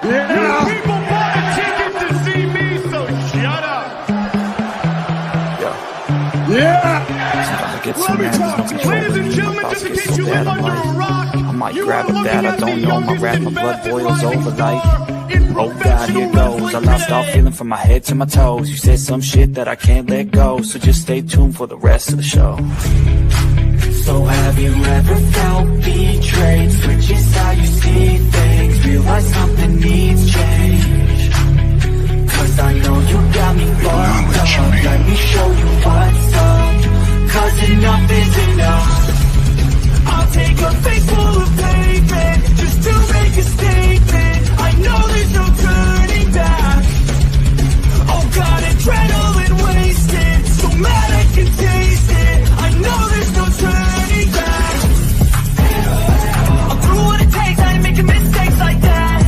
Yeah. You people bought a ticket to see me, so shut up. Yeah. Let me talk. Ladies and gentlemen, just in case you live under a rock, I might grab a bat, I don't know, my rap, my blood boils over like, oh God, here goes. I lost all feeling from my head to my toes. You said some shit that I can't let go, so just stay tuned for the rest of the show. So have you ever felt betrayed? Switches how you see things, realize something needs change. Cause I know you got me fucked up. Let me show you what's up, cause enough is enough. I'll take a face full of pavement just to make a statement. I know there's no turning back. Oh God, adrenaline wasted, so mad I can taste it. I know there's no turning back. I'll do what it takes, I ain't making mistakes like that.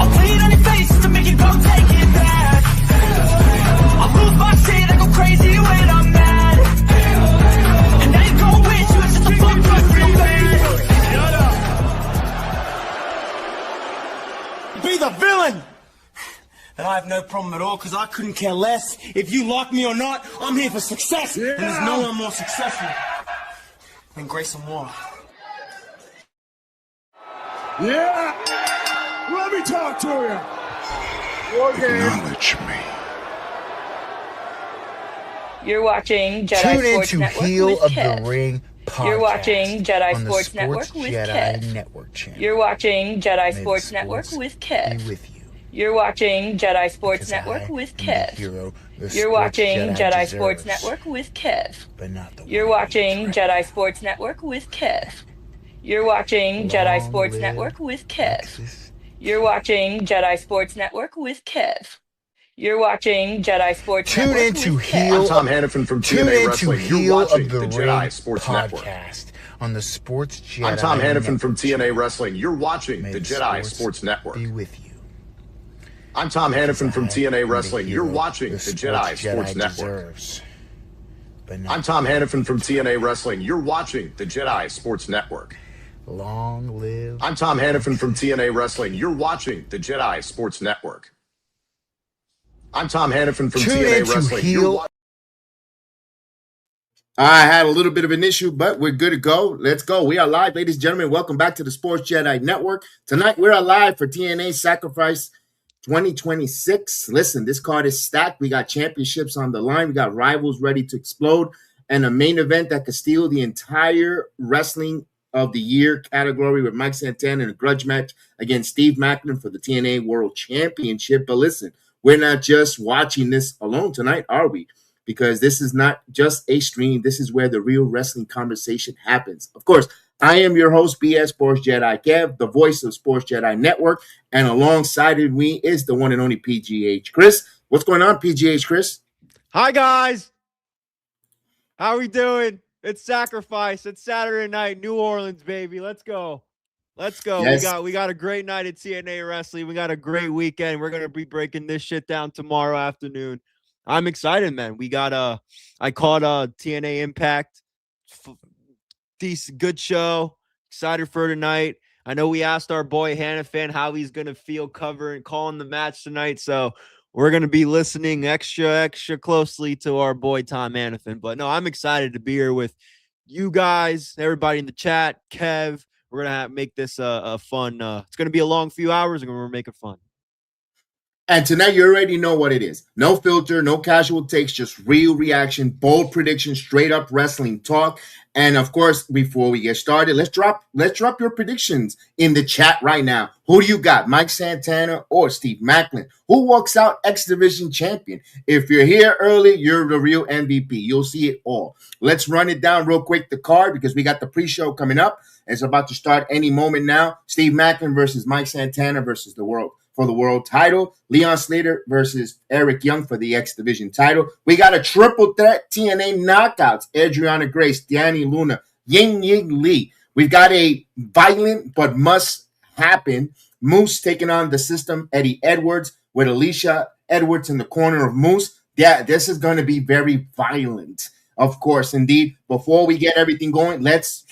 I'll play it on your face to make you go take it back. I'll lose my shit, I go crazy when I'm mad. And I ain't gon' wish you just a fuck up real bad. Shut up. Be the villain! And I have no problem at all, because I couldn't care less if you like me or not. I'm here for success, and there's no one more successful than Grayson Waller. Yeah. Let me talk to you. Okay. Acknowledge me. You're watching Jedi Tune Sports into Network Heel with of Kev. the Ring podcast. You're watching Jedi on the Sports Network with Jedi Kev. Network channel. You're watching Jedi May the Sports Network sports with be Kev. with you. You're watching Jedi Sports Because Network I with am the Kev. hero the You're Sports watching Jedi deserves, Sports Network with Kev. but not the You're one watching you betrayed. Jedi Sports Network with Kev. You're watching Jedi Long Sports live Network with Kev. Texas. You're watching Jedi Sports Network with Kev. You're watching Jedi Sports Tune Network into with Heel. I'm Tom Hannafin from Tune TNA into Wrestling. You're Heel watching of the the Ring Jedi Sports Network. podcast on the Sports Jedi I'm Tom Hannafin from Network TNA channel. Wrestling. You're watching May the the Jedi Sports Network. be with you. I'm Tom Hannafin from Because I TNA am Wrestling. the You're hero watching the Jedi Sports Network. deserves, but not I'm Tom Hannafin from TNA Wrestling. You're watching the Jedi Sports Network. long live. I'm Tom Hannafin from TNA Wrestling. You're watching the Jedi Sports Network. I'm Tom Hannafin from Tune TNA into Wrestling. Heel. You're watching. I had a little bit of an issue, but we're good to go. Let's go. We are live, ladies and gentlemen. Welcome back to the Sports Jedi Network. Tonight, we're live for TNA Sacrifice 2026. Listen, this card is stacked. We got championships on the line. We got rivals ready to explode, and a main event that could steal the entire wrestling of the year category with Mike Santana in a grudge match against Steve Maclin for the TNA World Championship. But listen, we're not just watching this alone tonight, are we? Because this is not just a stream. This is where the real wrestling conversation happens. Of course, I am your host, BS Sports Jedi Kev, the voice of Sports Jedi Network, and alongside of me is the one and only PGH Chris. What's going on, PGH Chris? Hi, guys. How we doing? It's Sacrifice. It's Saturday night, New Orleans, baby. Let's go. Let's go. Yes. We got a great night at TNA Wrestling. We got a great weekend. We're gonna be breaking this shit down tomorrow afternoon. I'm excited, man. We got I caught TNA Impact. Decent, good show. Excited for tonight. I know we asked our boy Hannafin how he's gonna feel covering calling the match tonight, so we're gonna be listening extra closely to our boy Tom Hannafin. But no, I'm excited to be here with you guys, everybody in the chat, Kev. We're gonna make this a fun. It's gonna be a long few hours, and we're making fun. And tonight, you already know what it is. No filter, no casual takes, just real reaction, bold predictions, straight up wrestling talk. And of course, before we get started, let's drop your predictions in the chat right now. Who do you got, Mike Santana or Steve Maclin? Who walks out X Division champion? If you're here early, you're the real MVP. You'll see it all. Let's run it down real quick, the card, because we got the pre-show coming up. It's about to start any moment now. Steve Maclin versus Mike Santana versus the world. For the world title, Leon Slater versus Eric Yǐng for the X Division title. We got a triple threat TNA knockouts. Arianna Grace, Dani Luna, Yǐng Lee We've got a violent but must happen Moose taking on the System Eddie Edwards with Alicia Edwards in the corner of Moose. Yeah, this is going to be very violent, of course, indeed. Before we get everything going, let's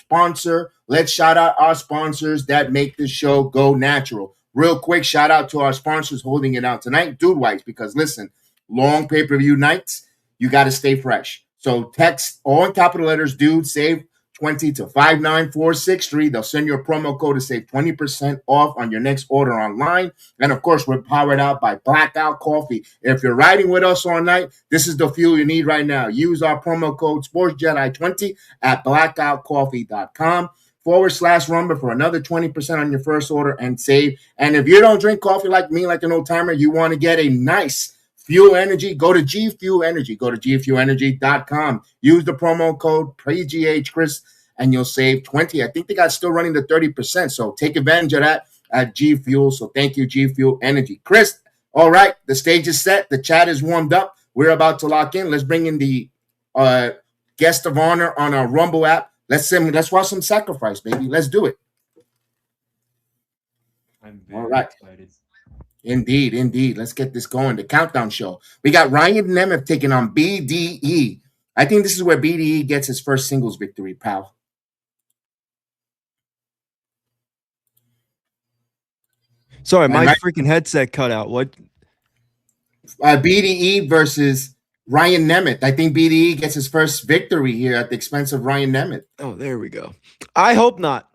shout out our sponsors that make this show go natural. Real quick, shout out to our sponsors holding it out tonight, Dude Whites, because listen, long pay-per-view nights, you got to stay fresh. So text all in capital letters, Dude, save 20 to 59463. They'll send you a promo code to save 20% off on your next order online. And of course, we're powered out by Blackout Coffee. If you're riding with us all night, this is the fuel you need right now. Use our promo code SportsJedi20 at blackoutcoffee.com/rumba for another 20% on your first order and save. And if you don't drink coffee like me, like an old timer, you want to get a nice Fuel Energy, go to G Fuel Energy. Go to gfuelenergy.com. Use the promo code PGH and you'll save 20. I think they got still running the 30%. So take advantage of that at G Fuel. So thank you, G Fuel Energy. Chris, all right, the stage is set. The chat is warmed up. We're about to lock in. Let's bring in the guest of honor on our Rumble app. Let's watch some Sacrifice, baby. Let's do it. I'm very excited. Indeed. Let's get this going. The countdown show. We got Ryan Nemeth taking on BDE. I think this is where BDE gets his first singles victory, pal. Sorry, my freaking headset cut out. What? BDE versus Ryan Nemeth. I think BDE gets his first victory here at the expense of Ryan Nemeth. Oh, there we go. I hope not.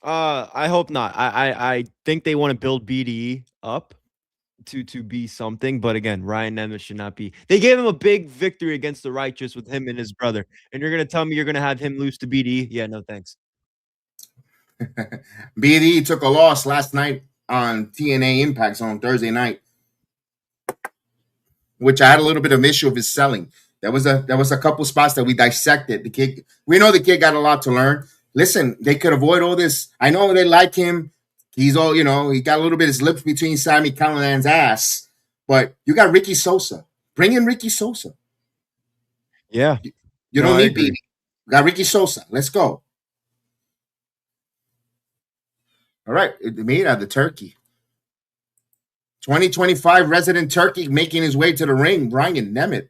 I hope not. I think they want to build BDE up to be something, but again, Ryan Nemeth should not be. They gave him a big victory against the Righteous with him and his brother, and you're gonna tell me you're gonna have him lose to BDE? Yeah, no thanks. BDE took a loss last night on TNA Impact on Thursday night, which I had a little bit of issue of his selling. There was a couple spots that we dissected. We know the kid got a lot to learn. Listen, they could avoid all this. I know they like him. He's all, he got a little bit of his lips between Sami Callihan's ass. But you got Ricky Sosa. Bring in Ricky Sosa. Yeah. You don't need BDE. You got Ricky Sosa. Let's go. All right. Mira, the turkey. 2025 resident turkey making his way to the ring. Ryan Nemeth.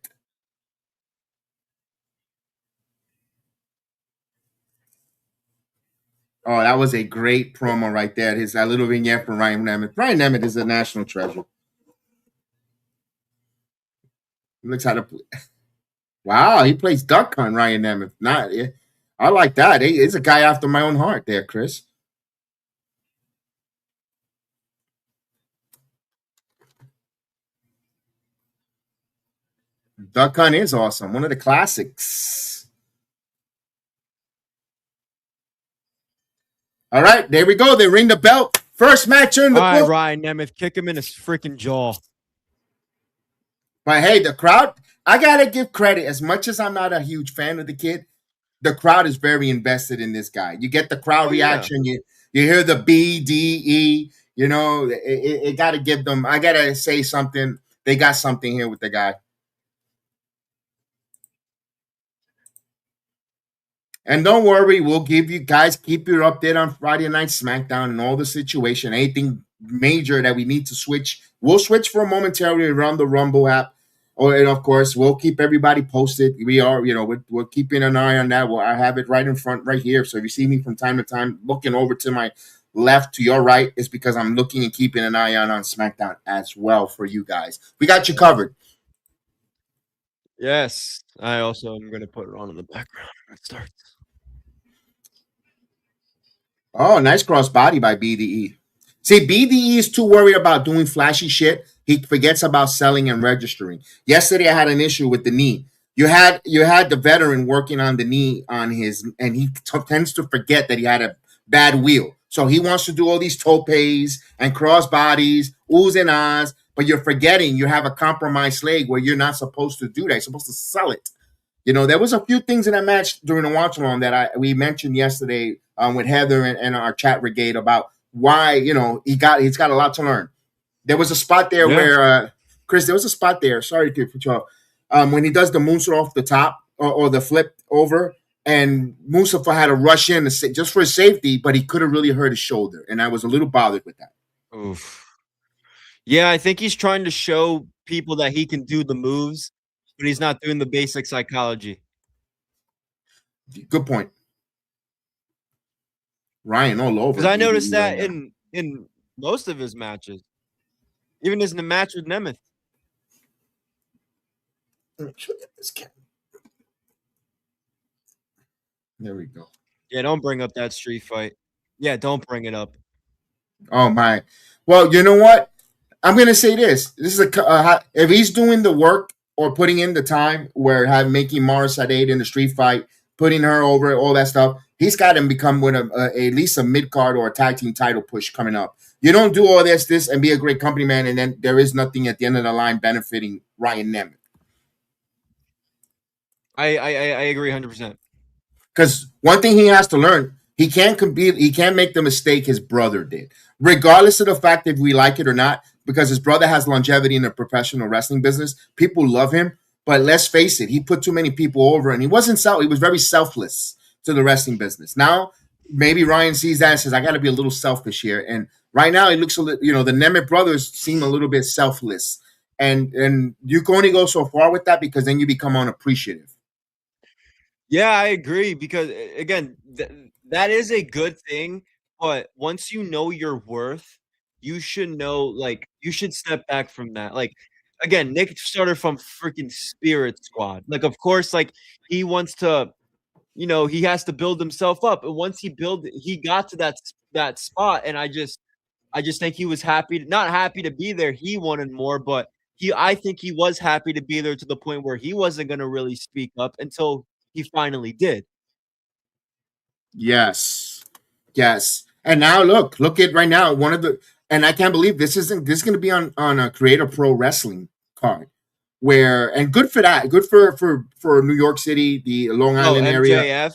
Oh, that was a great promo right there. That little vignette for Ryan Nemeth. Ryan Nemeth is a national treasure. He looks how to play. Wow, he plays Duck Hunt, Ryan Nemeth. I like that. He's a guy after my own heart there, Chris. Duck Hunt is awesome. One of the classics. All right, there we go. They ring the bell. First match in the All right, Ryan Nemeth, kick him in his freaking jaw. But hey, the crowd, I got to give credit. As much as I'm not a huge fan of the kid, the crowd is very invested in this guy. You get the crowd reaction. Yeah. You hear the BDE. It got to give them, I got to say something. They got something here with the guy. And don't worry, we'll give you guys, keep you updated on Friday Night SmackDown and all the situation. Anything major that we need to switch, we'll switch for momentarily around the Rumble app. And of course, we'll keep everybody posted. We are, we're keeping an eye on that. I have it right in front, right here. So if you see me from time to time looking over to my left, to your right, it's because I'm looking and keeping an eye on SmackDown as well for you guys. We got you covered. Yes. I also am going to put it on in the background when it starts. Oh, nice crossbody by BDE. See, BDE is too worried about doing flashy shit. He forgets about selling and registering. Yesterday, I had an issue with the knee. You had the veteran working on the knee on his, and he tends to forget that he had a bad wheel. So he wants to do all these topes and crossbodies, oohs and ahs, but you're forgetting you have a compromised leg where you're not supposed to do that. You're supposed to sell it. There was a few things in that match during the watch along that we mentioned yesterday with Heather and our chat brigade about why, he's got a lot to learn. There was a spot there where, Chris, there was a spot there. Sorry to put you off. When he does the moonsault off the top or the flip over, and Mustafa had to rush in just for his safety, but he could have really hurt his shoulder, and I was a little bothered with that. Oof. Yeah, I think he's trying to show people that he can do the moves, but he's not doing the basic psychology. Good point. Ryan all over. Because I noticed BDE that right in most of his matches, even in the match with Nemeth. There we go. Yeah, don't bring up that street fight. Yeah, don't bring it up. Oh my. Well, you know what? I'm gonna say this. This is if he's doing the work or putting in the time where making Mara Sadate in the street fight, putting her over, all that stuff, he's got to become with at least a mid card or a tag team title push coming up. You don't do all this, and be a great company man, and then there is nothing at the end of the line benefiting Ryan Nemeth. I agree 100%. Because one thing he has to learn, he can't compete. He can't make the mistake his brother did, regardless of the fact if we like it or not. Because his brother has longevity in the professional wrestling business, people love him. But let's face it, he put too many people over, and he was very selfless to the wrestling business. Now maybe Ryan sees that and says, "I got to be a little selfish here." And right now, he looks a little. The Nemeth brothers seem a little bit selfless, and you can only go so far with that because then you become unappreciative. Yeah, I agree because again, that is a good thing. But once you know your worth, you should know, like, you should step back from that. Like, again, Nick started from freaking Spirit Squad. Like, of course, like he wants to, he has to build himself up. And once he got to that spot, and I just think he was not happy to be there. He wanted more, but I think he was happy to be there to the point where he wasn't going to really speak up until he finally did. Yes. And now look at right now, and I can't believe this is going to be on a Creator Pro Wrestling card. And good for that. Good for New York City, the Long Island area.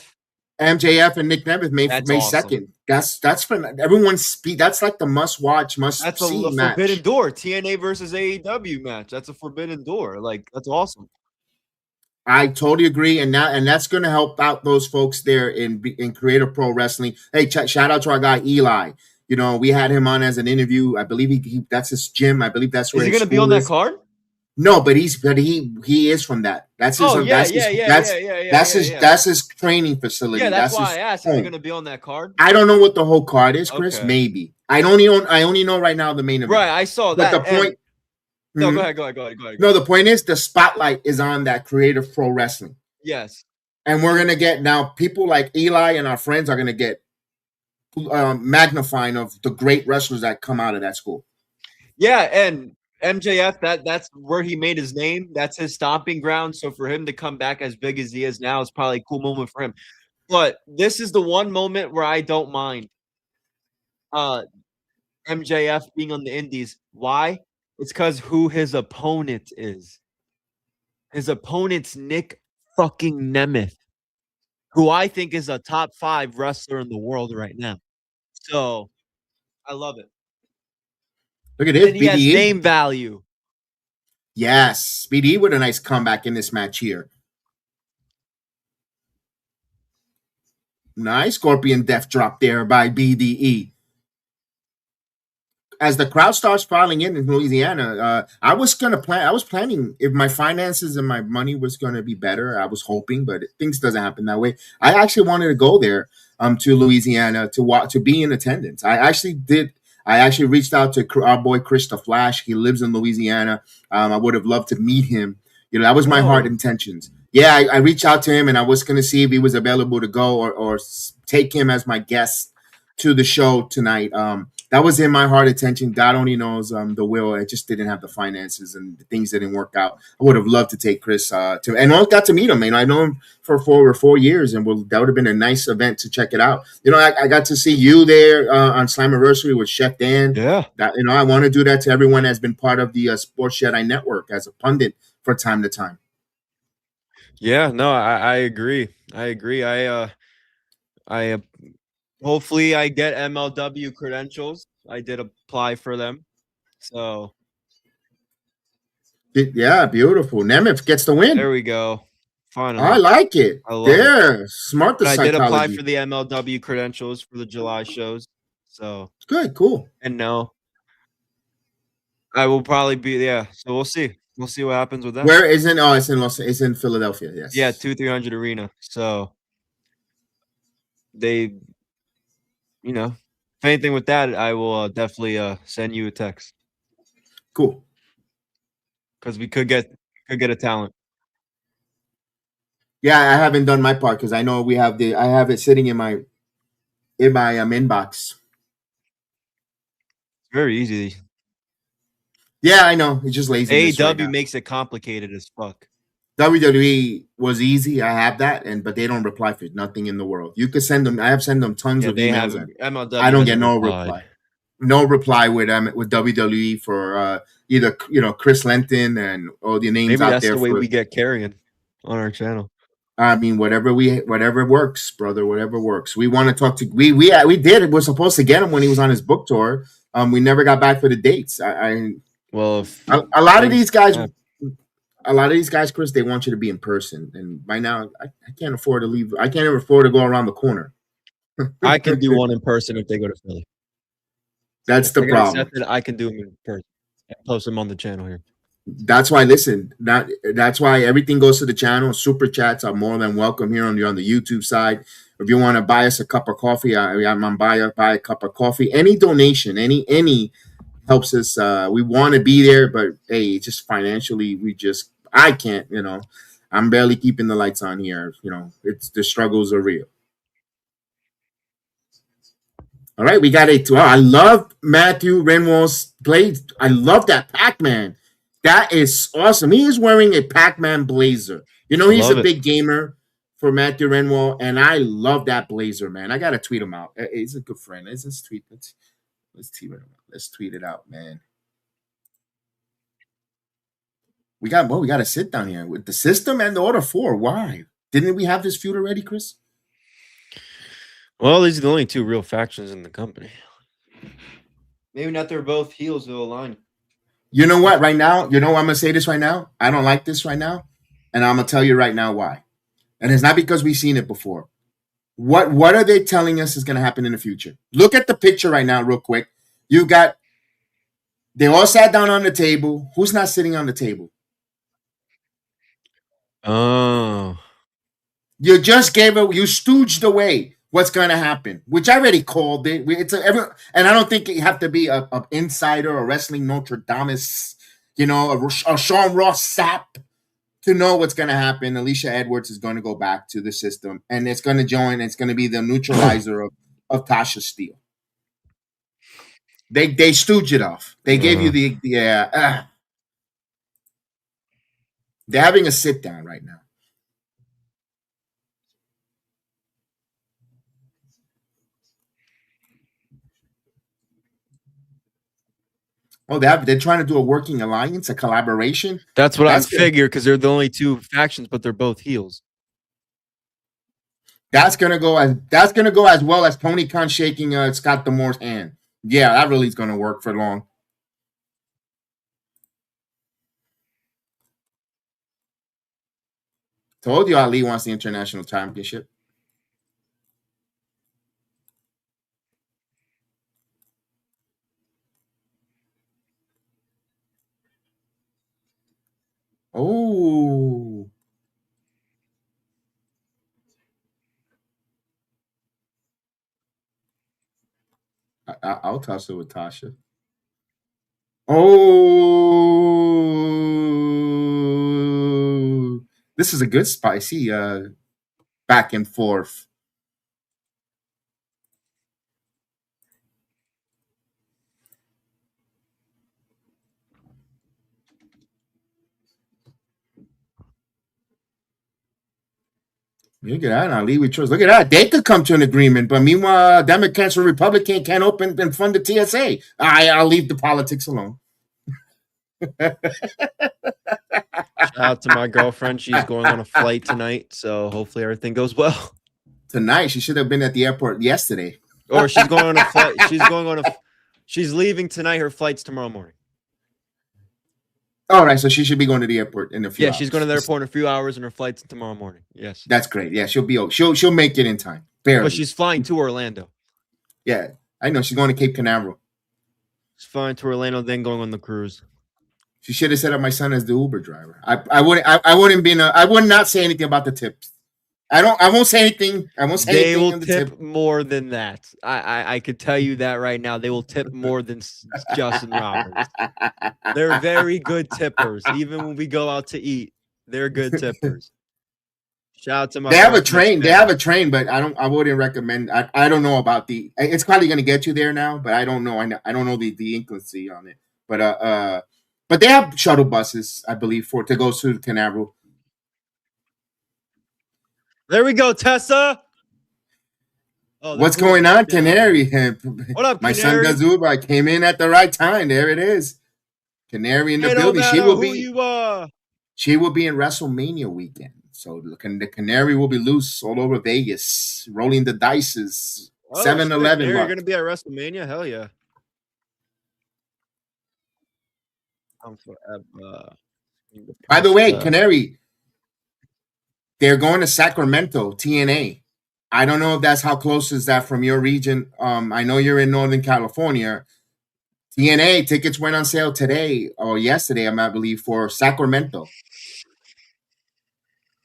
MJF and Nick Nemeth May 2nd. That's for everyone's speed. That's like the must-watch, That's must-see a match. Forbidden Door. TNA versus AEW match. That's a Forbidden Door. Like, that's awesome. I totally agree, and that's going to help out those folks there in Creator Pro Wrestling. Hey, shout out to our guy Eli. We had him on as an interview. I believe that's his gym. I believe that's where. Is he going to be on that card? No, but he is from that. That's his. That's his training facility. Yeah, that's why I asked. Is he going to be on that card? I don't know what the whole card is, Chris. Okay. Maybe I only know right now the main event. Right, I saw that. But the point. No, go ahead. No, the point is the spotlight is on that Creative Pro Wrestling. Yes. And we're going to get now people like Eli and our friends are going to get magnifying of the great wrestlers that come out of that school. Yeah, and MJF, that's where he made his name. That's his stomping ground. So for him to come back as big as he is now is probably a cool moment for him. But this is the one moment where I don't mind MJF being on the indies. Why? It's because who his opponent is. His opponent's Nick fucking Nemeth, who I think is a top 5 wrestler in the world right now. So I love it. Look at this. He has name value. Yes. BDE with a nice comeback in this match here. Nice Scorpion Death drop there by BDE. As the crowd starts filing in Louisiana, I was planning if my finances and my money was going to be better. I was hoping, but things doesn't happen that way. I actually wanted to go there to Louisiana to be in attendance. I actually reached out to our boy Chris the Flash. He lives in Louisiana. I would have loved to meet him. That was my heart intentions. Yeah, I reached out to him, and I was going to see if he was available to go or take him as my guest to the show tonight. That was in my heart intention. God only knows the will. I just didn't have the finances, and things didn't work out. I would have loved to take Chris and I got to meet him. I know him for 4 years, and that would have been a nice event to check it out. I got to see you there on Slammiversary with Chef Dan. Yeah. I want to do that to everyone that's been part of the Sports Jedi Network as a pundit for time to time. Yeah, no, I agree. I hopefully I get MLW credentials. I did apply for them. So yeah, beautiful. Nemeth gets the win. There we go. Finally. I like it. I love it. Yeah, smart the But I did apply psychology. for the MLW credentials for the July shows. So Good, cool. and no, I will probably be So we'll see. We'll see what happens with that. Where isn't? Oh, it's in Philadelphia. Yes. Yeah, 2300 Arena. So they, if anything with that, I will definitely send you a text Cool. because we could get a talent. Yeah, I haven't done my part because I know I have it sitting in my inbox. It's very easy. Yeah, I know. It's just lazy. AEW makes it complicated as fuck. WWE was easy. I have that, but they don't reply for nothing in the world. You could send them. I have sent them tons of emails. MLW I don't get no replied. reply. No reply with WWE for either Chris Lenton and all the names Maybe out that's there. the way we get carrying on our channel. I mean, whatever works, brother. Whatever works. We want to talk to. We did. We're supposed to get him when he was on his book tour. We never got back for the dates. A lot of these guys, Chris, they want you to be in person. And right now, I can't afford to leave. I can't even afford to go around the corner. I can do one in person if they go to Philly. That's the problem. I can do them in person. Post them on the channel here. That's why. Listen, that's why everything goes to the channel. Super chats are more than welcome here on the YouTube side. If you want to buy us a cup of coffee, I'm on buy a cup of coffee. Any donation, any helps us. We want to be there, but hey, just financially, I can't. I'm barely keeping the lights on here. It's the struggles are real. All right, we got I love Matthew Renwall's blade. I love that Pac-Man. That is awesome. He is wearing a Pac-Man blazer. He's a big gamer for Matthew Renwall, and I love that blazer, man. I gotta tweet him out. He's a good friend. Let's tweet it out, man. We got to sit down here with the system and the Order 4. Why didn't we have this feud already, Chris? Well, these are the only two real factions in the company. Maybe not. They're both heels who align. You know what? Right now, I'm gonna say this right now. I don't like this right now, and I'm gonna tell you right now why. And it's not because we've seen it before. What are they telling us is gonna happen in the future? Look at the picture right now, real quick. They all sat down on the table. Who's not sitting on the table? Oh. You just you stooged away what's going to happen, which I already called it. And I don't think you have to be an insider or wrestling Nostradamus, a Sean Ross sap to know what's going to happen. Alicia Edwards is going to go back to the system, and it's going to join. It's going to be the neutralizer of Tasha Steele. They stooged it off. They gave you they're having a sit down right now. Oh, they're trying to do a working alliance, a collaboration. That's what I figured because they're the only two factions, but they're both heels. That's gonna go as well as Tony Khan shaking Scott D'Amore's hand. Yeah, that really is gonna work for long. Told you Ali wants the international championship. Oh. I'll toss it with Tasha. Oh. This is a good spicy back and forth. Look at that, Ali. We trust. Look at that. They could come to an agreement, but meanwhile, Democrats or Republicans can't open and fund the TSA. I'll leave the politics alone. Shout out to my girlfriend. She's going on a flight tonight, so hopefully everything goes well. Tonight, she should have been at the airport yesterday. Or she's going on a flight. She's leaving tonight. Her flight's tomorrow morning. All right, so she should be going to the airport in a few Yeah, hours. she's going to the airport in a few hours, and her flight's tomorrow morning. Yes, That's great. Yeah, she'll make it in time. Barely. but she's flying to Orlando. Yeah, I know she's going to Cape Canaveral. She's flying to Orlando, then going on the cruise. She should have set up my son as the Uber driver. I would not say anything about the tips. I won't say anything. I won't say They anything. will tip more than that. I could tell you that right now. They will tip more than Justin Roberts. They're very good tippers. Even when we go out to eat, they're good tippers. Shout out to my. They have a train. They have a train, but I wouldn't recommend. I don't know about the. It's probably going to get you there now, but I don't know. I don't know the inclincy on it. But they have shuttle buses, I believe, to go to Canaveral. There we go, Tessa. Oh, what's going on, Canary? What up, my Canary? son Gazuba? I came in at the right time. There it is. Canary in the building. She will be in WrestleMania weekend. So the Canary will be loose all over Vegas, rolling the dices. 7-Eleven. You're going to be at WrestleMania? Hell yeah. By the way, Canary, they're going to Sacramento, TNA. I don't know if that's how close is that from your region. I know you're in Northern California. TNA tickets went on sale today or yesterday, I believe, for Sacramento.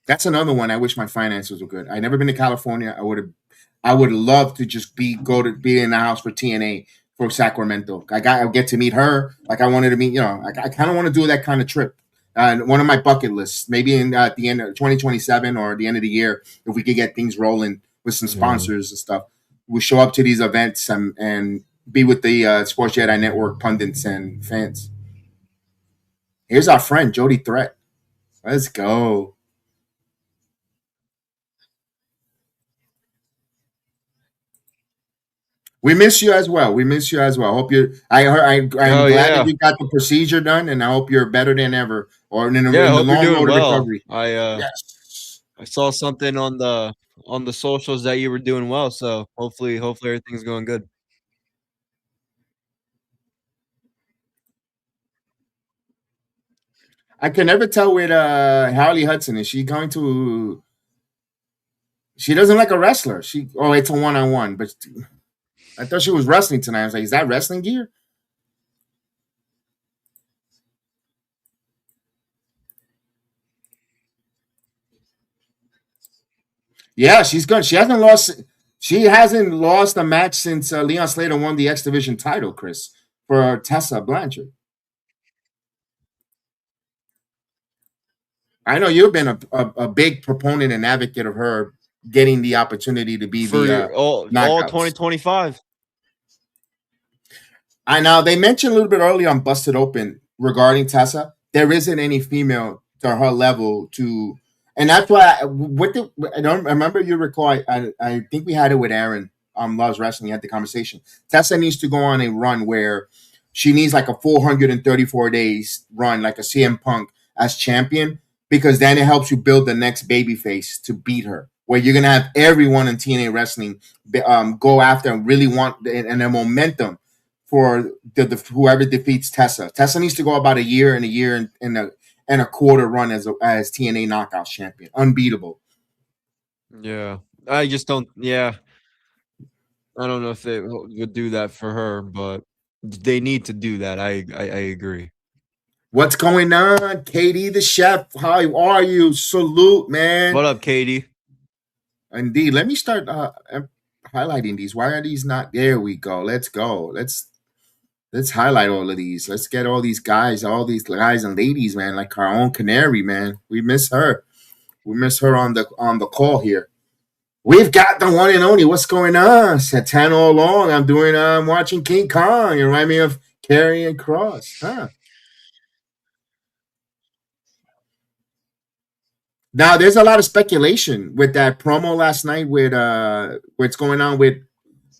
That's another one. I wish my finances were good. I've never been to California. I would love to just be in the house for TNA for Sacramento. I get to meet her. Like I wanted to meet, I kind of want to do that kind of trip. One of my bucket lists, maybe at the end of 2027 or the end of the year, if we could get things rolling with some sponsors and stuff, we'll show up to these events and be with the Sports Jedi Network pundits and fans. Here's our friend, Jody Threat. Let's go. We miss you as well. Hope you're. I'm glad that you got the procedure done, and I hope you're better than ever. Or in the long road of recovery. I saw something on the socials that you were doing well. So hopefully everything's going good. I can never tell with Harley Hudson. Is she going to? She doesn't like a wrestler. It's a 1-on-1, but. I thought she was wrestling tonight. I was like, is that wrestling gear? Yeah, she's good. She hasn't lost a match since Leon Slater won the X Division title, Chris, for Tessa Blanchard. I know you've been a big proponent and advocate of her getting the opportunity to be for all 2025. I know they mentioned a little bit earlier on Busted Open regarding Tessa. There isn't any female to her level and that's why I don't remember. You recall? I think we had it with Aaron Loves Wrestling. We had the conversation. Tessa needs to go on a run where she needs like a 434 days run, like a CM Punk as champion, because then it helps you build the next babyface to beat her. Where you're gonna have everyone in TNA Wrestling go after and really want and their momentum for whoever defeats Tessa. Tessa needs to go about a year and a quarter run as TNA Knockouts champion, unbeatable. Yeah, I just don't. Yeah, I don't know if they would do that for her, but they need to do that. I agree. What's going on, Katie the chef? How are you? Salute, man. What up, Katie? Indeed. Let me start highlighting these. Why are these not? There we go. Let's go. Let's highlight all of these. Let's get all these guys and ladies, man, like our own Canary, man. We miss her. We miss her on the call here. We've got the one and only. What's going on? Santana all along. I'm watching King Kong. You remind me of Karrion Kross, huh? Now, there's a lot of speculation with that promo last night with what's going on with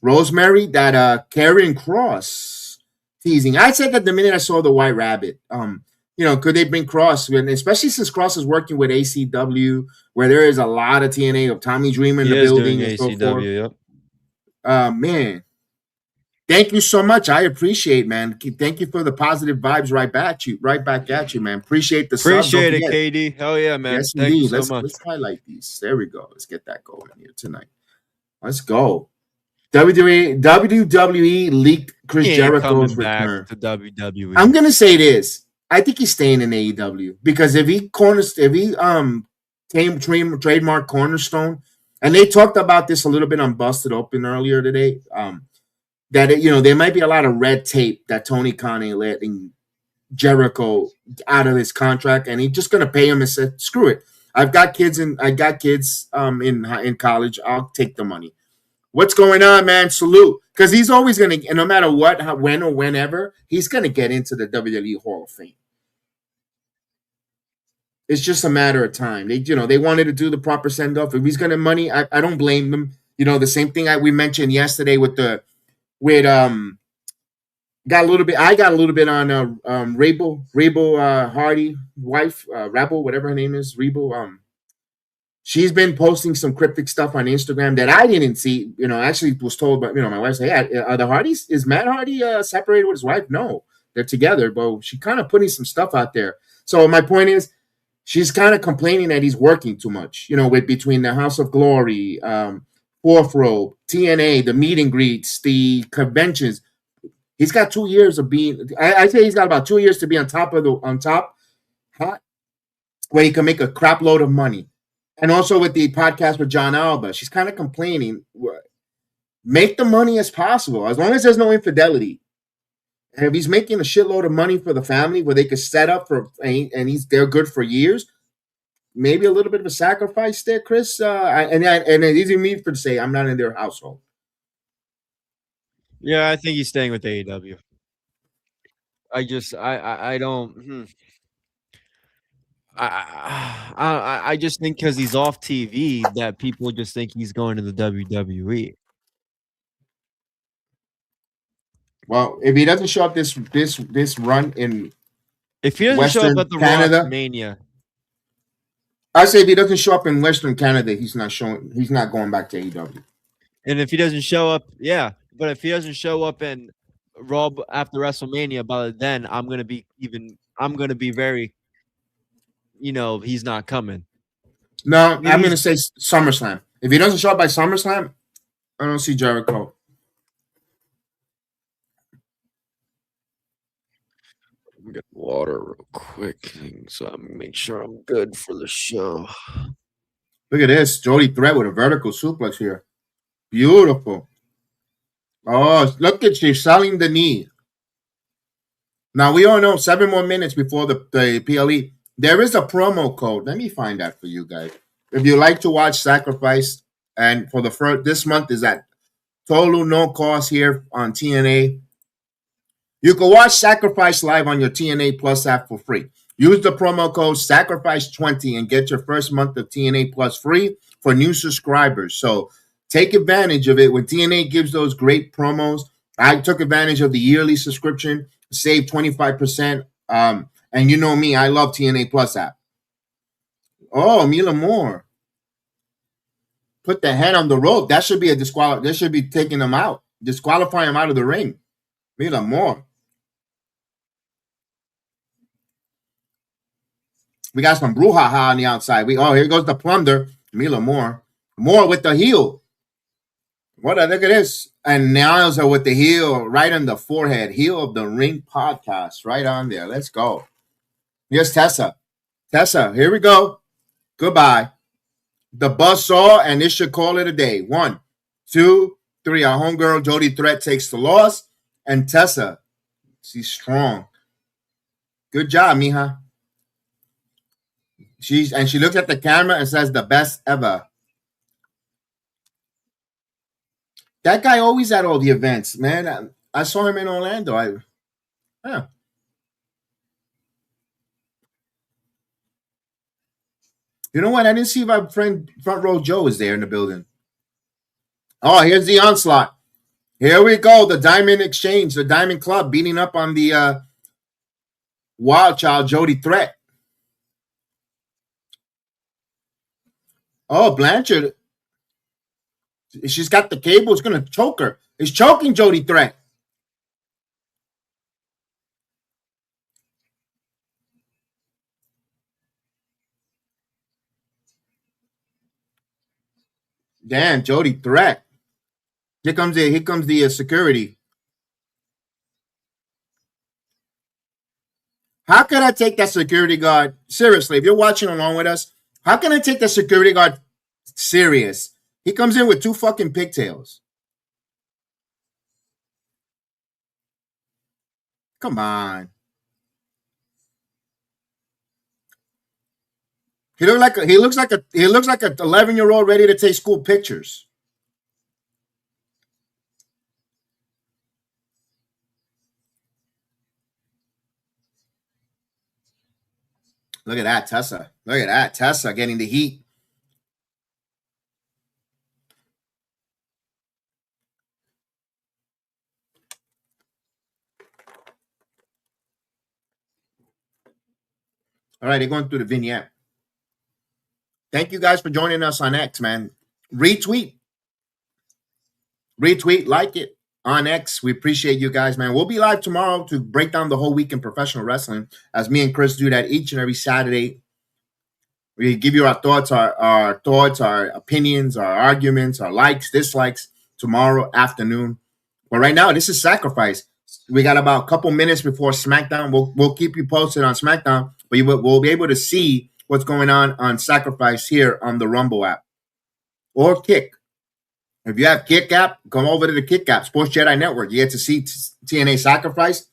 Rosemary, that Karrion Kross teasing. I said that the minute I saw the White Rabbit, could they bring Kross, especially since Kross is working with ACW, where there is a lot of TNA of Tommy Dreamer in the building and so forth. Yep. Man. Thank you so much. I appreciate, man. Thank you for the positive vibes right back at you, man. Appreciate the subs. Don't Appreciate it, forget. KD. Hell yeah, man. Yes, Thank you indeed. so much. Let's highlight these. There we go. Let's get that going here tonight. Let's go. WWE leaked Chris He ain't Jericho's coming back return. to WWE. I'm gonna say this. I think he's staying in AEW because if he trademark Cornerstone, and they talked about this a little bit on Busted Open earlier today. That there might be a lot of red tape that Tony Khan ain't letting Jericho out of his contract, and he's just gonna pay him and say, "Screw it. I got kids in college. I'll take the money." What's going on, man? Salute, because he's always gonna, no matter what, when or whenever, he's gonna get into the WWE Hall of Fame. It's just a matter of time. They wanted to do the proper send off. If he's gonna money, I don't blame them. The same thing we mentioned yesterday got a little bit. I got a little bit on Rebo Hardy wife, Rebel, whatever her name is, Rebo. She's been posting some cryptic stuff on Instagram that I didn't see. Actually was told, but my wife said, "Hey, are the Hardys? Is Matt Hardy separated with his wife?" No, they're together. But she kind of putting some stuff out there. So my point is, she's kind of complaining that he's working too much. With between the House of Glory, Fourth Row, TNA, the meet and greets, the conventions. He's got 2 years of being. I say he's got about 2 years to be on top, hot, where he can make a crap load of money. And also with the podcast with John Alba, she's kind of complaining. Make the money as possible, as long as there's no infidelity. And if he's making a shitload of money for the family, where they could set up they're good for years, maybe a little bit of a sacrifice there, Chris. And it's easy for me to say I'm not in their household. Yeah, I think he's staying with AEW. I don't. I just think because he's off TV that people just think he's going to the WWE. Well, if he doesn't show up this run in, if he doesn't Western show up at the Canada, Mania, I say if he doesn't show up in Western Canada, he's not going back to AEW. And if he doesn't show up, yeah. But if he doesn't show up in Raw after WrestleMania, by then I'm gonna be very, he's not coming. No, I'm gonna say SummerSlam. If he doesn't show up by SummerSlam, I don't see Jericho. I'm getting water real quick, so I'm make sure I'm good for the show. Look at this, Jody Threat with a vertical suplex here. Beautiful. Oh, look at she's selling the knee. Now we all know 7 more minutes before the PLE. There is a promo code. Let me find that for you guys. If you like to watch Sacrifice, and for the this month is at total no cost here on TNA. You can watch Sacrifice live on your TNA Plus app for free. Use the promo code Sacrifice20 and get your first month of TNA Plus free for new subscribers. So take advantage of it when TNA gives those great promos. I took advantage of the yearly subscription, saved 25%. And you know me, I love TNA Plus app. Oh, Mila Moore. Put the head on the rope. That should be a disqualify. That should be taking him out. Disqualify him out of the ring. Mila Moore. We got some brouhaha on the outside. Here goes the plunder. Mila Moore. Moore with the heel. Look at this. And Niles are with the heel right on the forehead. Heel of the Ring podcast. Right on there. Let's go. Here's Tessa. Tessa, here we go. Goodbye. The buzzsaw, and this should call it a day. 1, 2, 3. Our homegirl, Jody Threat, takes the loss. And Tessa, she's strong. Good job, mija. She looks at the camera and says, the best ever. That guy always at all the events, man. I saw him in Orlando. You know what? I didn't see if my friend Front Row Joe is there in the building. Oh, here's the onslaught. Here we go. The Diamond Exchange, the Diamond Club beating up on the Wild Child, Jody Threat. Oh, Blanchard. She's got the cable. It's going to choke her. It's choking Jody Threat. Damn, Jody threat. Here comes the security. How can I take that security guard seriously? If you're watching along with us, how can I take the security guard serious? He comes in with 2 fucking pigtails. Come on. He looks like a 11-year-old ready to take school pictures. Look at that, Tessa. Look at that, Tessa getting the heat. All right, they're going through the vignette. Thank you guys for joining us on X, man. Retweet, like it on X. We appreciate you guys, man. We'll be live tomorrow to break down the whole week in professional wrestling, as me and Chris do that each and every Saturday. We give you our thoughts, our opinions, our arguments, our likes, dislikes tomorrow afternoon. But right now, this is Sacrifice. We got about a couple minutes before SmackDown. We'll keep you posted on SmackDown, but we'll be able to see what's going on Sacrifice here on the Rumble app or Kick. If you have Kick app, come over to the Kick app, Sports Jedi Network. You get to see TNA Sacrifice.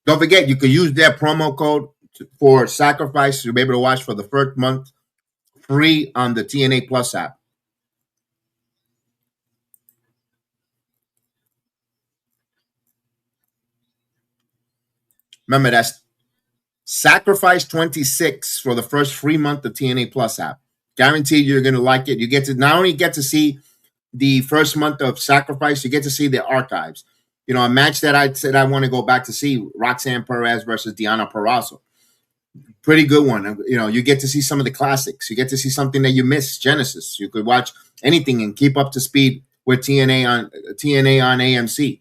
Don't forget, you can use their promo code for Sacrifice. You'll be able to watch for the first month free on the TNA Plus app. Remember, that's Sacrifice 26 for the first free month of TNA Plus app. Guaranteed you're going to like it. You get to not only get to see the first month of Sacrifice, you get to see the archives. You know, a match that I said I want to go back to see, Roxanne Perez versus Deonna Purrazzo. Pretty good one. You know, you get to see some of the classics. You get to see something that you missed, Genesis. You could watch anything and keep up to speed with TNA on AMC.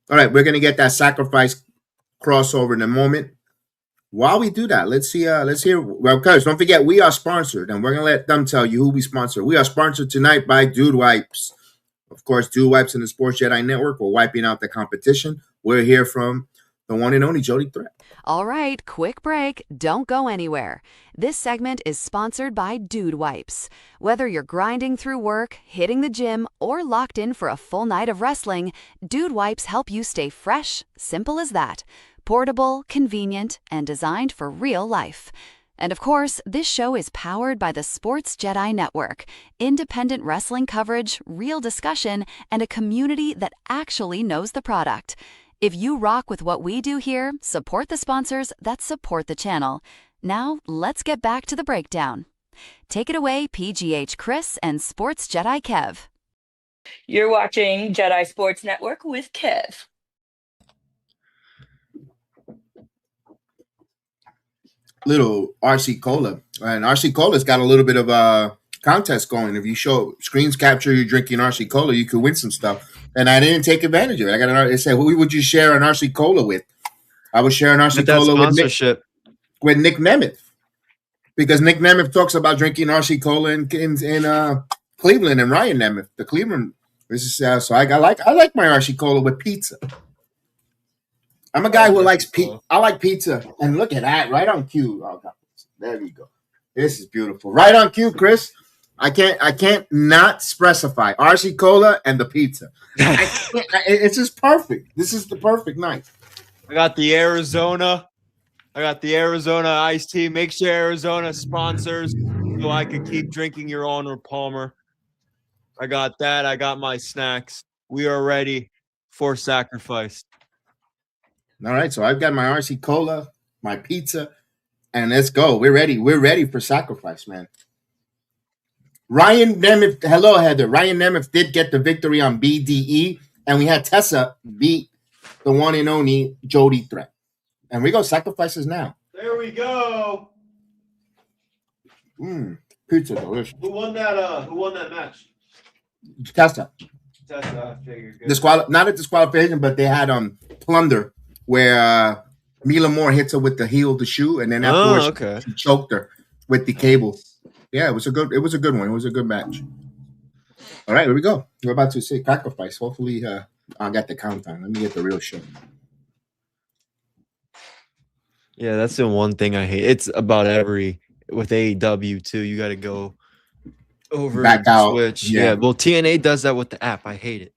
All right, we're gonna get that Sacrifice crossover in a moment. While we do that, let's hear. Well, guys, don't forget we are sponsored, and we're gonna let them tell you who we sponsor. We are sponsored tonight by Dude Wipes. Of course, Dude Wipes and the Sports Jedi Network. We're wiping out the competition. We're here from the one and only Jody Threat. All right, quick break. Don't go anywhere. This segment is sponsored by Dude Wipes. Whether you're grinding through work, hitting the gym, or locked in for a full night of wrestling, Dude Wipes help you stay fresh. Simple as that. Portable, convenient, and designed for real life. And of course, this show is powered by the Sports Jedi Network. Independent wrestling coverage, real discussion, and a community that actually knows the product. If you rock with what we do here, support the sponsors that support the channel. Now, let's get back to the breakdown. Take it away, PGH Chris and Sports Jedi Kev. You're watching Jedi Sports Network with Kev. Little RC Cola. And RC Cola's got a little bit of a contest going. If you show screens capture you drinking RC Cola, you could win some stuff. And I didn't take advantage of it. It said, who would you share an RC Cola with? I was sharing RC Cola with Nick Nemeth. Because Nick Nemeth talks about drinking RC Cola in Cleveland, and Ryan Nemeth, the Cleveland. This is so I like my RC Cola with pizza. I'm a guy who likes pizza. I like pizza. And look at that, right on cue. Oh, God. There you go. This is beautiful. Right on cue, Chris. I can't not specify RC Cola and the pizza. It's just perfect. This is the perfect night. I got the Arizona iced tea. Make sure Arizona sponsors so I can keep drinking your Honor Palmer. I got that. I got my snacks. We are ready for Sacrifice. All right, so I've got my RC Cola, my pizza, and let's go. We're ready. We're ready for Sacrifice, man. Ryan Nemeth, hello, Heather. Ryan Nemeth did get the victory on BDE, and we had Tessa beat the one and only Jody Threat. And we go Sacrifices now. There we go. Pizza delicious. Who won that match? Tessa. I figured. Not a disqualification, but they had plunder where Mila Moore hits her with the heel of the shoe, and then afterwards she choked her with the cable. Yeah, it was a good one. It was a good match. All right, here we go. We're about to say Sacrifice. Hopefully, I got the countdown. Let me get the real show. Yeah, that's the one thing I hate. It's about with AEW too. You got to go over back out. Switch. Yeah. Well, TNA does that with the app. I hate it.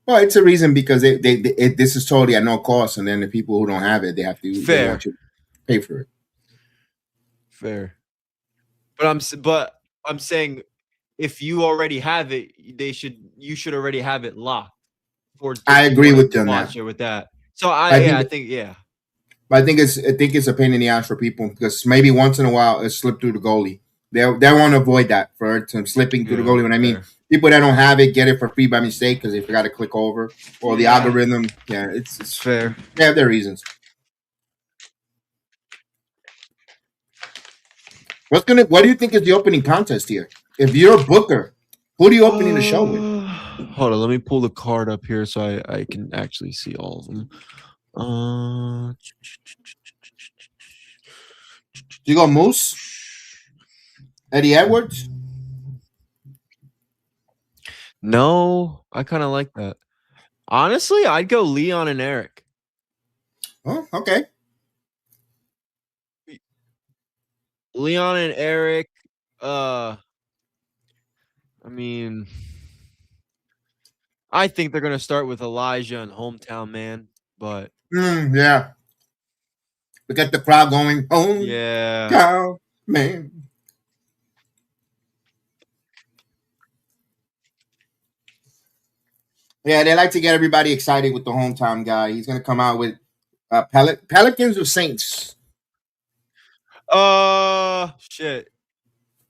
Well, it's a reason because this is totally at no cost, and then the people who don't have it, they have to pay for it. Fair. But I'm saying if you already have it, you should already have it locked. I agree with you on that. With that. So I think. But I think it's a pain in the ass for people because maybe once in a while it slipped through the goalie. They want to avoid that for it to slipping through the goalie. When I mean people that don't have it get it for free by mistake because they forgot to click over or the algorithm. Yeah, it's fair. They have their reasons. What do you think is the opening contest here? If you're a booker, who are you opening the show with? Hold on, let me pull the card up here so I can actually see all of them. You go Moose? Eddie Edwards? No, I kind of like that. Honestly, I'd go Leon and Eric. Oh, okay. Leon and Eric. I mean, I think they're gonna start with Elijah and Hometown Man, but yeah. We got the crowd going. Hometown Man. Yeah, they like to get everybody excited with the hometown guy. He's gonna come out with Pelicans or Saints. Shit.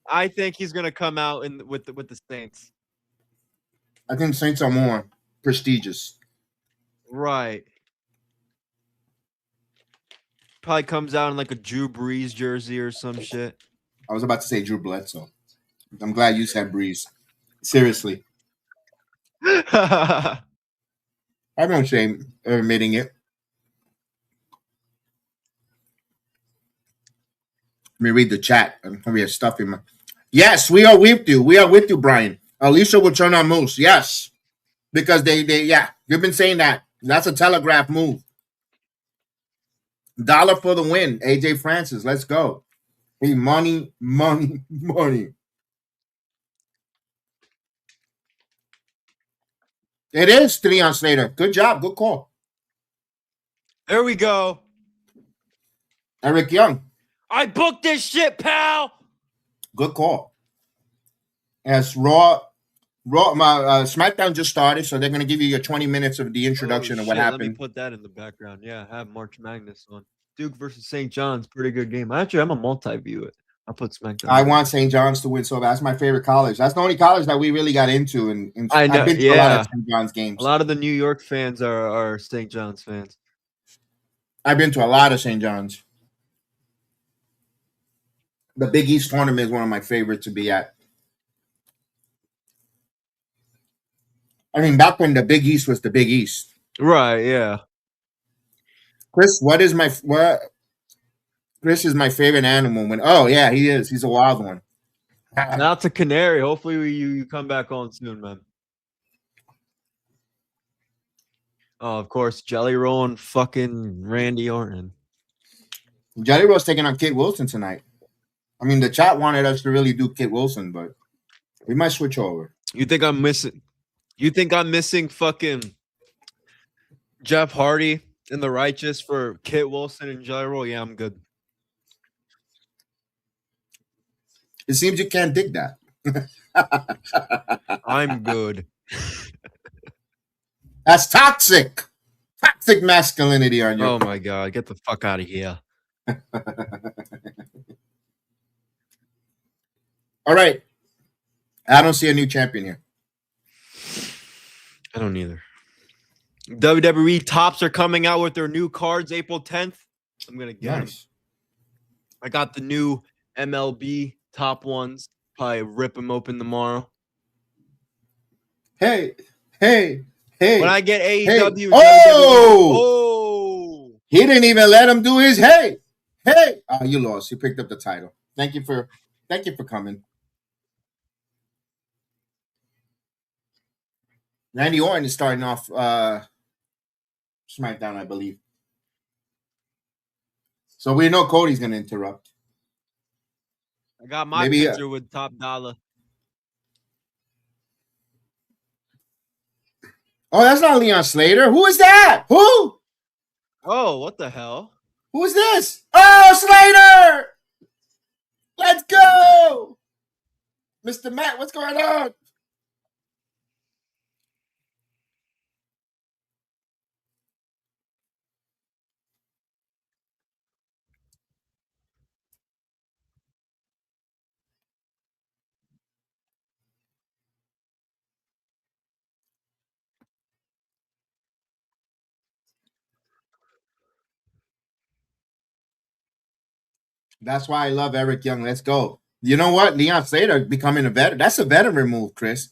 I think he's gonna come out with the Saints. I think Saints are more prestigious. Right. Probably comes out in like a Drew Brees jersey or some shit. I was about to say Drew Bledsoe. I'm glad you said Brees. Seriously. I have no shame admitting it. Let me read the chat. We have stuff in my. Yes, we are with you. We are with you, Brian. Alicia will turn on Moose. Yes, because they you've been saying that. That's a telegraph move. $1 for the win. AJ Francis, let's go. Hey, money. It is 3 on Slater. Good job. Good call. There we go. Eric Young. I booked this shit, pal. Good call. As Raw, my SmackDown just started, so they're going to give you your 20 minutes of the introduction of what happened. Let me put that in the background. Yeah, I have March Madness on. Duke versus St. John's, pretty good game. Actually, I'm a multi-view it. I'll put SmackDown. I want St. John's to win, so that's my favorite college. That's the only college that we really got into. And I know, I've been to a lot of St. John's games. A lot of the New York fans are St. John's fans. I've been to a lot of St. John's. The Big East tournament is one of my favorites to be at. I mean, back when the Big East was the Big East. Right, yeah. Chris, Chris is my favorite animal. Yeah, he is. He's a wild one. Not a canary. Hopefully you come back on soon, man. Oh, of course, Jelly Roll and fucking Randy Orton. Jelly Roll's taking on Kit Wilson tonight. I mean, the chat wanted us to really do Kit Wilson, but we might switch over. You think I'm missing fucking Jeff Hardy and the Righteous for Kit Wilson and Jelly Roll? Yeah, I'm good. It seems you can't dig that. I'm good. That's toxic. Toxic masculinity on you. Oh my God. Get the fuck out of here. All right. I don't see a new champion here. I don't either. WWE tops are coming out with their new cards April 10th. I'm going to get them. I got the new MLB top ones. Probably rip them open tomorrow. Hey, hey, hey. When I get hey. AEW, Oh! He didn't even let him do his hey. You lost. You picked up the title. Thank you for coming. Randy Orton is starting off SmackDown, I believe. So we know Cody's gonna interrupt. I got my picture with Top Dollar. Oh, that's not Leon Slater. Who is that? Who? Oh, what the hell? Who is this? Oh, Slater! Let's go! Mr. Matt, what's going on? That's why I love Eric Young. Let's go. You know what? Leon Slater becoming a veteran. That's a veteran move, Chris.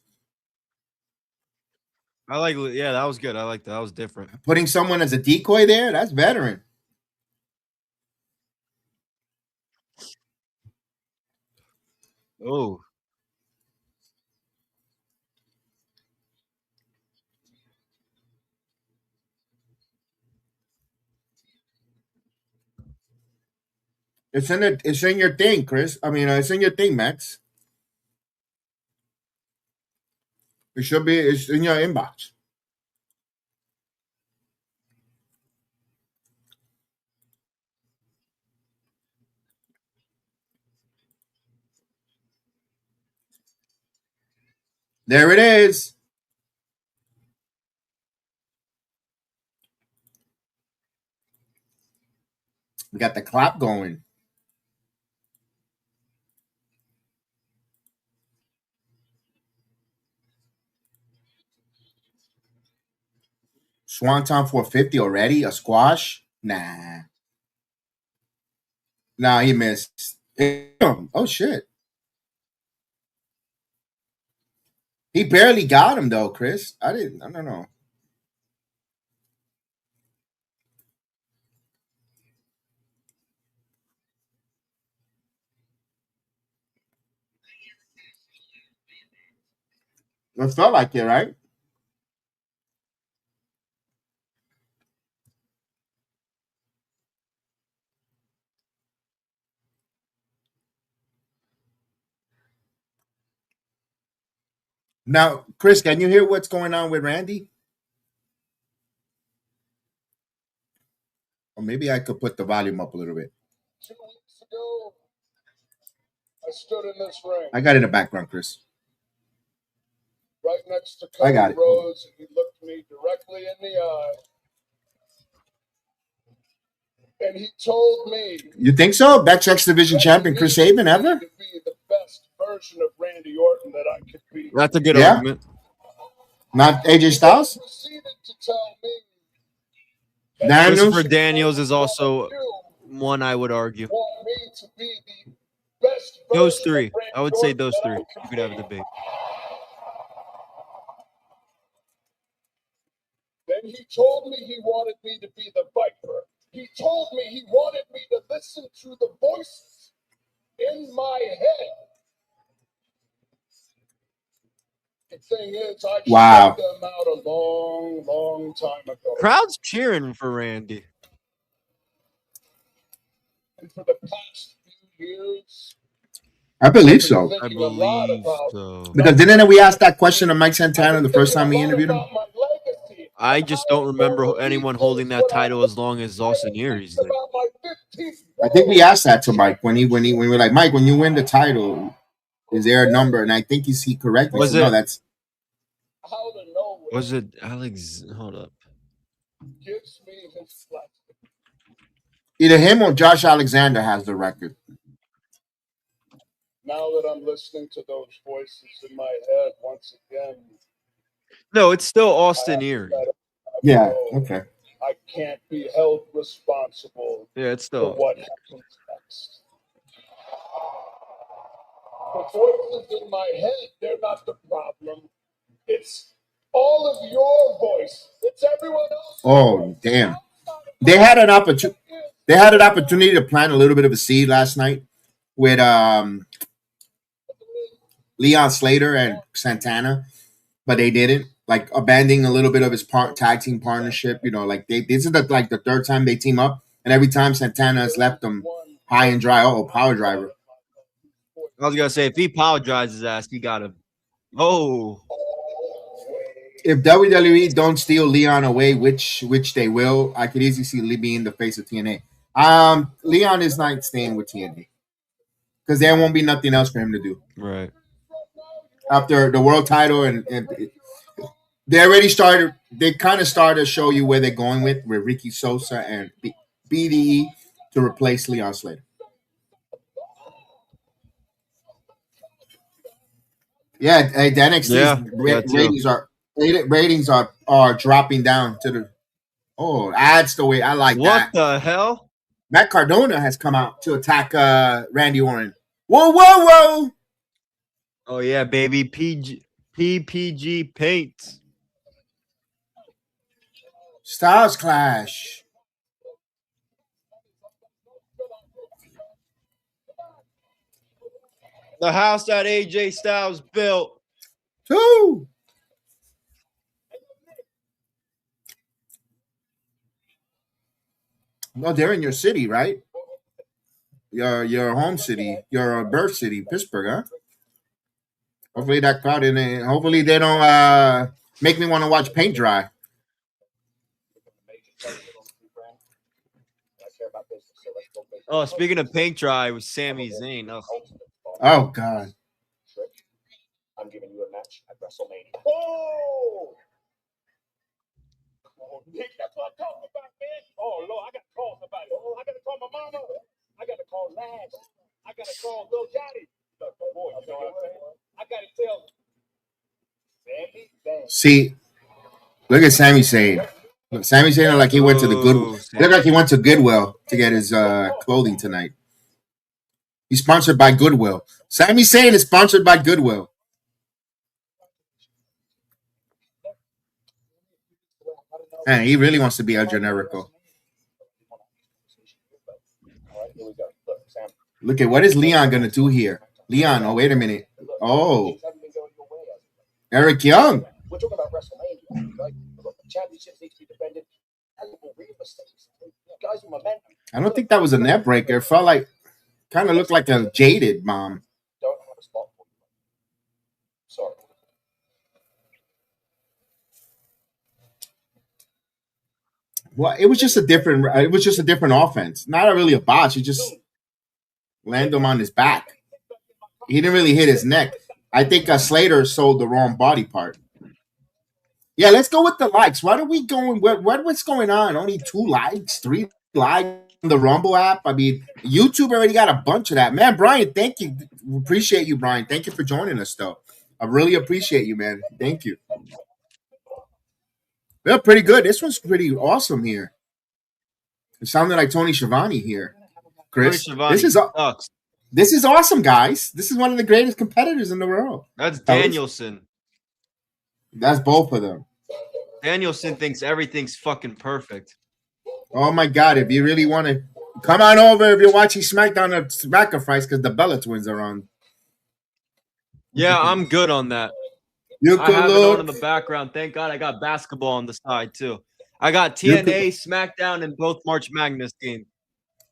That was good. I like that. That was different. Putting someone as a decoy there, that's veteran. Oh. It's in your thing, Chris. I mean, it's in your thing, Max. It's in your inbox. There it is. We got the clap going. Swanton 450 already? A squash? Nah. Nah, he missed. Oh, shit. He barely got him, though, Chris. I don't know. It felt like it, right? Now, Chris, can you hear what's going on with Randy? Or maybe I could put the volume up a little bit. 2 weeks ago, I stood in this ring. I got it in the background, Chris. Right next to Cody Rhodes, and he looked me directly in the eye. And he told me... You think so? Best X Division champion Chris Sabin ever? ...to be the best version of Randy Orton that I could be. That's a good argument. Not AJ Styles? He proceeded to tell me... Christopher Daniels is also one I would argue. Want me to be the best those three. I would say those three. We could have a debate. Then he told me he wanted me to be the Viper. He told me he wanted me to listen to the voices in my head. The thing is, I shut them out a long, long time ago. Crowd's cheering for Randy. And for the past few years, I believe so. I believe so. Because didn't we ask that question of Mike Santana the first time we interviewed him? I just don't remember anyone holding that title as long as Austin Aries did. I think we asked that to Mike when we were like, Mike, when you win the title, is there a number? And I think he correctly. Was no, that's. Was it Alex? Hold up. Gives me his flat. Either him or Josh Alexander has the record. Now that I'm listening to those voices in my head once again. No, it's still Austin Aries. Yeah, okay. I can't be held responsible it's still for what happens next. The voices in my head, they're not the problem. It's all of your voice. It's everyone else. Oh, damn. They had an opportunity. They had an opportunity to plant a little bit of a seed last night with Leon Slater and Santana, but they didn't. Like abandoning a little bit of his tag team partnership. You know, like this is the third time they team up, and every time Santana has left them high and dry. Oh, power driver. I was gonna say if he power drives his ass, he got him. Oh. If WWE don't steal Leon away, which they will, I could easily see Lee being the face of TNA. Leon is not staying with TNA because there won't be nothing else for him to do. Right. After the world title, and they already started. They kind of started to show you where they're going with Ricky Sosa and BDE to replace Leon Slater. Yeah, the NXT ratings are dropping down to the adds the way I like that. What the hell? Matt Cardona has come out to attack Randy Orton. Whoa. Oh yeah, baby. PPG paint. Styles Clash. The house that AJ Styles built. 2. No, they're in your city, right? Your home city, your birth city, Pittsburgh, huh? Hopefully that crowd in it. Hopefully they don't make me want to watch paint dry. Oh, speaking of paint dry, it was Sami Zayn. Oh God. I'm giving you a match at WrestleMania. Oh! Nick, that's what I'm talking about, man. Oh, Lord, I got to call somebody. Oh, I got to call my mama. I got to call Lash. I got to call Lil Johnny. I got to tell Sami. See, look at Sami Zayn. Look, Sami Zayn like he went to the Goodwill. Look like he went to Goodwill to get his clothing tonight. He's sponsored by Goodwill. Sami Zayn is sponsored by Goodwill. And he really wants to be El Generico. Look at what is Leon going to do here? Leon, oh, wait a minute. Oh. Eric Yǐng. We're talking about WrestleMania, right? Championships need to be defended. Guys with momentum. I don't think that was a net breaker. It felt like, kind of looked like a jaded bomb. Don't have a spot for you. Sorry. Well, it was just a different offense. Not really a botch. He just landed him on his back. He didn't really hit his neck. I think Slater sold the wrong body part. Yeah, let's go with the likes. What are we going? What's going on? Only 2 likes, 3 likes on the Rumble app. I mean, YouTube already got a bunch of that. Man, Brian, thank you. Appreciate you, Brian. Thank you for joining us, though. I really appreciate you, man. Thank you. They're pretty good. This one's pretty awesome here. It sounded like Tony Schiavone here, Chris. This is awesome, guys. This is one of the greatest competitors in the world. That's Danielson. That's both of them. Danielson thinks everything's fucking perfect. Oh my God! If you really want to, come on over. If you're watching SmackDown or Sacrifice, because the Bella Twins are on. Yeah, I'm good on that. I have it on in the background. Thank God I got basketball on the side too. I got TNA, SmackDown, and both March Madness games.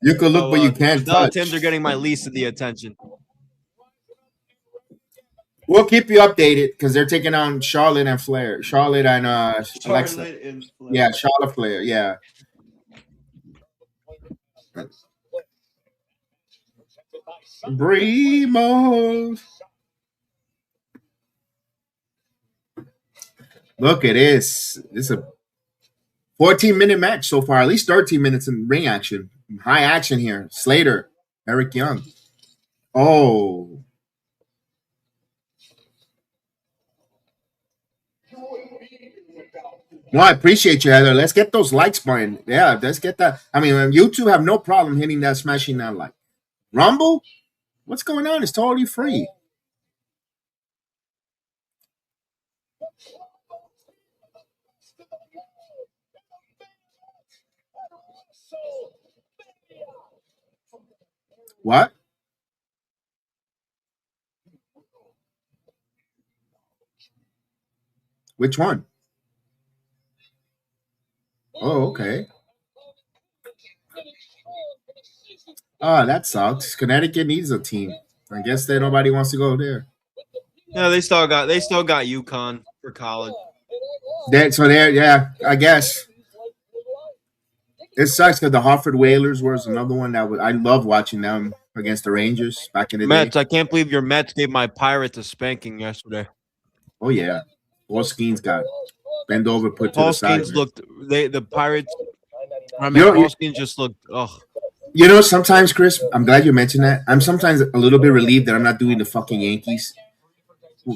You can look, but you can't touch. The teams are getting my least of the attention. We'll keep you updated because they're taking on Charlotte and Flair. Charlotte and Alexa. Yeah, Charlotte Flair. Yeah. Brimo. Look at this. This is a 14-minute match so far. At least 13 minutes in ring action. High action here. Slater, Eric Yǐng. Oh. No, I appreciate you, Heather. Let's get those likes, Brian. Yeah, let's get that. I mean, YouTube have no problem hitting that, smashing that like. Rumble? What's going on? It's totally free. What? Which one? Oh, okay. Oh, that sucks. Connecticut needs a team. I guess that nobody wants to go there. Yeah, they still got UConn for college. Yeah, I guess. It sucks because the Hartford Whalers was another one that I love watching them against the Rangers back in the Mets. day. I can't believe your Mets gave my Pirates a spanking yesterday. Oh yeah, Paul Skeens got bent over, put to Paul the side. Skeens looked. The Pirates. I mean, You know- Paul Skeens just looked. Ugh. You know, sometimes, Chris, I'm glad you mentioned that. I'm sometimes a little bit relieved that I'm not doing the fucking Yankees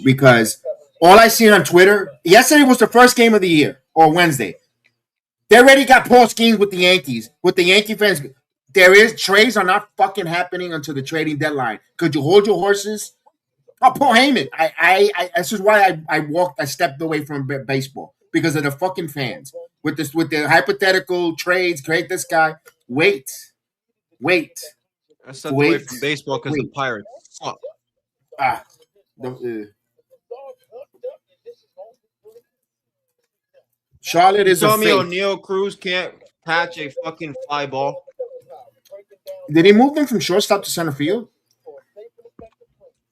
because all I see on Twitter, yesterday was the first game of the year, or Wednesday. They already got Paul Skeens with the Yankees, with the Yankee fans. Trades are not fucking happening until the trading deadline. Could you hold your horses? Oh, Paul Heyman. This is why I stepped away from baseball because of the fucking fans. With the hypothetical trades, create this guy. Wait. I stepped away from baseball because the Pirates suck. Charlotte is a Tell me fake. O'Neal Cruz can't catch a fucking fly ball. Did he move them from shortstop to center field?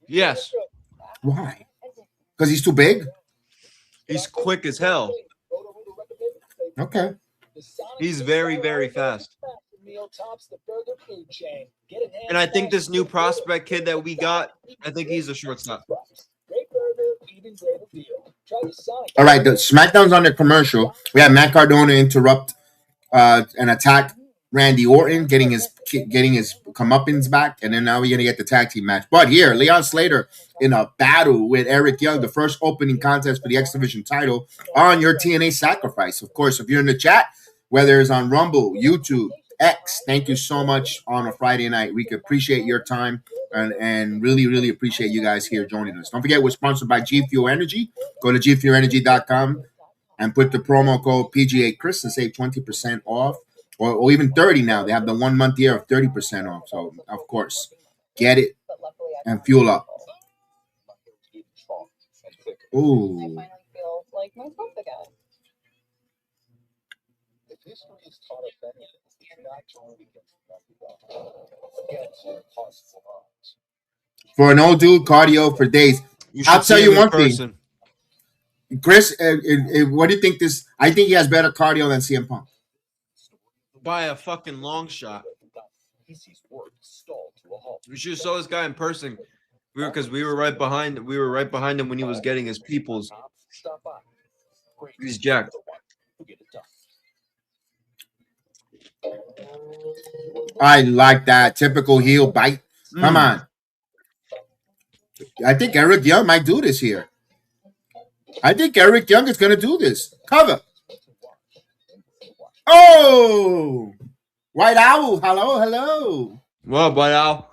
Yes. Why? Because he's too big? He's quick as hell. Okay. He's very, very fast. And I think this new prospect kid that we got, I think he's a shortstop. All right, the SmackDown's on the commercial. We have Matt Cardona interrupt and attack Randy Orton, getting his comeuppance back, and then now we're gonna get the tag team match. But here, Leon Slater in a battle with Eric Young, the first opening contest for the X Division title on your TNA Sacrifice. Of course, if you're in the chat, whether it's on Rumble, YouTube, X, thank you so much on a Friday night. We could appreciate your time and really, really appreciate you guys here joining us. Don't forget, we're sponsored by G Fuel Energy. Go to gfuelenergy.com and put the promo code PGA Chris and save 20% off. Or even 30 now. They have the 1 month year of 30% off. So, of course, get it and fuel up. Ooh. For an old dude, cardio for days. I'll tell you one thing. Chris, what do you think this? I think he has better cardio than CM Punk. By a fucking long shot. We should have saw this guy in person. We were right behind him when he was getting his peoples. He's jacked. I like that typical heel bite. Come on. I think Eric Young might do this here. I think Eric Young is going to do this. Cover. Oh! White Owl. Hello. Well, White Owl.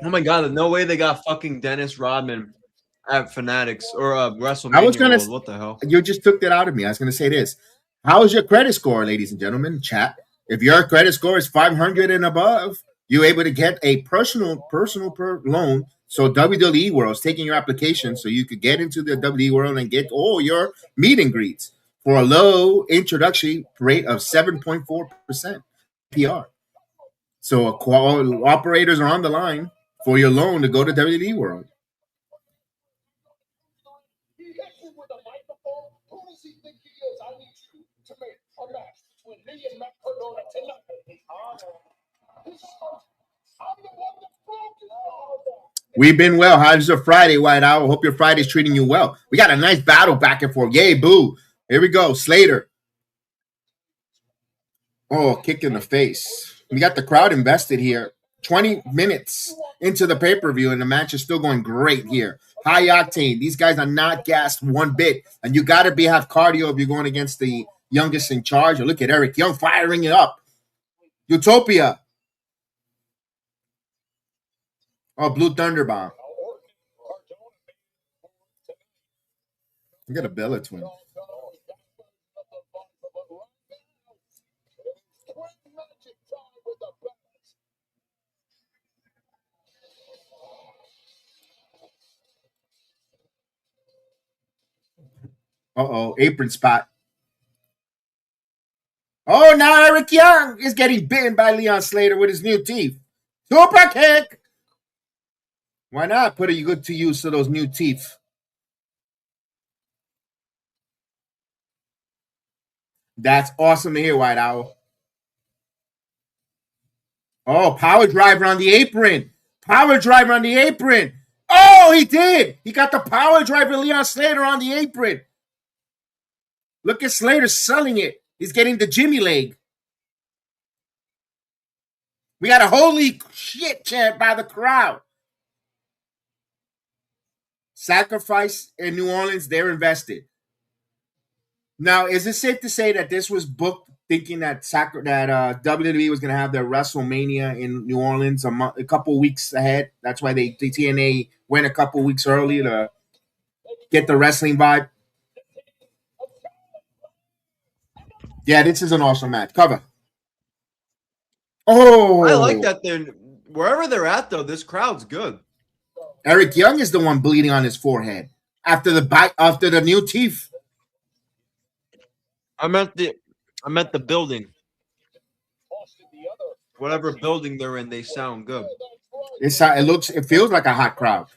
Oh my God! No way they got fucking Dennis Rodman at Fanatics or WrestleMania. I was gonna. What the hell? You just took that out of me. I was going to say this. How is your credit score, ladies and gentlemen? Chat. If your credit score is 500 and above, you're able to get a personal loan. So WWE World is taking your application so you could get into the WWE World and get all your meet and greets for a low introductory rate of 7.4% PR. So operators are on the line for your loan to go to WWE World. We've been well. How's your Friday, White Owl? Hope your Friday's treating you well. We got a nice battle back and forth. Yay, boo. Here we go. Slater. Oh, kick in the face. We got the crowd invested here. 20 minutes into the pay-per-view, and the match is still going great here. High octane. These guys are not gassed one bit. And you got to have cardio if you're going against the youngest in charge. Look at Eric Young firing it up. Utopia. Oh, Blue Thunder Bomb. You got a Bella twin. Uh-oh, apron spot. Oh, now Eric Yǐng is getting bitten by Leon Slater with his new teeth. Super kick. Why not put a good to use to those new teeth? That's awesome to hear, White Owl. Oh, power driver on the apron. Power driver on the apron. Oh, he did. He got the power driver Leon Slater on the apron. Look at Slater selling it. He's getting the Jimmy leg. We got a holy shit chant by the crowd. Sacrifice in New Orleans, they're invested. Now, is it safe to say that this was booked thinking that WWE was going to have their WrestleMania in New Orleans a couple weeks ahead? That's why the TNA went a couple weeks early to get the wrestling vibe. Yeah, this is an awesome match. Cover. Oh, I like that. Wherever they're at, though, this crowd's good. Eric Yǐng is the one bleeding on his forehead after the new teeth. I meant the building. Whatever building they're in, they sound good. It feels like a hot crowd.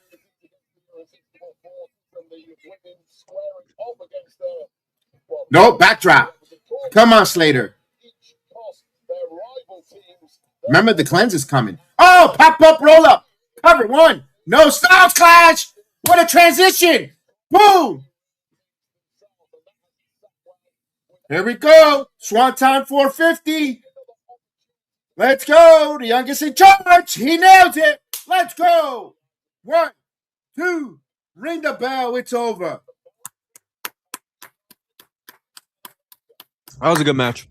No, backdrop. Come on, Slater. Remember, the cleanse is coming. Oh, pop up, roll up. Cover one. No styles clash. What a transition. Boom. Here we go. Swanton 450. Let's go. The youngest in charge. He nails it. Let's go. 1, 2. Ring the bell. It's over. That was a good match.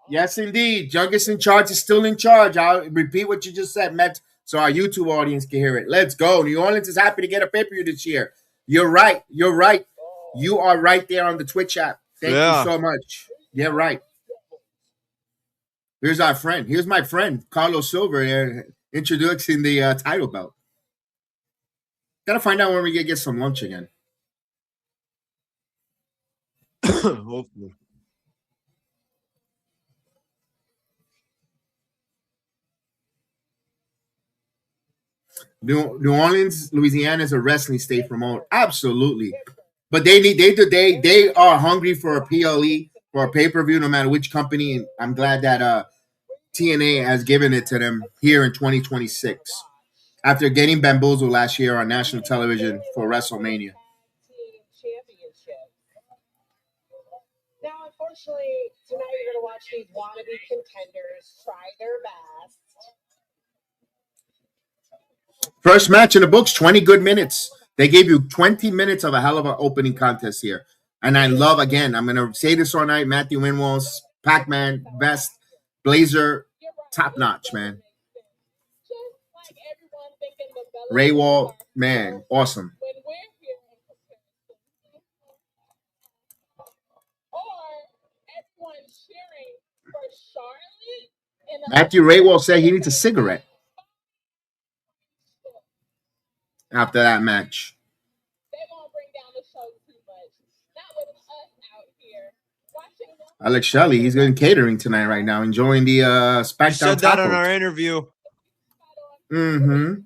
Yes, indeed. Youngest in charge is still in charge. I'll repeat what you just said, Matt, so our YouTube audience can hear it. Let's go. New Orleans is happy to get a pay-per-view this year. You're right. You're right. You are right there on the Twitch app. Thank you so much. Yeah, right. Here's our friend. Here's my friend, Carlos Silver, introducing the title belt. Gotta find out when we get some lunch again. Hopefully. New Orleans, Louisiana is a wrestling state from all. Absolutely. But they are hungry for a PLE, for a pay-per-view, no matter which company. And I'm glad that TNA has given it to them here in 2026 after getting bamboozled last year on national television for WrestleMania. Now, unfortunately, tonight you're going to watch these wannabe contenders try their best. First match in the books, 20 good minutes. They gave you 20 minutes of a hell of an opening contest here. And I love, again, I'm going to say this all night, Matthew Winwall's Pac-Man, Best, Blazer, top-notch, man. Ray Wall, man, awesome. Matthew Raywall said he needs a cigarette after that match. Alex Shelley, he's going catering tonight right now, enjoying the SmackDown. Said that in our interview. Mm-hmm.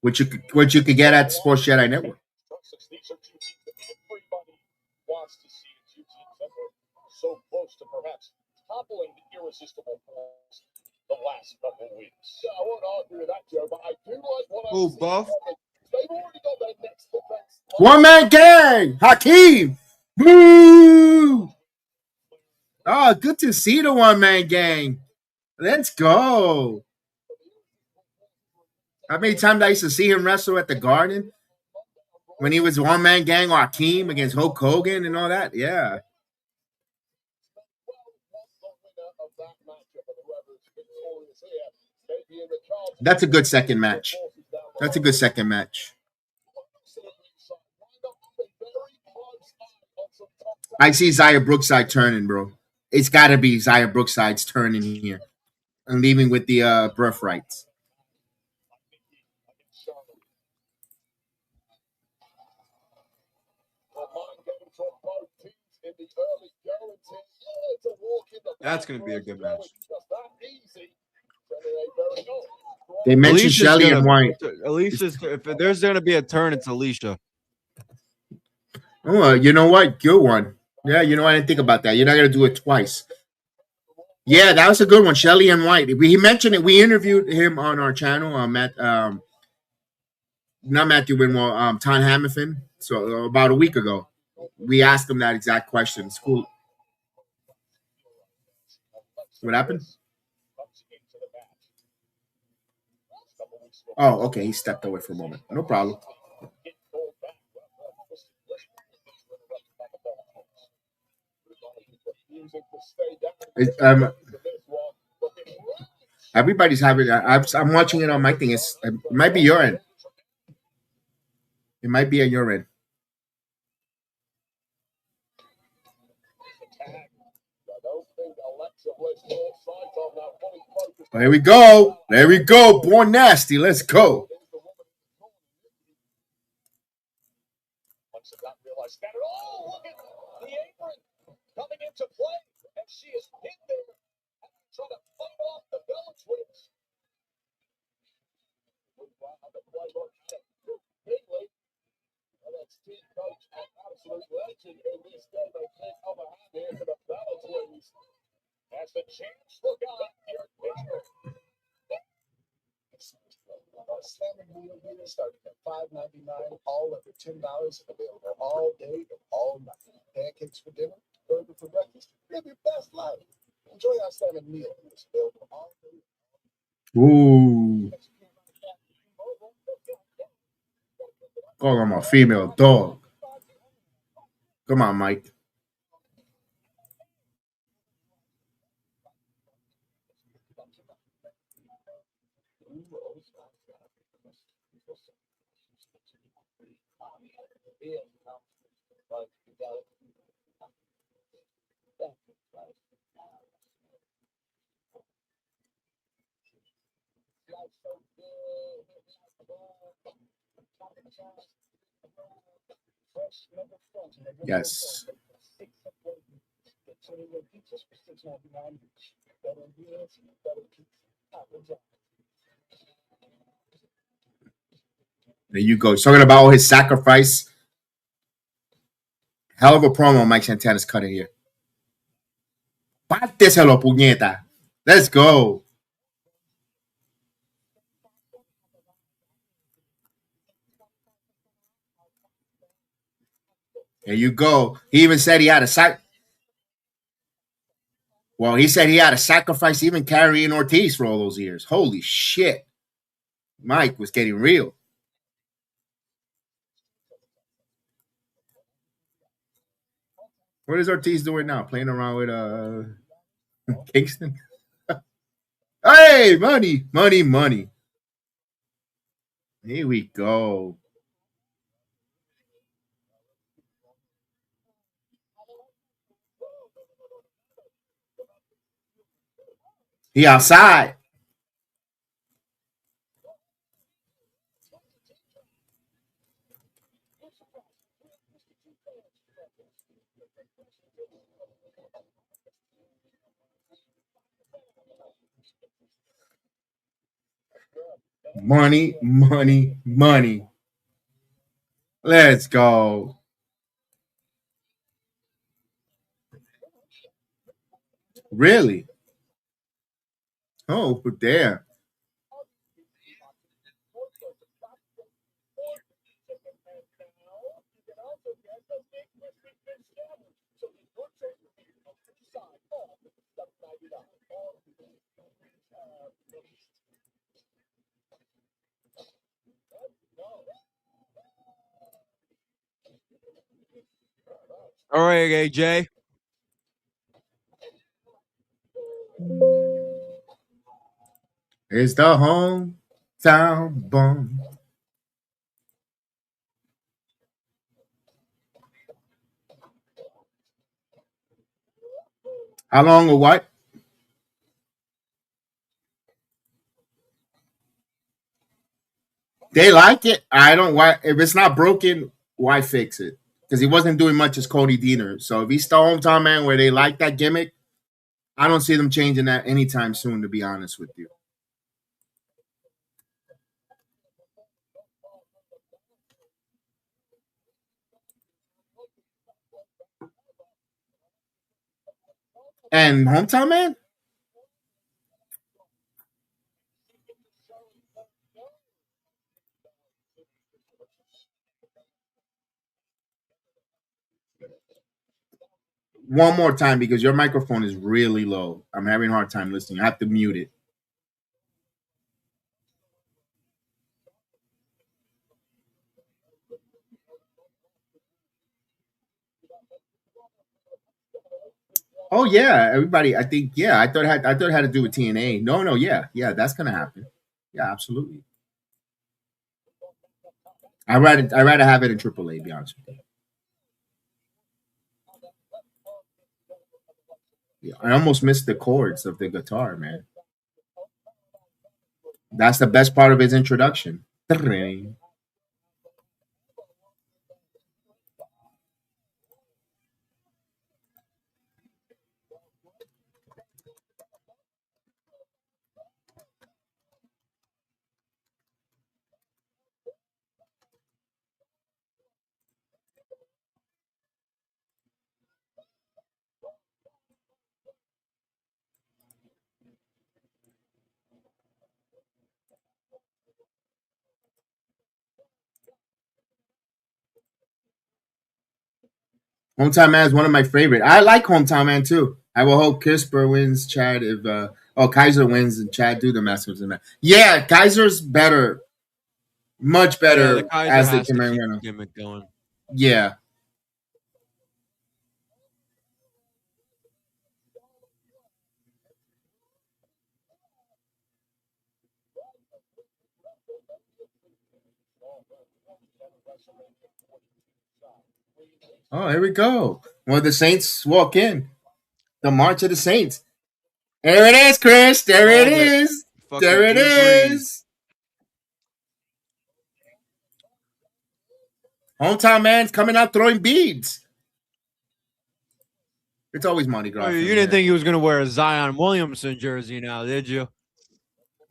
Which you could get at Sports Jedi Network. Everybody wants to see its YouTube network so close to perhaps toppling the irresistible force the last couple of weeks. I won't argue with that, Joe, but I do like what I see. Buff. They've already got their next defense. One-man gang! Hakeem! Boo! Oh, good to see the one-man gang. Let's go. How many times I used to see him wrestle at the Garden? When he was one-man gang or Hakeem against Hulk Hogan and all that? Yeah. That's a good second match. That's a good second match. I see Zaya Brookside turning, bro. It's got to be Zaya Brookside's turning here. And leaving with the birthrights. That's gonna be a good match. They mentioned Shelly and White. Alicia's if there's gonna be a turn, it's Alicia. Oh, you know what? Good one. Yeah, you know, I didn't think about that. You're not gonna do it twice. Yeah, that was a good one. Shelly and White. He mentioned it. We interviewed him on our channel. Not Matthew Winwell, Tom Hamilton. So about a week ago, we asked him that exact question. It's cool. What happened? Oh, okay. He stepped away for a moment. No problem. Everybody's having. I'm watching it on my thing. It might be your end. It might be at your end. There we go. There we go. Born nasty. Let's go. Coming into play, and she is hit there, trying to fight off the Bella Twins. That's team coach and absolute legend in this game. They can't come behind here for the Bella Twins. As the champs look out here at Pittsburgh. Slamming meal here starting at $5.99, all under $10, available all day and all night. Pancakes for dinner, burger for breakfast. Live your best life. Enjoy our salmon meal. It's available all day. Ooh. Call him a female dog. Come on, Mike. Yes. There you go. He's talking about all his sacrifice. Hell of a promo Mike Santana's cutting here. Párteselo, puñeta. Let's go. There you go. He even said he had a Well, he said he had a sacrifice even carrying Ortiz for all those years. Holy shit. Mike was getting real. What is Ortiz doing now? Playing around with Kingston? Hey, money, money, money. Here we go. He outside. Money, money, money. Let's go. Really? Oh, damn. All right, AJ. It's the hometown bomb. How long or what? They like it. I don't. Why? If it's not broken, why fix it? because he wasn't doing much as Cody Deaner. So if he's the hometown man where they like that gimmick, I don't see them changing that anytime soon, to be honest with you. And hometown man? One more time, because your microphone is really low. I'm having a hard time listening. I have to mute it. Oh yeah, everybody. I think I thought it had to do with TNA. No, yeah, that's gonna happen. Yeah, absolutely. I rather have it in AAA. To be honest with you. Yeah, I almost missed the chords of the guitar, man. That's the best part of his introduction. Hometown Man is one of my favorite. I like Hometown Man too. I will hope Kisper wins, Chad. If Kaiser wins and Chad do the Masters of the Match. Yeah, Kaiser's better, much better the Kaiser as the has to keep winner. the gimmick going. Yeah. Oh, here we go. Well, the Saints walk in. The March of the Saints. There it is, Chris. There it is. There it is. Hometown Man's coming out throwing beads. It's always Mardi Gras. Oh, you didn't think he was going to wear a Zion Williamson jersey now, did you?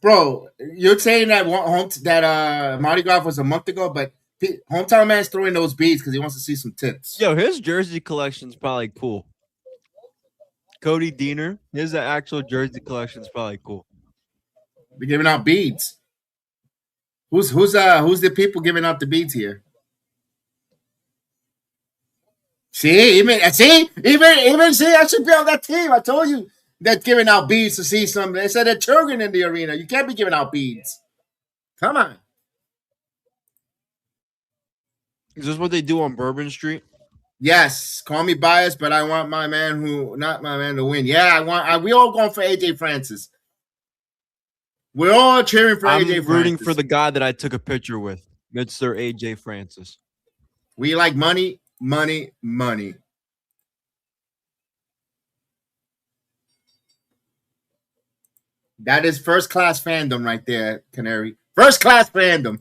Bro, you're saying that Mardi Gras was a month ago, but Hometown Man's throwing those beads because he wants to see some tits. Yo, his jersey collection's probably cool. Cody Deaner, his actual jersey collection's probably cool. They're giving out beads. Who's the people giving out the beads here? Even I should be on that team. I told you that giving out beads to see some. They said they're children in the arena. You can't be giving out beads. Come on. Is this what they do on Bourbon Street? Yes. Call me biased, but I want not my man to win. Yeah, we all going for AJ Francis. We're all cheering for AJ Francis. I'm rooting for the guy that I took a picture with, Mr. AJ Francis. We like money. Money. That is first class fandom right there, Canary. First class fandom.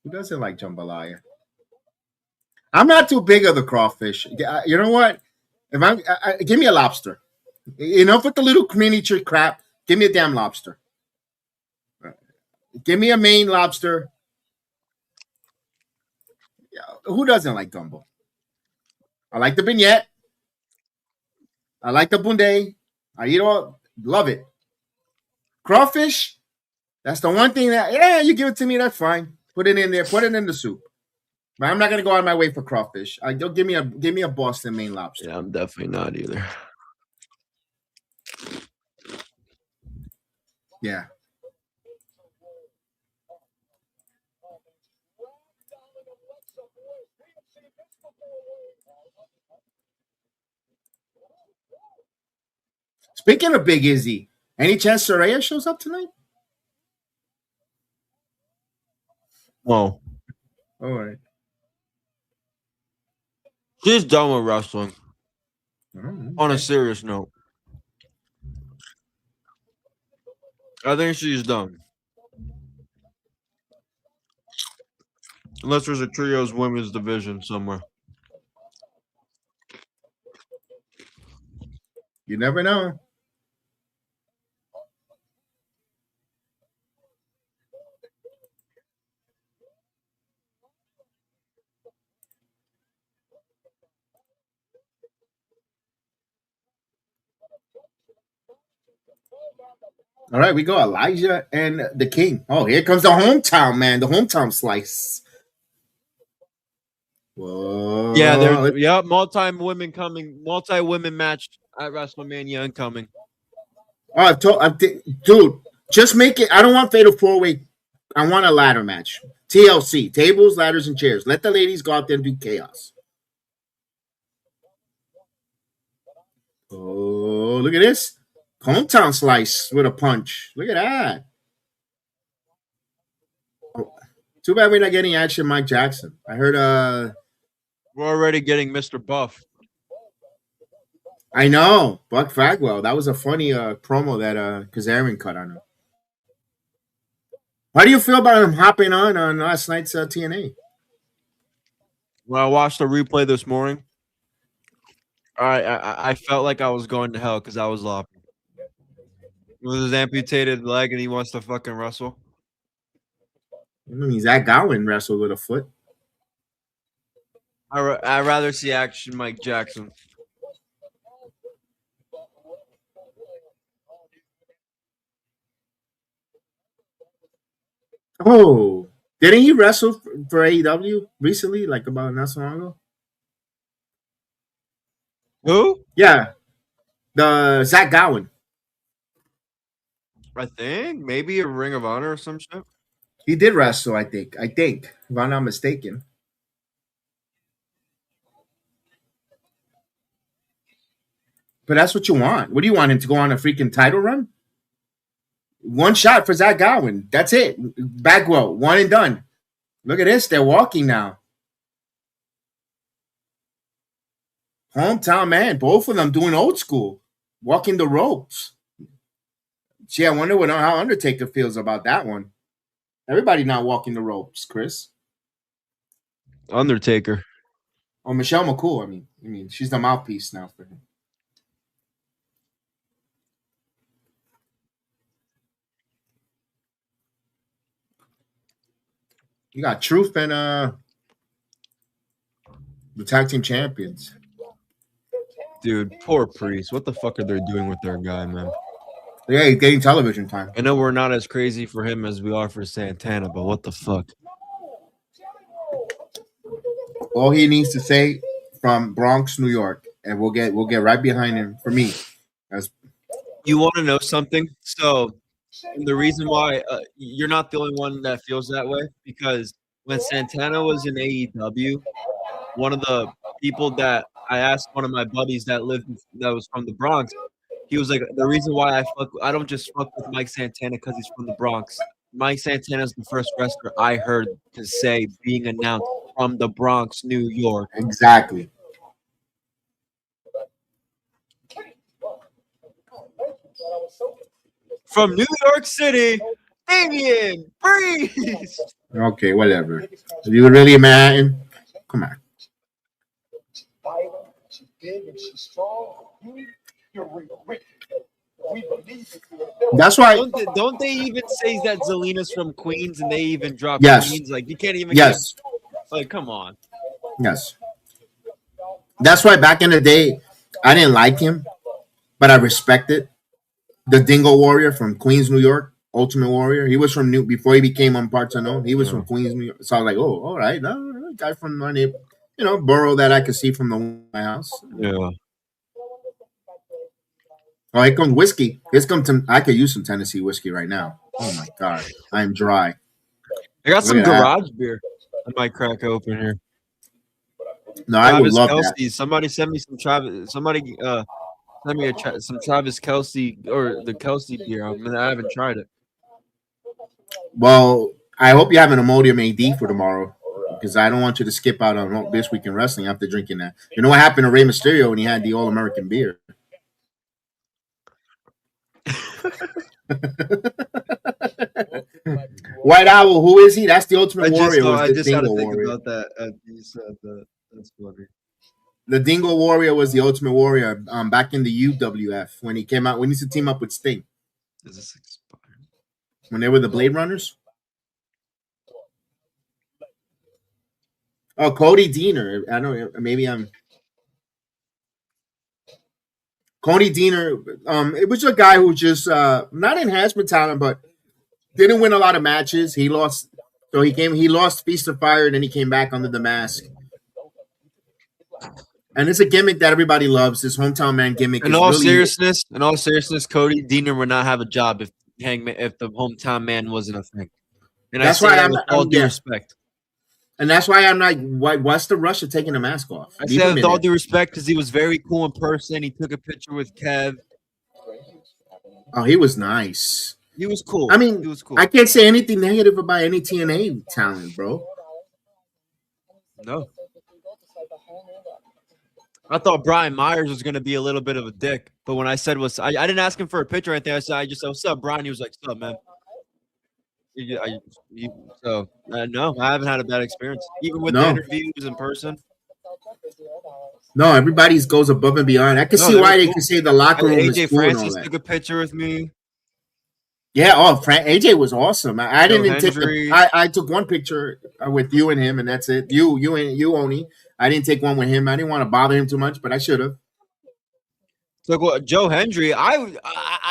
Who doesn't like jambalaya? I'm not too big of the crawfish. You know what? If give me a lobster. Enough with the little miniature crap. Give me a damn lobster. Give me a Maine lobster. Who doesn't like gumbo? I like the vignette. I like the bunde. I eat all. Love it. Crawfish. That's the one thing that, you give it to me. That's fine. Put it in there. Put it in the soup. But I'm not gonna go out of my way for crawfish. Don't give me a Boston Maine lobster. Yeah, I'm definitely not either. Yeah. Speaking of Big Izzy, any chance Saraya shows up tonight? No. All right. She's done with wrestling. On a serious note. I think she's done. Unless there's a trios women's division somewhere. You never know. All right, we go Elijah and the King. Oh, here comes the hometown, man. The hometown slice. Whoa. Yeah, there's multi-women match at WrestleMania incoming. Oh, dude, just make it. I don't want fatal 4-way. I want a ladder match. TLC, tables, ladders, and chairs. Let the ladies go out there and do chaos. Oh, look at this. Hometown slice with a punch. Look at that. Oh, too bad we're not getting action Mike Jackson. I heard we're already getting Mr. Buff. I know. Buck Bagwell. That was a funny promo that Kazarian cut on him. How do you feel about him hopping on last night's TNA? When I watched the replay this morning, I felt like I was going to hell because I was laughing. With his amputated leg and he wants to fucking wrestle. I mean, Zach Gowen wrestled with a foot. I'd rather see action Mike Jackson. Oh, didn't he wrestle for AEW recently, like about not so long ago? Who? Yeah, the Zach Gowen. I think maybe a Ring of Honor or some shit. He did wrestle, I think, if I'm not mistaken. But that's what you want. What do you want him to go on a freaking title run? One shot for Zach Gowen. That's it. Bagwell, one and done. Look at this. They're walking now. Hometown man. Both of them doing old school. Walking the ropes. Gee, I wonder how Undertaker feels about that one. Everybody not walking the ropes, Chris. Undertaker. Oh, Michelle McCool. I mean, she's the mouthpiece now for him. You got Truth and the tag team champions. Dude, poor Priest. What the fuck are they doing with their guy, man? Yeah, he's getting television time. I know we're not as crazy for him as we are for Santana, but what the fuck? All he needs to say from Bronx, New York, and we'll get right behind him. For me, you want to know something? So, the reason why you're not the only one that feels that way, because when Santana was in AEW, one of the people that I asked, one of my buddies that was from the Bronx, he was like, the reason why I don't just fuck with Mike Santana because he's from the Bronx. Mike Santana is the first wrestler I heard to say being announced from the Bronx, New York. Exactly. From New York City, Damian Priest. Okay, whatever. If you really mad, come on. She's big and she's strong. You're real. We believe it. That's why. Don't they even say that Zelina's from Queens and they even drop Queens? Like you can't even. Yes. Like come on. Yes. That's why back in the day, I didn't like him, but I respected the Dingo Warrior from Queens, New York, Ultimate Warrior. He was from before he became on Parts Unknown. He was from Queens, New York. So I was like, oh, all right, no, guy from my neighborhood. Borough that I could see from my house. Yeah. Oh, here comes whiskey. I could use some Tennessee whiskey right now. Oh my god, I am dry. I got some garage beer. I might crack open here. No, I would love Kelce. that. Somebody send me some Travis. Somebody send me some Travis Kelce or the Kelce beer. I haven't tried it. Well, I hope you have an Imodium AD for tomorrow. Because I don't want you to skip out on This Week in Wrestling after drinking that. You know what happened to Rey Mysterio when he had the All-American beer? White Owl, who is he? That's the Ultimate I Warrior. just Was the had to Dingo think Warrior. about that. You said that. That's funny. The Dingo Warrior was the Ultimate Warrior back in the UWF when he came out. When he used to team up with Sting. Does this expire? When they were the Blade Runners? Oh, Cody Deaner. I don't know. Maybe I'm... Cody Deaner, it was a guy who just not enhancement talent, but didn't win a lot of matches. He lost, so he lost Feast of Fire, and then he came back under the mask. And it's a gimmick that everybody loves. This hometown man gimmick. In all seriousness, Cody Deaner would not have a job if the hometown man wasn't a thing. And that's I say why that with all due respect. And that's why I'm like, what's the rush of taking the mask off? I say that with all due respect because he was very cool in person. He took a picture with Kev. Oh, he was nice. He was cool. I mean, he was cool. I can't say anything negative about any TNA talent, bro. No. I thought Brian Myers was going to be a little bit of a dick, but when I said I didn't ask him for a picture or anything. I just said, "What's up, Brian?" He was like, "What's up, man?" No, I haven't had a bad experience, even with the interviews in person. No, everybody goes above and beyond. I can see why they can say the locker room is AJ cool. Francis took a picture with me. Yeah, AJ was awesome. I didn't take I took one picture with you and him, and that's it. You only. I didn't take one with him. I didn't want to bother him too much, but I should have. So Joe Hendry, I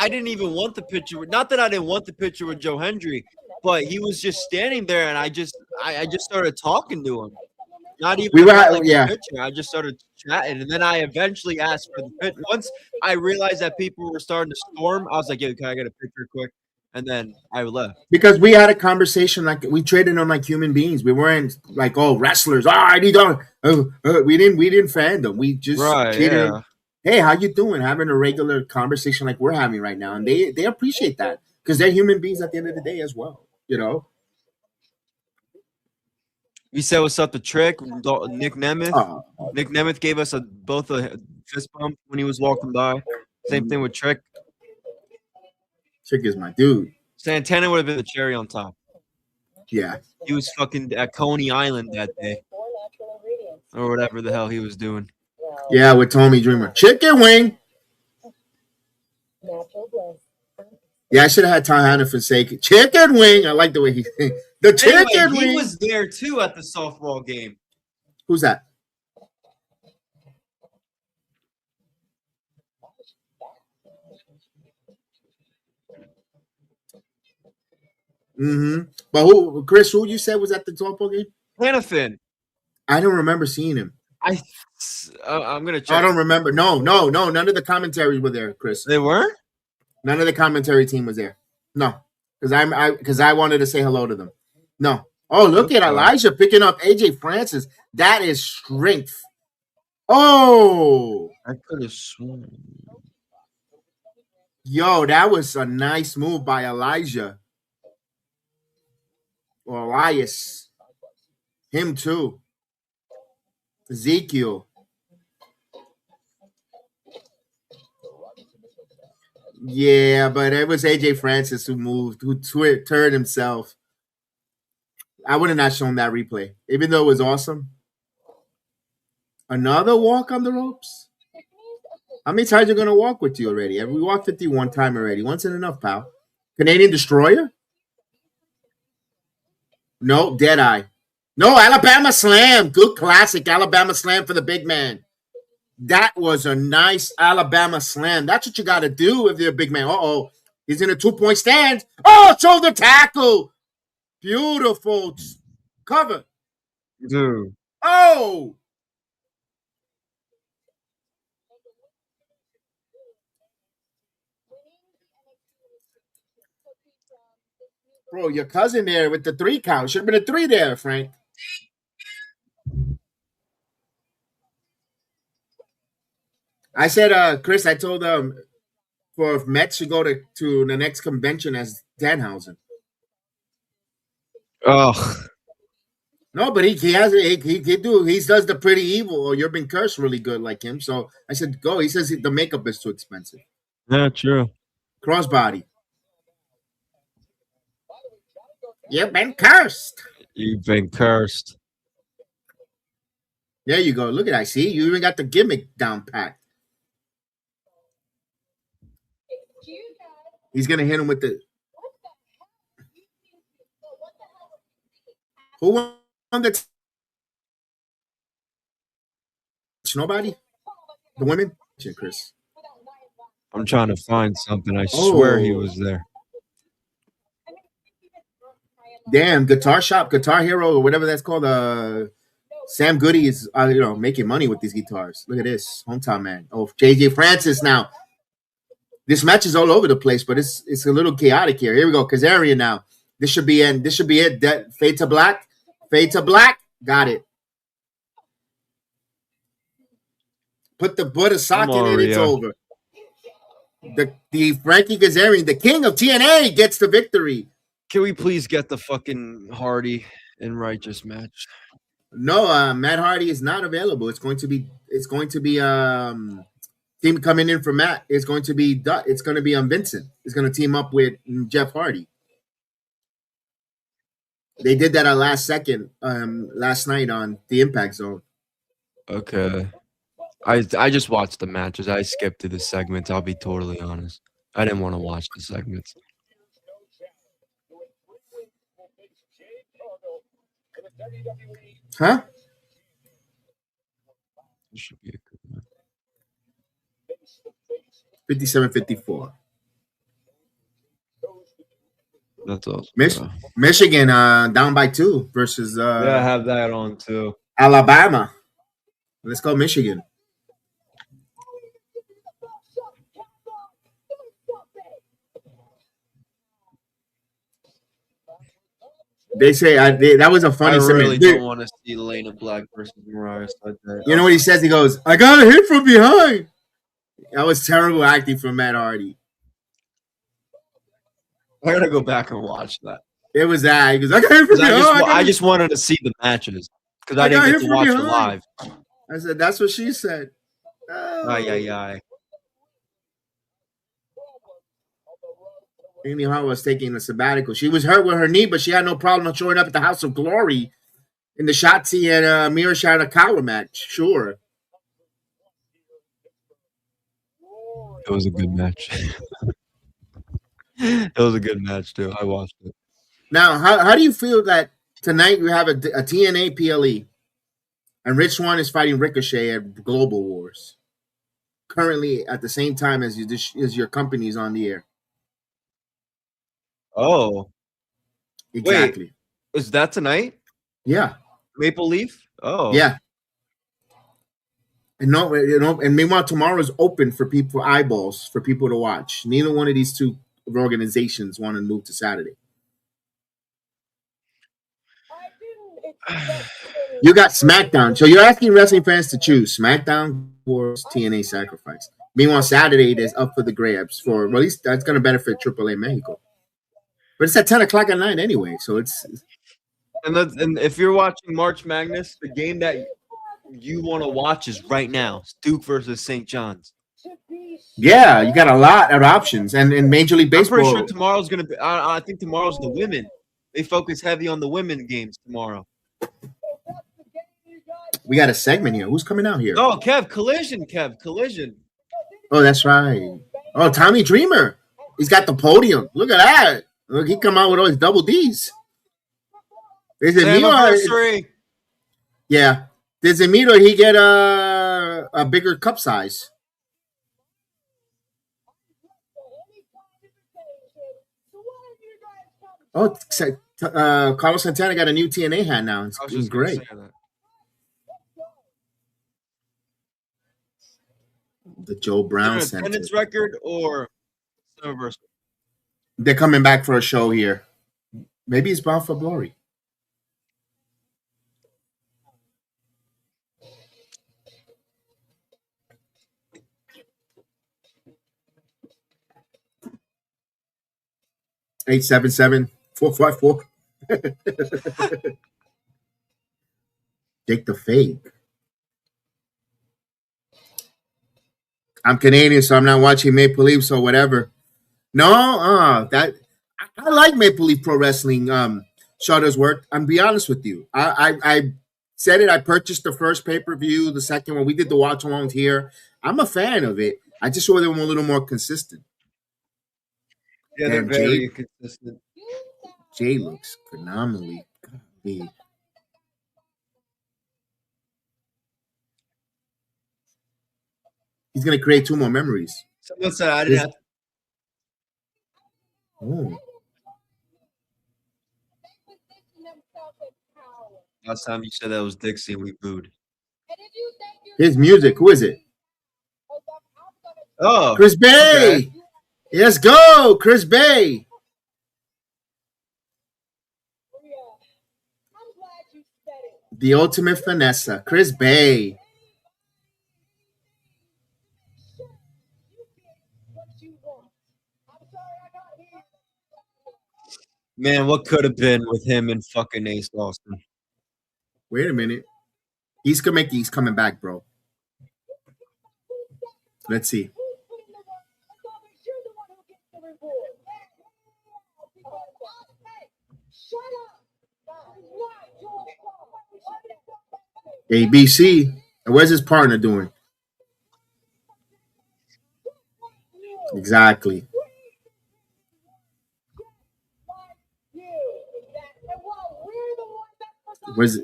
didn't even want the picture. Not that I didn't want the picture with Joe Hendry, but he was just standing there, and I just started talking to him. Not even the picture. I just started chatting, and then I eventually asked for the picture. Once I realized that people were starting to storm, I was like, "Yo, can I get a picture quick?" And then I left. Because we had a conversation like we traded on like human beings. We weren't like, oh, wrestlers. We didn't fan them. We just treated, hey, how you doing? Having a regular conversation like we're having right now. And they appreciate that because they're human beings at the end of the day as well, you know? We said what's up to Trick, Nick Nemeth. Nick Nemeth gave us both a fist bump when he was walking by. Same thing with Trick. Trick is my dude. Santana would have been the cherry on top. Yeah. He was fucking at Coney Island that day. Or whatever the hell he was doing. Yeah, with Tommy Dreamer. Chicken wing. Yeah, I should have had Tom Hannafin say chicken wing. I like the way he the chicken wing. He was there too at the softball game. Who's that? Mm-hmm. But Chris, who you said was at the softball game? Hannafin. I don't remember seeing him. I'm gonna check. I don't remember. No. None of the commentaries were there, Chris. They weren't? None of the commentary team was there. No. Because I wanted to say hello to them. No. Oh, look at Elijah picking up AJ Francis. That is strength. Oh. I could have sworn. Yo, that was a nice move by Elijah. Or Elias. Him too. Ezekiel. Yeah, but it was AJ Francis who moved, who turned himself. I would have not shown that replay, even though it was awesome. Another walk on the ropes? How many times are going to walk with you already? We walked with you one time already. Once isn't enough, pal. Canadian Destroyer? No, Deadeye. No, Alabama Slam. Good classic Alabama Slam for the big man. That was a nice Alabama Slam. That's what you got to do if you're a big man. Uh-oh. He's in a 2-point stand. Oh, shoulder tackle. Beautiful cover. Dude. Oh. Bro, your cousin there with the 3 count. Should have been a 3 there, Frank. I said, Chris, I told for Mets to go to the next convention as Danhausen. Oh. No, but he does the Pretty Evil or You've Been Cursed really good like him. So I said, go. He says the makeup is too expensive. Yeah, true. Crossbody. You've been cursed. You've been cursed. There you go. Look at that. See, you even got the gimmick down pat. He's gonna hit him with the. Who won the? Nobody. The women. Chris. I'm trying to find something. I swear he was there. Damn, Guitar Shop, Guitar Hero, or whatever that's called. Sam Goody is, making money with these guitars. Look at this, hometown man. Oh, JJ Francis now. This match is all over the place, but it's a little chaotic here. Here we go, Kazarian now. This should be it. This should be it. Fade to black. Fade to black. Got it. Put a sock in it. It's over. The Frankie Kazarian, the king of TNA, gets the victory. Can we please get the fucking Hardy and Righteous match? No, Matt Hardy is not available. It's going to be team coming in for Matt. It's going to be Vincent. It's going to team up with Jeff Hardy. They did that at last second last night on the Impact Zone. Okay. I just watched the matches. I skipped to the segments. I'll be totally honest. I didn't want to watch the segments. Huh? This should be a good one. 57-54. That's awesome. Michigan down by 2 versus I have that on too. Alabama. Let's go Michigan. They say that was a funny. I really don't want to see Lena Black versus Mariah. You know what he says? He goes, "I got a hit from behind." That was terrible acting from Matt Hardy. I gotta go back and watch that. It was that. He goes, "I got hit from behind." I just wanted to see the matches because I didn't get to watch it live. I said, "That's what she said." Ay. Amy Hart was taking a sabbatical. She was hurt with her knee, but she had no problem showing up at the House of Glory in the Shotzi and Mira Shirakawa match. Sure. It was a good match. It was a good match, too. I watched it. Now, how do you feel that tonight we have a TNA PLE and Rich Swann is fighting Ricochet at Global Wars currently at the same time as your company's on the air? Oh. Exactly. Wait, is that tonight? Yeah. Maple Leaf? Oh. Yeah. And and meanwhile, tomorrow is open for eyeballs, for people to watch. Neither one of these two organizations want to move to Saturday. You got SmackDown. So you're asking wrestling fans to choose SmackDown or TNA Sacrifice. Meanwhile, Saturday it is up for the grabs for, well, at least that's going to benefit AAA Mexico. But it's at 10 o'clock at night anyway, so it's. And if you're watching March Madness, the game that you want to watch is right now. It's Duke versus St. John's. Yeah, you got a lot of options, and in Major League Baseball. I'm pretty sure tomorrow's gonna be. I think tomorrow's the women. They focus heavy on the women games tomorrow. We got a segment here. Who's coming out here? Oh, Collision. Oh, that's right. Oh, Tommy Dreamer. He's got the podium. Look at that. Look, he come out with all his double D's. Is it me or? Yeah. Does it mean or he get a bigger cup size? Oh, Carlos Santana got a new TNA hat now. It's great. The Joe Brown Center. Attendance record or Summerverse? They're coming back for a show here. Maybe it's Bound for Glory. Eight 877-454. Take the fade. I'm Canadian, so I'm not watching Maple Leafs or whatever. No, I like Maple Leaf Pro Wrestling. show does work. I'm be honest with you. I said it. I purchased the first pay-per-view, the second one. We did the watch-alongs here. I'm a fan of it. I just saw them a little more consistent. Yeah, they're very consistent. Jay looks phenomenally good. He's going to create 2 more memories. Someone said I didn't have to. Oh. Last time you said that was Dixie, we booed. His music. Who is it? Oh, Chris Bay. Okay. Let's go, Chris Bay. The ultimate finesse, Chris Bay. Man, what could have been with him and fucking Ace Austin? Wait a minute. He's coming back, bro. Let's see. ABC. And where's his partner doing? Exactly.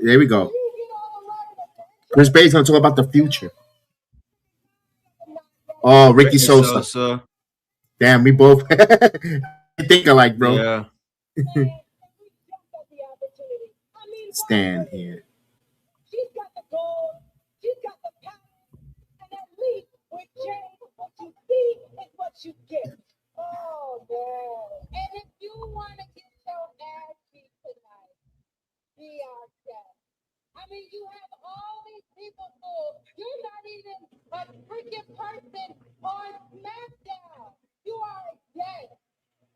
There we go. Chris Bay's gonna talk about the future. Oh, Ricky Sosa. Damn, we both think alike, bro. Yeah. Stand here. You get. Oh man. And if you want to get your ass beat tonight, be our guest. I mean, you have all these people fooled. You're not even a freaking person on SmackDown. You are a guest.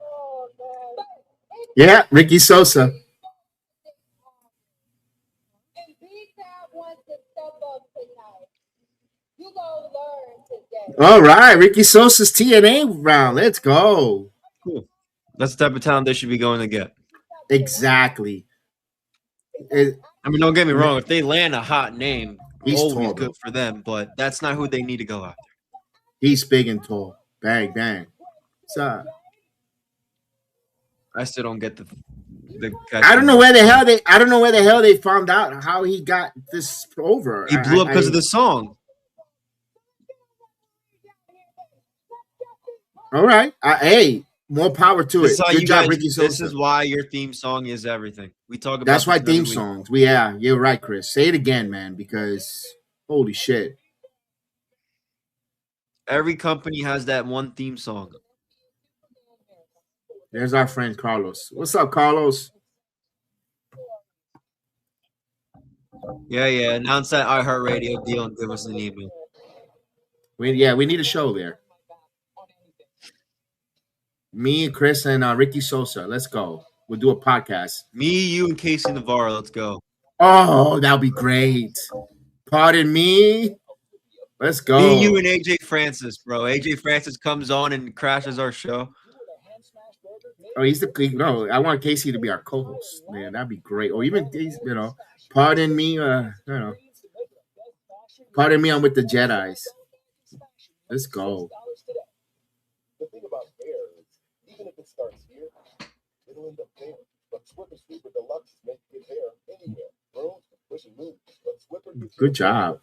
Oh man. Yeah, Ricky Sosa. And B-Tab wants to step up tonight. You gonna learn today. All right, Ricky Sosa's TNA round. Let's go. Cool. That's the type of talent they should be going to get. Exactly. I mean, don't get me wrong. If they land a hot name, He's always tall, good for them. But that's not who they need to go after. He's big and tall. Bang, bang. So, I still don't get the I don't know where the hell they found out how he got this over. He blew up because of the song. All right. Hey, more power to it. Good job, Ricky Sosa. This is why your theme song is everything. We talk about that's why theme songs. Yeah, you're right, Chris. Say it again, man, because holy shit. Every company has that one theme song. There's our friend Carlos. What's up, Carlos? Yeah. Announce that iHeartRadio deal and give us an email. We need a show there. Me, Chris, and Ricky Sosa. Let's go. We'll do a podcast. Me, you, and Casey Navarro. Let's go. Oh, that'll be great. Pardon me. Let's go. Me, you, and AJ Francis, bro. AJ Francis comes on and crashes our show. Oh, I want Casey to be our co-host. Man, that'd be great. Or even, pardon me. Pardon me. I'm with the Jedis. Let's go. The thing about hair is, even if it starts here, it'll end up there. But Swipper Sweeper Deluxe is making good hair anywhere. Brooms, pushing moves. But Swipper. Good job.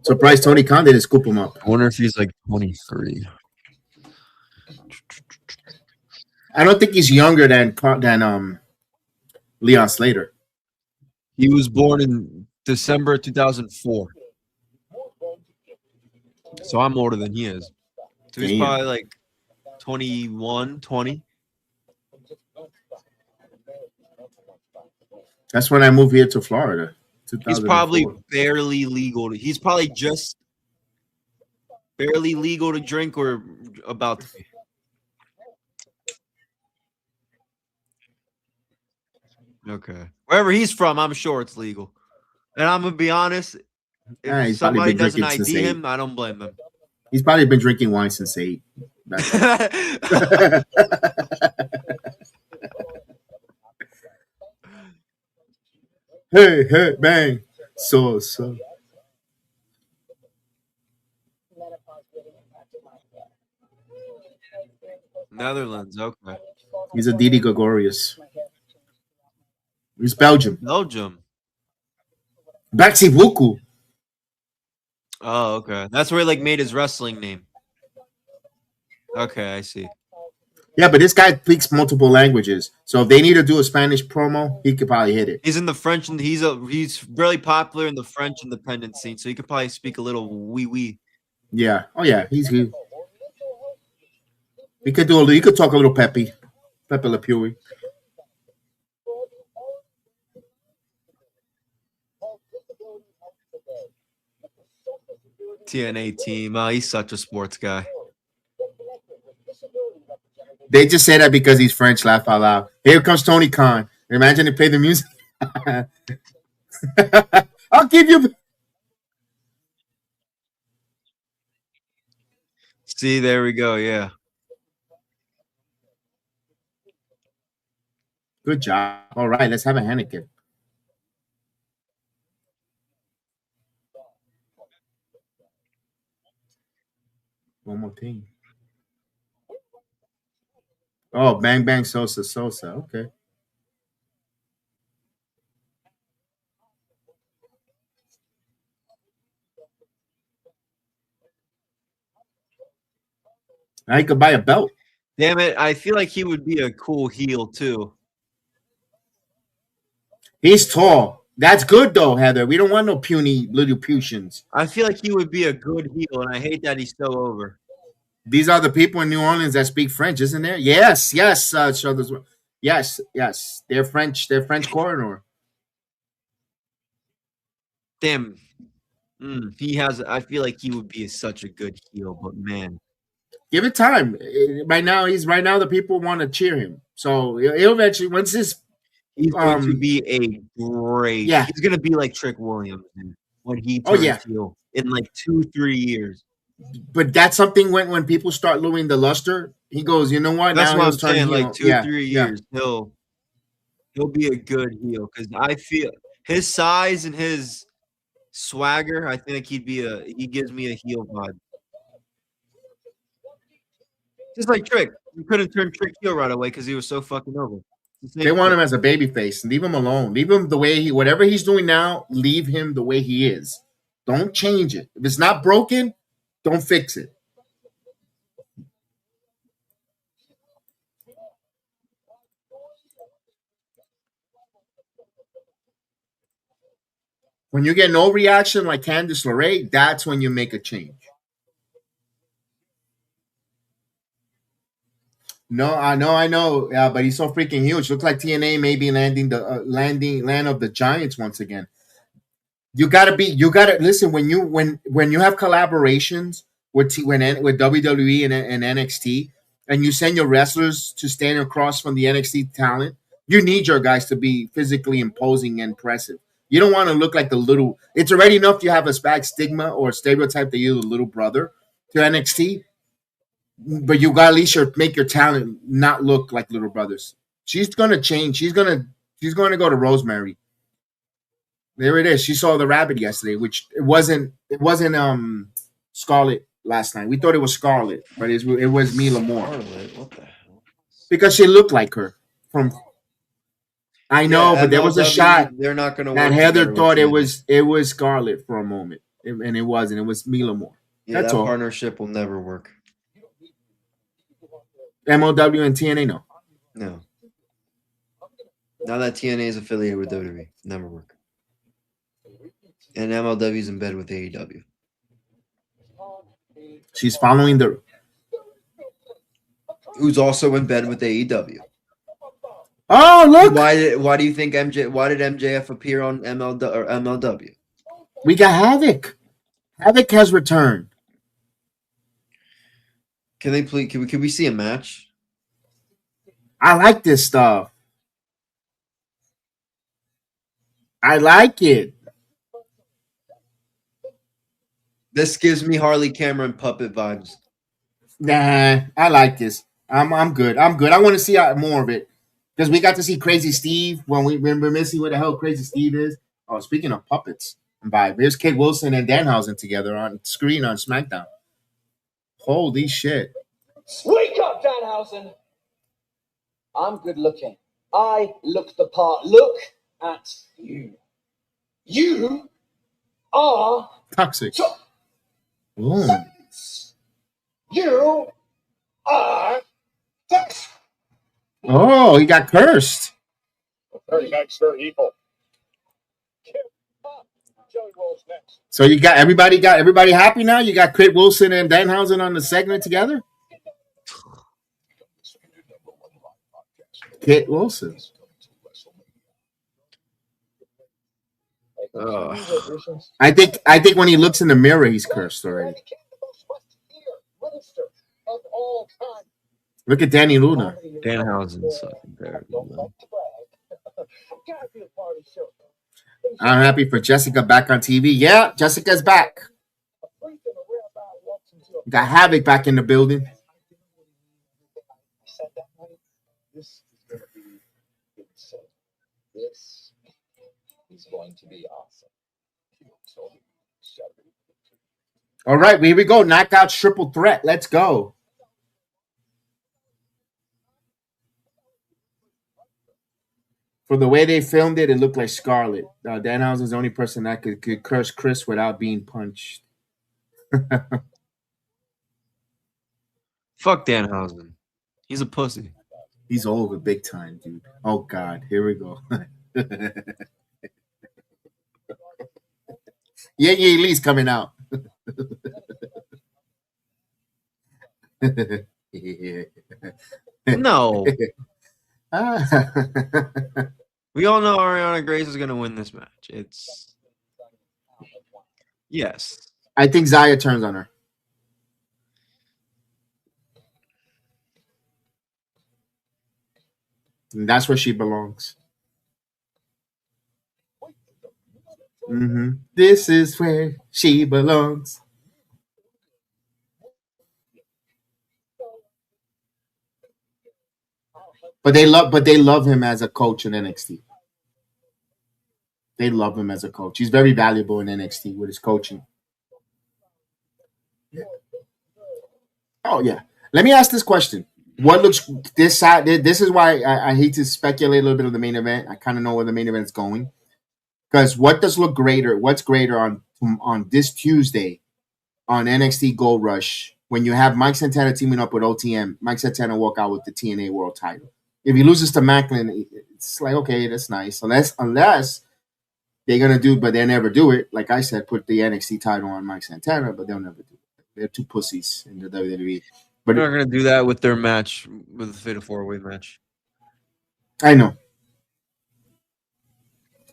Surprised Tony Khan didn't scoop him up. I wonder if he's like 23. I don't think he's younger than Leon Slater. He was born in December 2004. So I'm older than he is. So he's probably like 21, 20. That's when I moved here to Florida. He's probably barely legal. He's probably just barely legal to drink or about to be. Okay. Wherever he's from, I'm sure it's legal. And I'm going to be honest, if somebody doesn't ID him, I don't blame him. He's probably been drinking wine since 8. Hey, hey, bang. So. Netherlands. Okay. He's a Didi Gregorius. He's Belgium. Belgium. Baxi Wuku. Oh, okay. That's where he like made his wrestling name. Okay, I see. Yeah, but this guy speaks multiple languages. So if they need to do a Spanish promo, he could probably hit it. He's in the French, and he's really popular in the French independent scene, so he could probably speak a little wee. Yeah. Oh yeah, he's good. He could do he could talk a little Pepe Le Pew. TNA team. Oh, he's such a sports guy. They just say that because he's French. Laugh out loud. Here comes Tony Khan. Imagine they play the music. I'll give you. See, there we go. Yeah. Good job. All right, let's have a Heineken. One more thing. Oh, Bang Bang Sosa. Okay. Now you could buy a belt. Damn it. I feel like he would be a cool heel, too. He's tall. That's good, though, Heather. We don't want no puny little Putians. I feel like he would be a good heel, and I hate that he's so over. These are the people in New Orleans that speak French, isn't there? Yes. Yes. They're French. They're French corridor. Damn. He has. I feel like he would be such a good heel, but man, give it time. Right now, the people want to cheer him. So he'll eventually, once this, he's going to be a great. Yeah, he's going to be like Trick Williams when he turns heel in like 2-3 years. But that's something when people start losing the luster, he goes, you know what? That's now what I'm saying. Like 2-3 yeah. years, he'll be a good heel because I feel his size and his swagger. I think he gives me a heel vibe. Just like Trick, you couldn't turn Trick heel right away because he was so fucking over. They want him as a baby face. Leave him alone. Leave him the way whatever he's doing now. Leave him the way he is. Don't change it. If it's not broken, don't fix it. When you get no reaction like Candice LeRae, that's when you make a change. No, I know. Yeah, but he's so freaking huge. Looks like TNA may be landing the land of the Giants once again. You gotta listen when you have collaborations with WWE and NXT, and you send your wrestlers to stand across from the NXT talent. You need your guys to be physically imposing and impressive. You don't want to look like the little. It's already enough you have a bad stigma or stereotype that you're the little brother to NXT. But you got at least make your talent not look like little brothers. She's gonna change. She's gonna go to Rosemary. There it is. She saw the rabbit yesterday, which it wasn't Scarlett last night. We thought it was Scarlett, but it was Mila Moore. Scarlett, what the hell? Because she looked like her from. I know, but there was a shot. They're not going to. That Heather thought it was Scarlett for a moment, and it wasn't. It was Mila Moore. Yeah, that's that all. Partnership will never work. MLW and TNA, no. No. Now that TNA is affiliated with WWE, never work. And MLW is in bed with AEW. She's following the. Who's also in bed with AEW. Oh, look! Why do you think Why did MJF appear on MLW? We got Havoc. Havoc has returned. Can they please? Can we see a match? I like this stuff. I like it. This gives me Harley Cameron puppet vibes. Nah, I like this. I'm good. I want to see more of it because we got to see Crazy Steve when we're missing what the hell Crazy Steve is. Oh, speaking of puppets and vibe, here's Kate Wilson and Danhausen together on screen on SmackDown. Holy shit. Wake up, Danhausen! I'm good looking. I look the part. Look at you. You are toxic. You are toxic. Oh, he got cursed. Very nice, very evil. So you got everybody happy now? You got Kate Wilson and Danhausen on the segment together? Kate Wilson. I think when he looks in the mirror, he's cursed already. Look at Danny Luna. Danhausen's fucking terrible. I'm happy for Jessica back on TV. Yeah, Jessica's back. Got Havoc back in the building. This is going to be awesome. All right, here we go. Knockout triple threat. Let's go. For the way they filmed it, it looked like Scarlett. Danhausen's the only person that could curse Chris without being punched. Fuck Danhausen. He's a pussy. He's over big time, dude. Oh, God. Here we go. Yǐng Lee's coming out. No. We all know Arianna Grace is going to win this match. Yes. I think Zaya turns on her. And that's where she belongs. This is where she belongs. But they love him as a coach in NXT. They love him as a coach. He's very valuable in NXT with his coaching. Oh yeah. Let me ask this question. What looks this side? This is why I hate to speculate a little bit of the main event. I kind of know where the main event is going. Because what does look greater? What's greater on this Tuesday on NXT Gold Rush when you have Mike Santana teaming up with OTM? Mike Santana walk out with the TNA World Title. If he loses to Maclin, it's like, okay, that's nice. Unless they're gonna do, but they never do it. Like I said, put the NXT title on Mike Santana, but they'll never do it. They're two pussies in the WWE. But they're not gonna do that with their match with the Fatal 4-Way match. I know.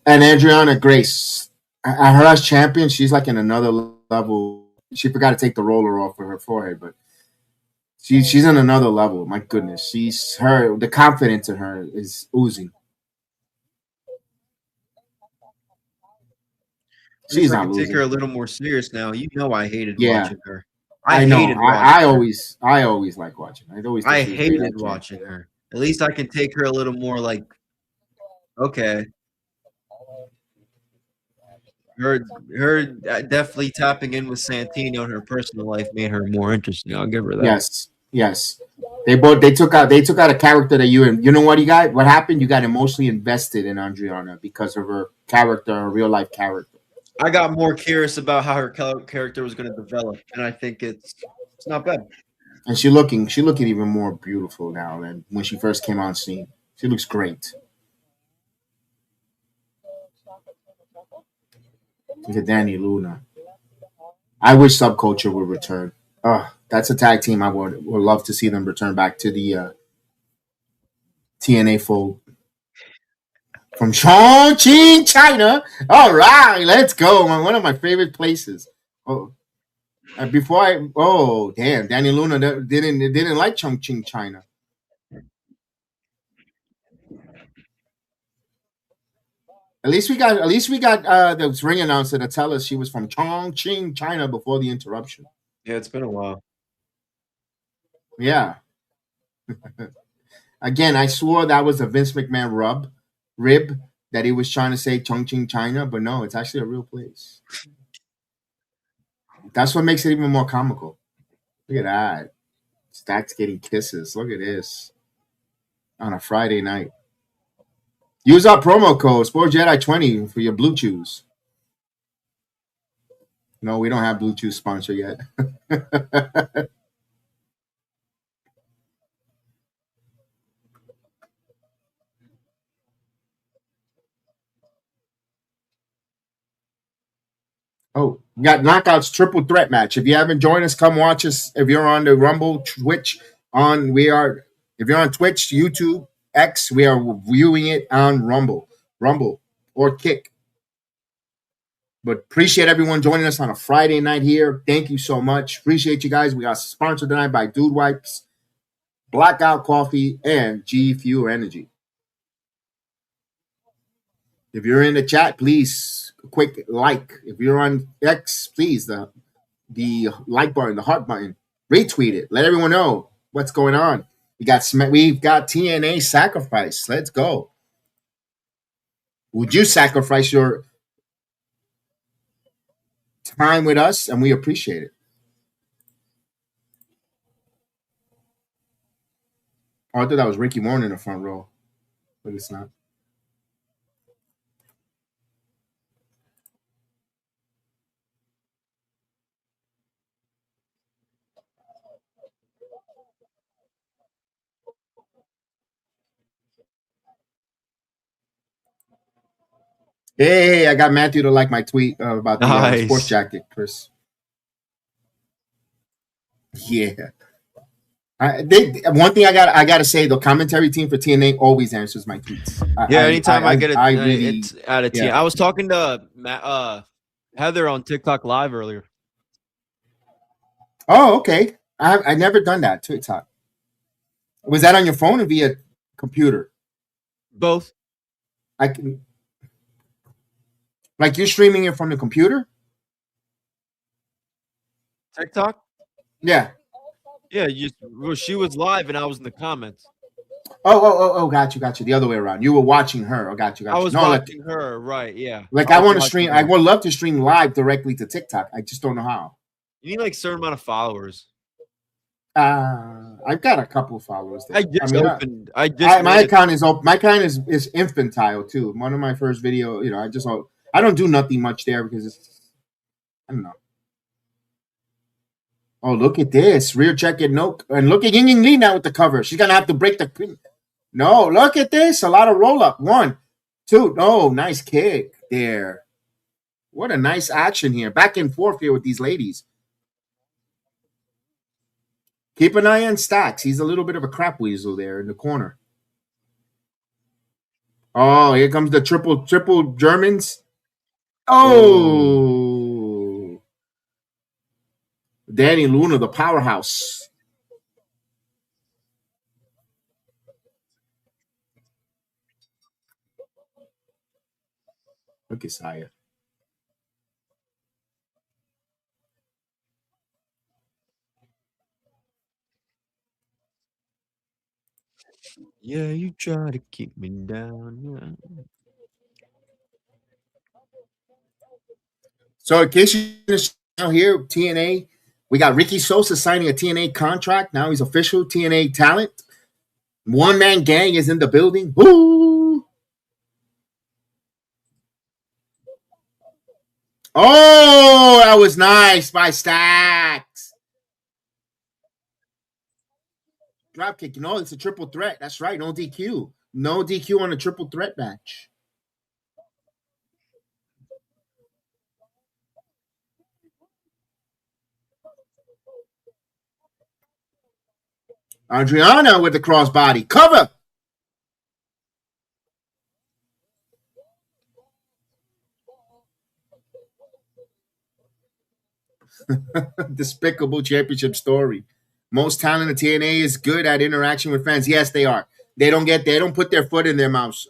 And Arianna Grace, I her as champion, she's like in another level. She forgot to take the roller off of her forehead, but she's in another level. My goodness, the confidence in her is oozing. She's not losing. Take her a little more serious now. You know, I hated watching her. I know. I always like watching her. I hated watching her. At least I can take her a little more like, okay. Her definitely tapping in with Santino in her personal life made her more interesting. I'll give her that. Yes. They took out a character that you know what you got? What happened? You got emotionally invested in Arianna because of her character, her real life character. I got more curious about how her character was going to develop, and I think it's not bad. And she looking even more beautiful now than when she first came on scene. She looks great. Look at Dani Luna. I wish Subculture would return. That's a tag team I would love to see them return back to the TNA fold. From Chongqing, China. All right, let's go. One of my favorite places. Oh, damn, Dani Luna didn't like Chongqing, China. At least we got the ring announcer to tell us she was from Chongqing, China before the interruption. Yeah, it's been a while. Yeah. Again, I swore that was a Vince McMahon rib, that he was trying to say Chongqing, China, but no, it's actually a real place. That's what makes it even more comical. Look at that. Stacks getting kisses. Look at this. On a Friday night. Use our promo code Sports Jedi 20 for your Blue Chews. No, we don't have Blue Chews sponsor yet. Oh, we got Knockouts triple threat match. If you haven't joined us, come watch us. If you're on the Rumble, Twitch, if you're on Twitch, YouTube, X, we are viewing it on Rumble or Kick. But appreciate everyone joining us on a Friday night here. Thank you so much. Appreciate you guys. We got sponsored tonight by Dude Wipes, Blackout Coffee, and G Fuel Energy. If you're in the chat, please quick like. If you're on X, please the like button, the heart button, retweet it. Let everyone know what's going on. We've got TNA Sacrifice. Let's go. Would you sacrifice your time with us? And we appreciate it. Oh, I thought that was Ricky Warren in the front row, but it's not. Hey, I got Matthew to like my tweet about the sports jacket, Chris. Yeah. One thing I got to say, the commentary team for TNA always answers my tweets. Anytime I get it, it's out of TNA. I was talking to Heather on TikTok Live earlier. Oh, okay. I never done that TikTok. Was that on your phone or via computer? Both. I can. Like you're streaming it from the computer? TikTok? Yeah. Yeah, she was live and I was in the comments. Oh, got you. The other way around. You were watching her. Oh, got you. I was watching her, right, yeah. Like I want to stream. I would love to stream live directly to TikTok. I just don't know how. You need like a certain amount of followers. I've got a couple of followers there. My account is infantile too. One of my first video, I don't do nothing much there because I don't know. Oh, look at this. Rear check and look at Yǐng Li now with the cover. She's gonna have to break the pin. No, look at this. A lot of roll up. 1, 2. Oh, nice kick there. What a nice action here. Back and forth here with these ladies. Keep an eye on Stacks. He's a little bit of a crap weasel there in the corner. Oh, here comes the triple Germans. Oh. Dani Luna, the powerhouse. Look at Saya. Yeah, you try to keep me down. Yeah. So in case you're now here, TNA, we got Ricky Sosa signing a TNA contract. Now he's official TNA talent. One Man Gang is in the building. Woo! Oh, that was nice by Stacks. Dropkick. It's a triple threat. That's right. No DQ. No DQ on a triple threat match. Arianna with the crossbody. Cover. Despicable championship story. Most talent in TNA is good at interaction with fans. Yes, they are. They don't put their foot in their mouths.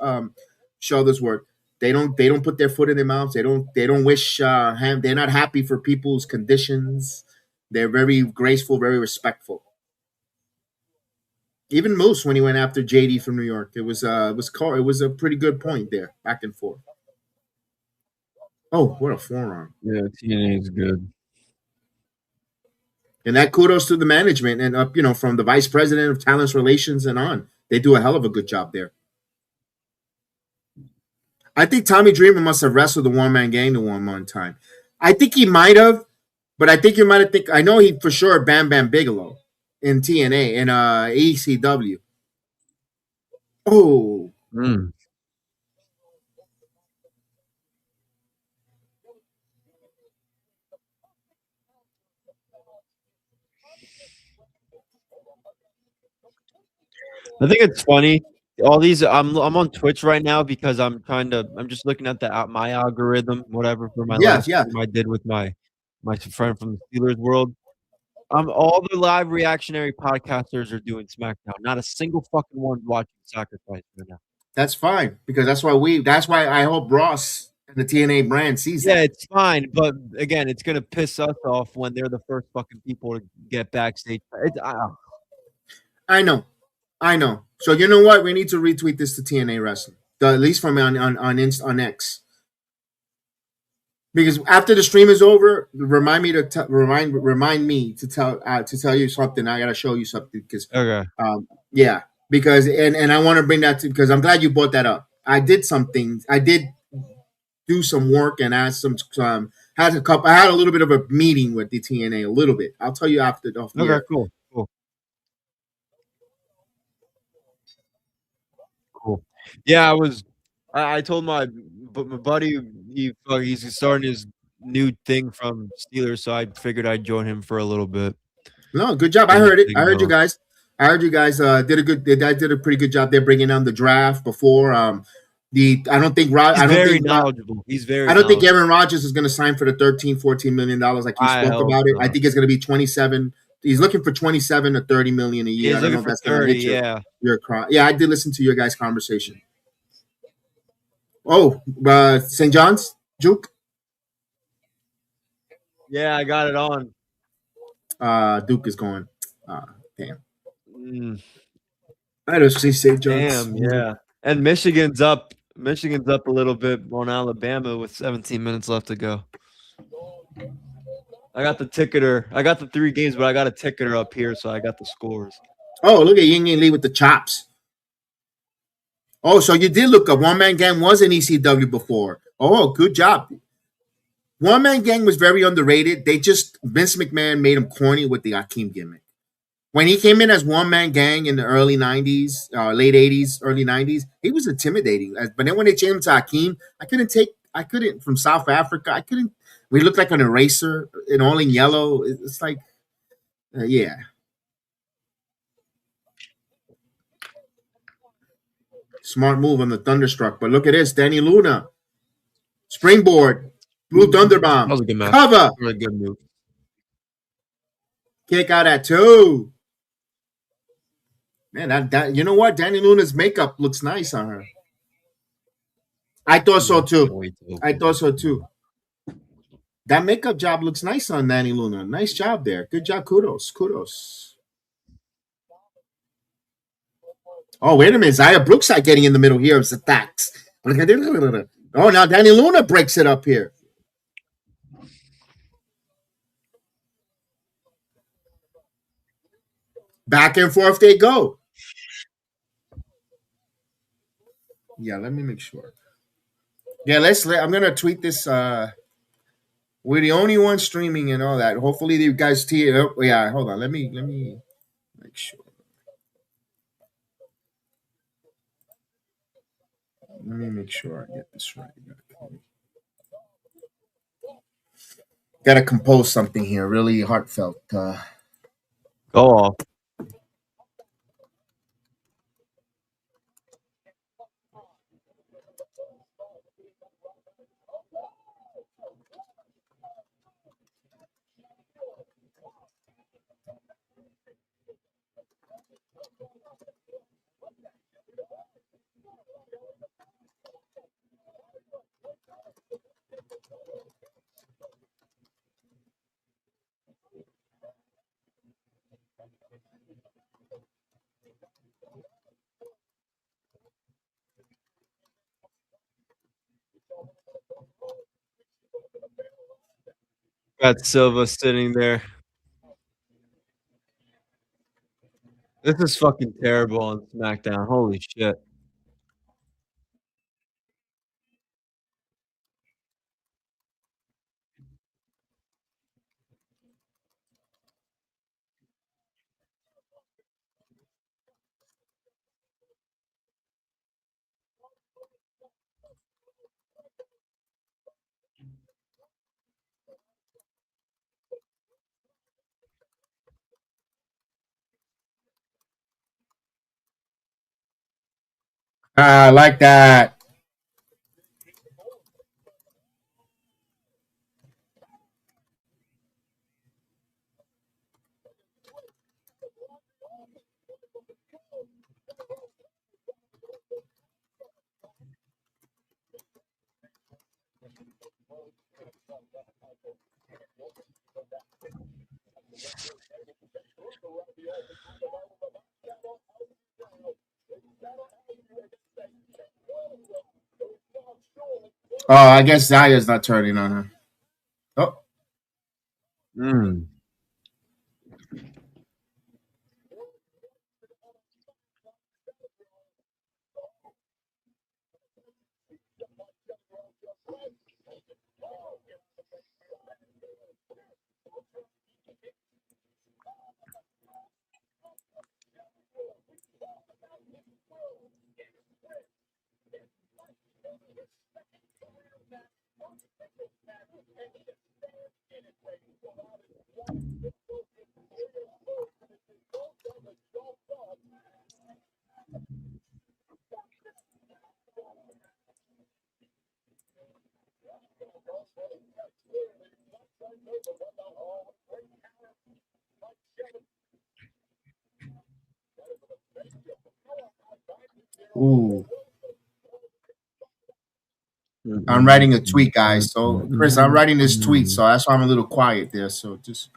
Show this word. They don't put their foot in their mouths. They don't wish they're not happy for people's conditions. They're very graceful, very respectful. Even Moose when he went after JD from New York, it was a pretty good point there, back and forth. Oh, what a forearm! Yeah, TNA is good. And that kudos to the management and up, from the vice president of talents relations and on. They do a hell of a good job there. I think Tommy Dreamer must have wrestled the one man gang the one time. I think he might have, but I think you might have I know he for sure Bam Bam Bigelow in TNA and ECW. Oh. I think it's funny. All these, I'm on Twitch right now because I'm just looking at my algorithm, whatever, for my last stream I did with my friend from the Steelers world. All the live reactionary podcasters are doing SmackDown. Not a single fucking one watching Sacrifice right now. That's fine because that's why I hope Ross and the TNA brand sees that. Yeah, it's fine, but again, it's gonna piss us off when they're the first fucking people to get backstage. I know. So you know what? We need to retweet this to TNA Wrestling, at least from on X. Because after the stream is over, remind me to tell you something. I gotta show you something because yeah, because and I want to bring that to because I'm glad you brought that up. I did some things. I did do some work and asked some had a little bit of a meeting with the TNA a little bit. I'll tell you after the Okay, cool. Yeah, I told my buddy he's starting his new thing from Steelers, so I figured I'd join him for a little bit. No, good job. I heard it. I heard you guys. Did a pretty good job there bringing down the draft before. I don't think knowledgeable. He's very. I don't think Aaron Rodgers is going to sign for the $13-14 million like he spoke about it. I think it's going to be 27. He's looking for 27 to 30 million a year. I don't know if that's going to hit your yeah, I did listen to your guys' conversation. Oh, St. John's Juke. Yeah, I got it on. Duke is going. Damn. I don't see St. John's. Damn, yeah. And Michigan's up a little bit on Alabama with 17 minutes left to go. I got the ticketer. I got the 3 games, but I got a ticketer up here, so I got the scores. Oh, look at Yǐng Lee with the chops. Oh, so you did look up. One Man Gang was in ECW before. Oh, good job. One Man Gang was very underrated. Vince McMahon made him corny with the Akeem gimmick. When he came in as One Man Gang in the early 90s, late 80s, early 90s, he was intimidating. But then when they changed him to Akeem, I couldn't, from South Africa, we looked like an eraser and all in yellow. It's like, yeah. Smart move on the Thunderstruck. But look at this. Dani Luna. Springboard. Blue Thunderbomb. That was a good match. Cover. Really good move. Kick out at 2. Man, that you know what? Dani Luna's makeup looks nice on her. I thought so too. That makeup job looks nice on Dani Luna. Nice job there. Good job. Kudos. Oh, wait a minute. Zaya Brookside getting in the middle here of the attacks. Oh, now Dani Luna breaks it up here. Back and forth they go. Yeah, let me make sure. Yeah, I'm gonna tweet this. We're the only one streaming and all that. Hopefully, you guys tee it up. Yeah, hold on. Let me make sure. Let me make sure I get this right. Gotta compose something here. Really heartfelt. Go off. Got Silva sitting there. This is fucking terrible on SmackDown. Holy shit. I like that. Oh, I guess Zaya's not turning on her. Oh. Ooh. I'm writing a tweet, guys. So, Chris, I'm writing this tweet, so that's why I'm a little quiet there. So, just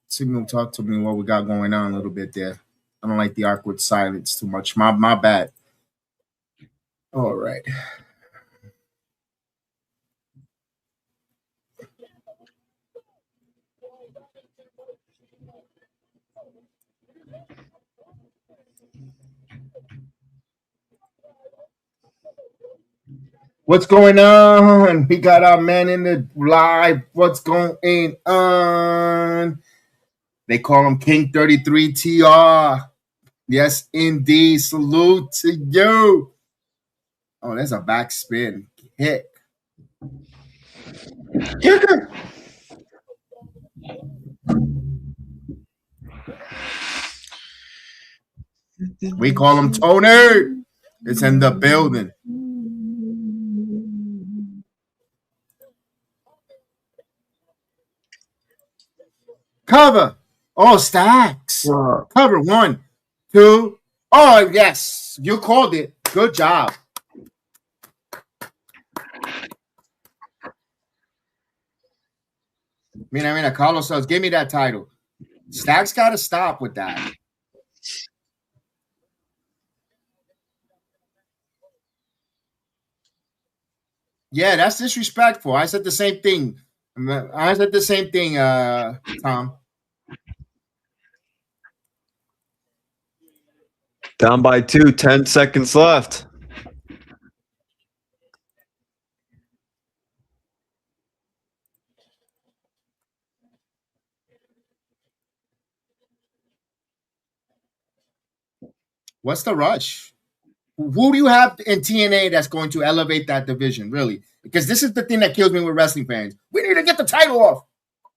signal talk to me what we got going on a little bit there. I don't like the awkward silence too much. My bad. All right. What's going on? We got our man in the live. What's going on? They call him King 33 TR. Yes, indeed. Salute to you. Oh, there's a backspin kick. We call him Tony. It's in the building. Cover. Oh, stacks. Cover 1, 2. Oh, yes. You called it. Good job. Mira, Carlos says, give me that title. Stacks got to stop with that. Yeah, that's disrespectful. I said the same thing. Tom. Down by 2, 10 seconds left. What's the rush? Who do you have in TNA that's going to elevate that division, really? Because this is the thing that kills me with wrestling fans. We need to get the title off.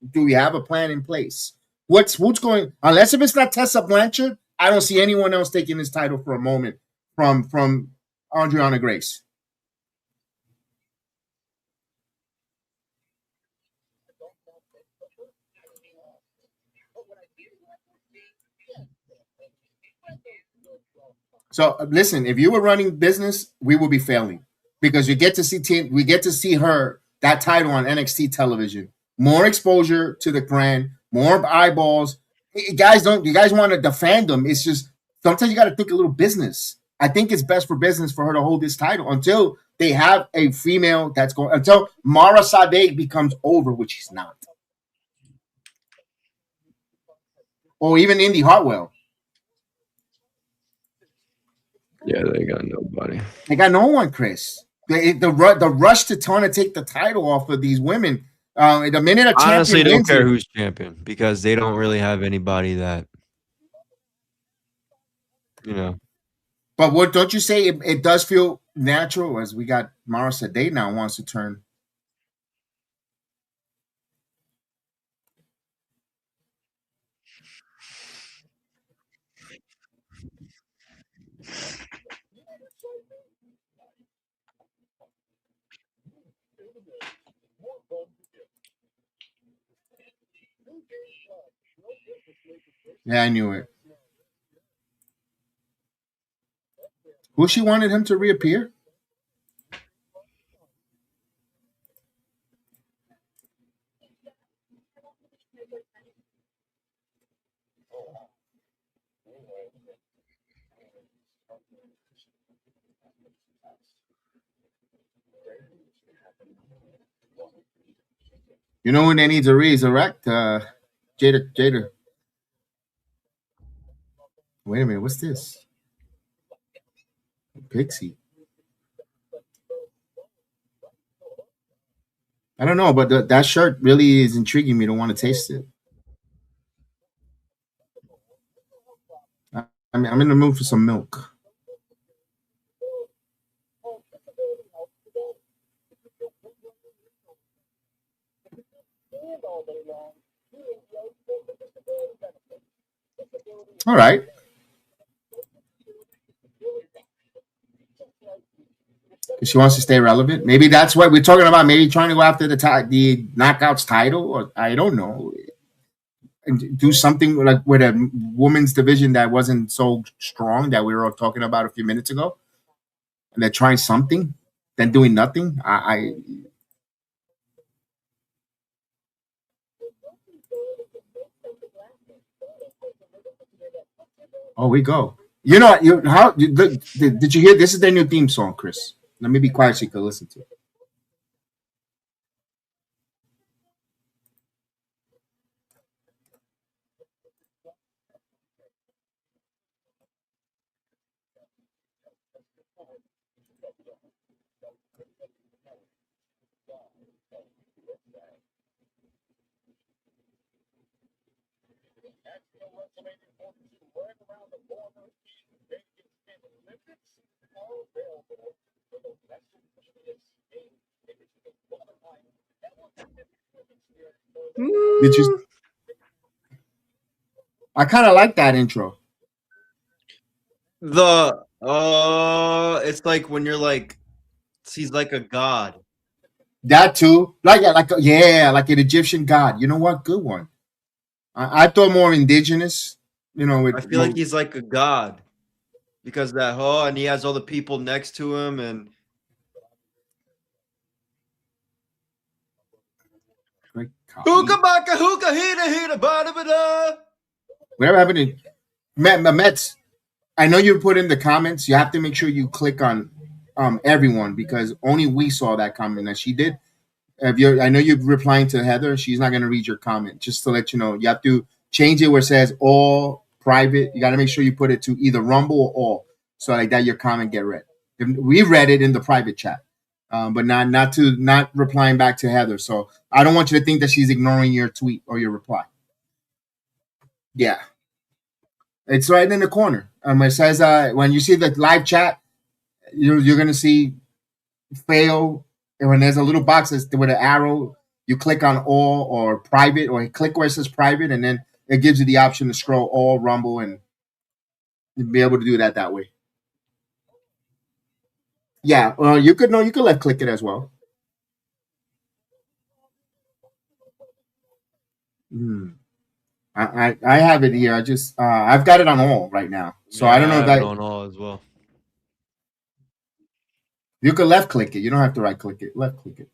Do we have a plan in place? What's going? Unless if it's not Tessa Blanchard, I don't see anyone else taking this title for a moment from Arianna Grace. So listen, if you were running business, we would be failing because we get to see her that title on NXT television. More exposure to the brand, more eyeballs. You guys want to defend them. It's just sometimes you got to think a little business. I think it's best for business for her to hold this title until they have a female that's going until Mara Sade becomes over, which she's not. or even Indy Hartwell. Yeah, they got nobody. They got no one, Chris. The rush to trying to take the title off of these women. The minute a champion Honestly, don't wins care it, who's champion because they don't really have anybody that, you know. but what don't you say? It does feel natural as we got Mara Sade now wants to turn. Yeah, I knew it. Who she wanted him to reappear? You know when they need to resurrect Jada. Wait a minute, what's this? Pixie. I don't know, but that shirt really is intriguing me to want to taste it. I'm in the mood for some milk. All right. She wants to stay relevant. Maybe that's what we're talking about. Maybe trying to go after the knockouts title, or I don't know, and do something like with a women's division that wasn't so strong that we were all talking about a few minutes ago. And they're trying something, then doing nothing. Oh, we go. You know, did you hear? This is their new theme song, Chris. Let me be quiet so you can listen to it. Did you? I kind of like that intro. It's like when you're like, he's like a god. That too, like like an Egyptian god. You know what? Good one. I thought more indigenous. You know, I feel like he's like a god because and he has all the people next to him and. Hookah hookah hita bada bada. Whatever happened to Mets? I know you put in the comments. You have to make sure you click on everyone because only we saw that comment that she did. I know you're replying to Heather. She's not going to read your comment. Just to let you know, you have to change it where it says all private. You got to make sure you put it to either Rumble or all, so like that your comment get read. We read it in the private chat, but not replying back to Heather. So I don't want you to think that she's ignoring your tweet or your reply. Yeah, it's right in the corner. It says when you see the live chat, you're going to see fail. And when there's a little box with an arrow, you click on all or private, or click where it says private, and then it gives you the option to scroll all, Rumble, and be able to do that way. Yeah, well, you could left click it as well. I have it here. I just I've got it on all right now, so I don't know if that on all as well. You could left click it. You don't have to right click it. Left click it.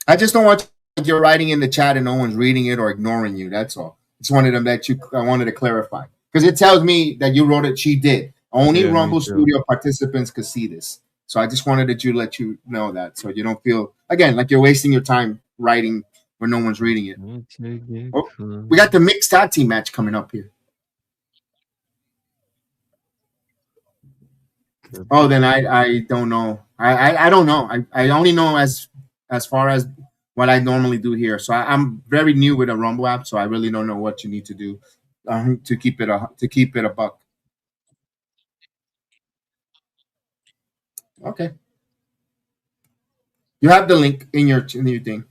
I just don't want you're writing in the chat and no one's reading it or ignoring you. That's all. Just wanted I wanted to clarify because it tells me that you wrote it. She did. Only Rumble Studio participants could see this. So I just wanted to let you know that, so you don't feel again like you're wasting your time writing where no one's reading it. Oh, we got the mixed tag team match coming up here. Oh, then I don't know. I don't know. I only know as far as what I normally do here. So I'm very new with a Rumble app, so I really don't know what you need to do to keep it a buck. Okay, you have the link in your thing.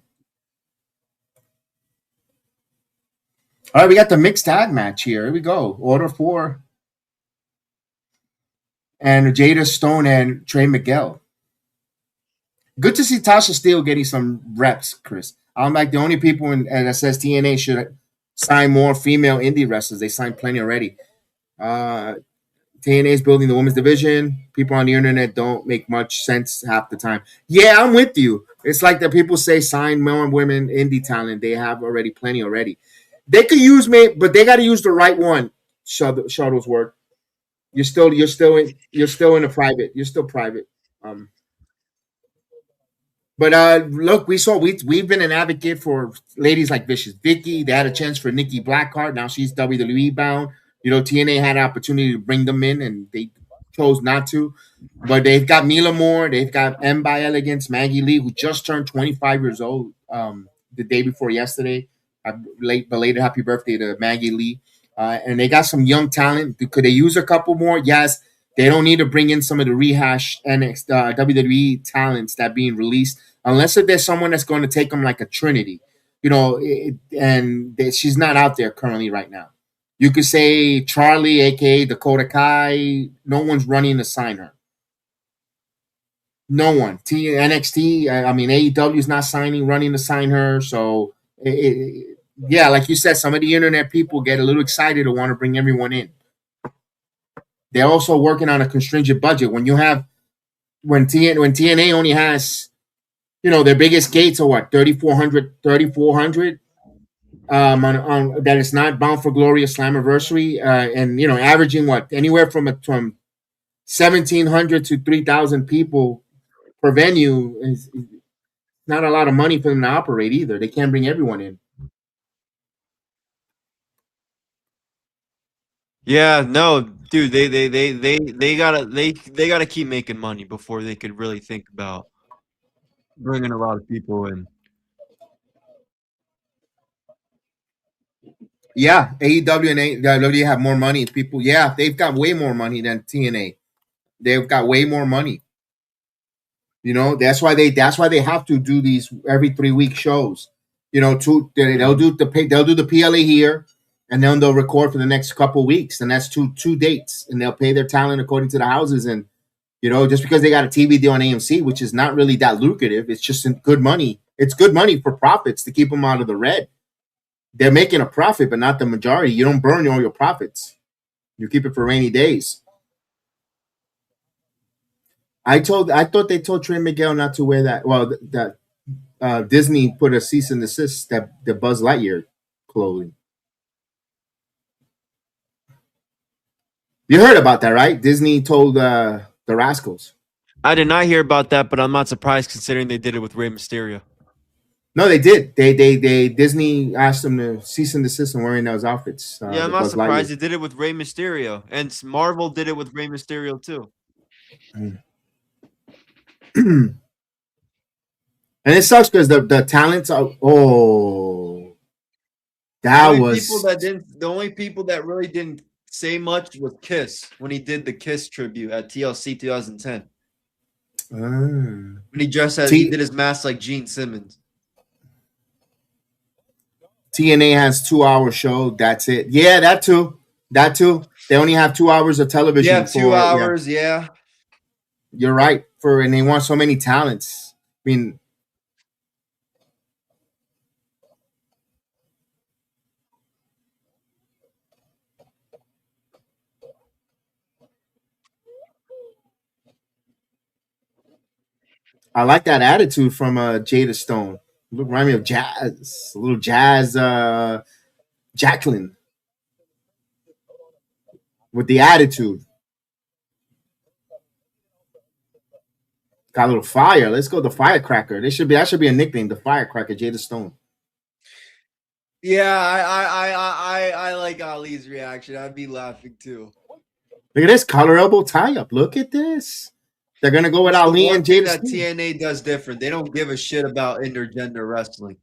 All right, we got the mixed tag match here. Here we go. Order 4 and Jada Stone and Trey Miguel. Good to see Tasha Steele getting some reps, Chris. I'm like the only people that says TNA should sign more female indie wrestlers. They signed plenty already. TNA is building the women's division. People on the internet don't make much sense half the time. Yeah, I'm with you. It's like the people say sign more women indie talent. They have already plenty already. They could use me, but they got to use the right one. Shuttlesworth. You're still in the private. You're still private. But look, we've been an advocate for ladies like Vicious Vicky. They had a chance for Nikki Blackheart. Now she's WWE bound. TNA had an opportunity to bring them in, and they chose not to. But they've got Mila Moore. They've got M by Elegance, Maggie Lee, who just turned 25 years old the day before yesterday. Belated happy birthday to Maggie Lee. And they got some young talent. Could they use a couple more? Yes. They don't need to bring in some of the rehash WWE talents that are being released, unless if there's someone that's going to take them like a Trinity, she's not out there currently right now. You could say Charlie, aka Dakota Kai. No one's running to sign her. No one. NXT. I mean, AEW is not running to sign her. So, yeah, like you said, some of the internet people get a little excited to want to bring everyone in. They're also working on a constringent budget. When TNA only has, their biggest gates are what 3,400 on that is not Bound for Glory or Slammiversary, and averaging what anywhere from 1,700 to 3,000 people per venue is not a lot of money for them to operate either. They can't bring everyone in. Yeah, no, dude, they gotta keep making money before they could really think about bringing a lot of people in. Yeah, AEW and AEW have more money. People, yeah, they've got way more money than TNA. They've got way more money. That's why they have to do these every 3-week shows. They'll do the PLA here, and then they'll record for the next couple of weeks, and that's two dates, and they'll pay their talent according to the houses. And just because they got a TV deal on AMC, which is not really that lucrative, it's just good money. It's good money for profits to keep them out of the red. They're making a profit, but not the majority. You don't burn all your profits. You keep it for rainy days. I thought they told Trey Miguel not to wear that. Well, that Disney put a cease and desist that the Buzz Lightyear clothing. You heard about that, right? Disney told the Rascals. I did not hear about that, but I'm not surprised considering they did it with Rey Mysterio. No, they did. They Disney asked them to cease and desist on wearing those outfits. Yeah, I'm not surprised they did it with Rey Mysterio, and Marvel did it with Rey Mysterio too. And it sucks because the talents are the only people that really didn't say much was Kiss when he did the Kiss tribute at TLC 2010. When he dressed as he did his mask like Gene Simmons. TNA has 2-hour show. That's it. Yeah, that too. They only have 2 hours of television. Yeah, 2 hours. Yeah. You're right. And they want so many talents. I mean, I like that attitude from Jada Stone. Look, remind me of jazz, a little jazz. Jacqueline with the attitude. Got a little fire. Let's go the firecracker. That should be a nickname, the firecracker, Jada Stone. Yeah, I like Ali's reaction. I'd be laughing too. Look at this collar elbow tie up. Look at this. They're gonna go with That's the Ali one and thing Jada that Stone. TNA does different. They don't give a shit about intergender wrestling.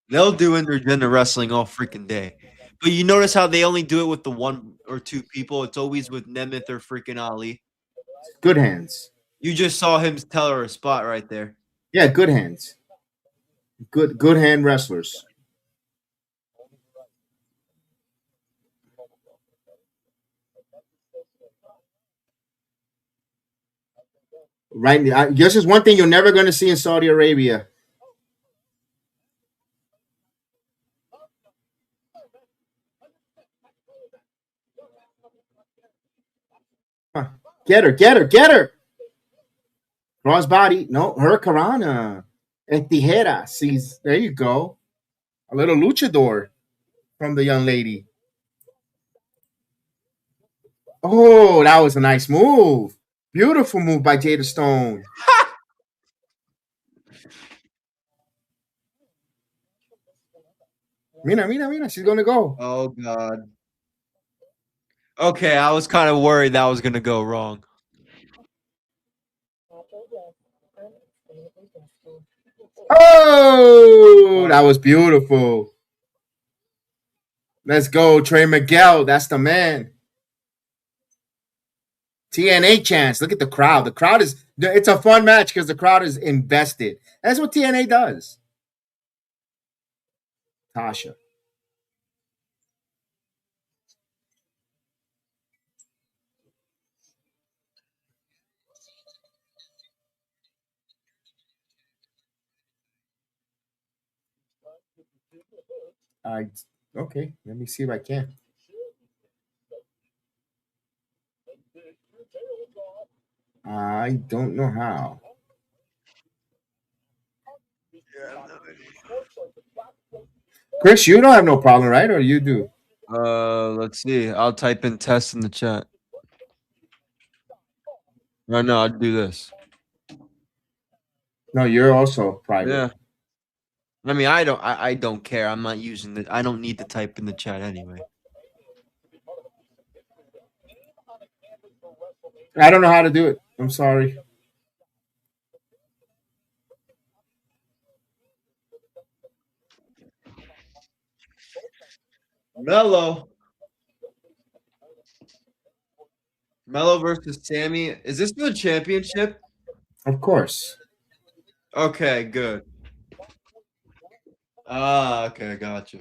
They'll do intergender wrestling all freaking day. But you notice how they only do it with the one or two people. It's always with Nemeth or freaking Ali. Good hands. You just saw him tell her a spot right there. Yeah, good hands. Good hand wrestlers. Right. This is one thing you're never going to see in Saudi Arabia. Huh. Get her. Crossbody. No, Hurricanrana. And tijera. Sees. There you go. A little luchador from the young lady. Oh, that was a nice move. Beautiful move by Jada Stone. Mina. She's going to go. Oh, God. Okay, I was kind of worried that was going to go wrong. Oh, that was beautiful. Let's go, Trey Miguel. That's the man. TNA chance. Look at the crowd. The crowd is, it's a fun match because the crowd is invested. That's what TNA does. Tasha. Okay, let me see if I can. I don't know how. Chris, you don't have no problem, right? Or you do? Let's see. I'll type in test in the chat. No, I'll do this. No, you're also private. Yeah. I mean, I don't care. I'm not using it. I don't need to type in the chat anyway. I don't know how to do it. I'm sorry. Mello versus Sammy. Is this the championship? Of course. Okay, good. Okay, gotcha.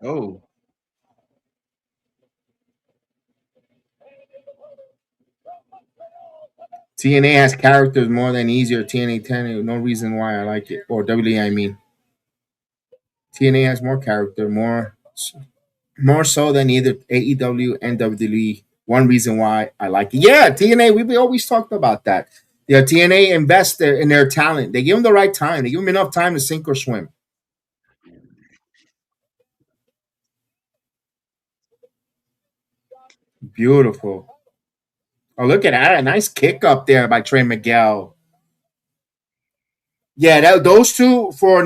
Oh. TNA has characters more than easier. TNA 10, no reason why I like it. Or WWE, I mean. TNA has more character, more so than either AEW and WWE. One reason why I like it. Yeah, TNA, we always talked about that. The TNA invest in their talent. They give them the right time. They give them enough time to sink or swim. Beautiful. Oh, look at that. A nice kick up there by Trey Miguel. Yeah, those two for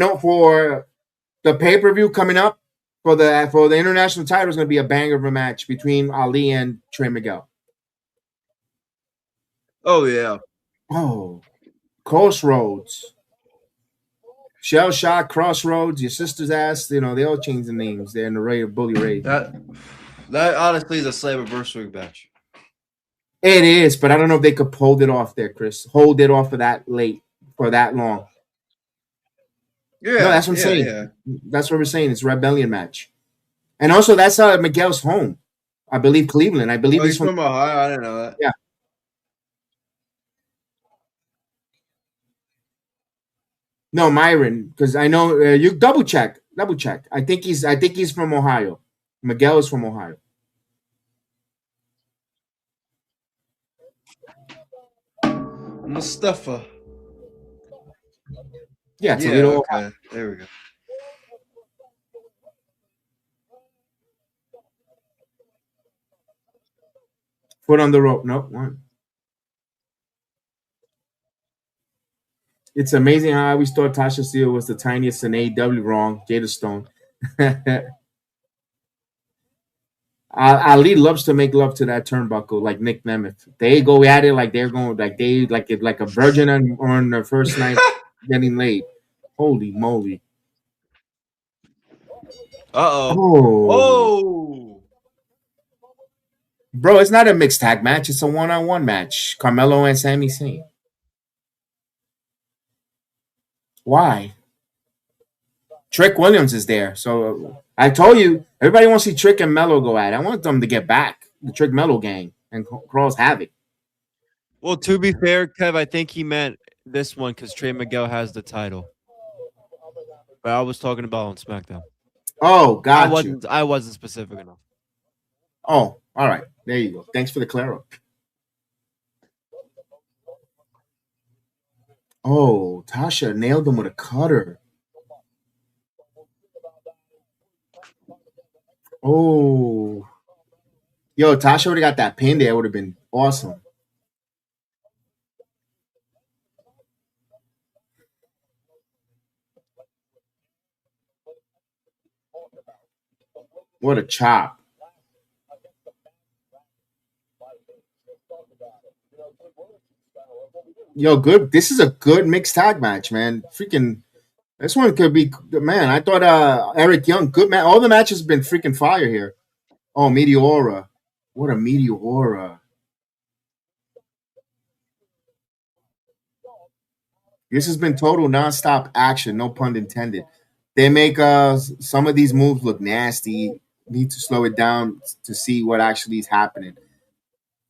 the pay-per-view coming up for the international title is going to be a banger of a match between Ali and Trey Miguel. Oh, yeah. Oh, Crossroads. Shell Shock, Crossroads, your sister's ass. You know, they all change the names. They're in the Ray of Bully Ray. That honestly is a Slammiversary match. It is, but I don't know if they could hold it off there, Chris. Hold it off for that late, for that long. Yeah, no, that's what I'm saying. Yeah. That's what we're saying. It's a Rebellion match. And also, that's Miguel's home. I believe Cleveland. I believe he's from Ohio. I didn't know that. Yeah. No, Myron, because I know you double check. I think he's from Ohio. Miguel is from Ohio. Mustafa. Yeah, it's a little. Okay. There we go. Foot on the rope. Nope. One. It's amazing how I always thought Tasha Steele was the tiniest in AEW. Wrong. Jada Stone. Ali loves to make love to that turnbuckle like Nick Nemeth. They go at it like they're going like a virgin on their first night getting laid. Holy moly! Oh, bro, it's not a mixed tag match. It's a one-on-one match. Carmelo and Sami Zayn. Why? Trick Williams is there, so I told you everybody wants to see Trick and Mello go at it. I want them to get back the Trick Mello gang and cause havoc. Well, to be fair, Kev, I think he meant this one because Trey Miguel has the title. But I was talking about on SmackDown. Oh, got you. I wasn't specific enough. Oh, all right. There you go. Thanks for the claro. Oh, Tasha nailed him with a cutter. Oh. Yo, Tasha would have got that pin there. It would have been awesome. What a chop. Yo, good. This is a good mixed tag match, man. Freaking, this one could be, man. I thought Eric Young, good man. All the matches have been freaking fire here. Oh, Meteora. What a Meteora. This has been total nonstop action, no pun intended. They make some of these moves look nasty. Need to slow it down to see what actually is happening.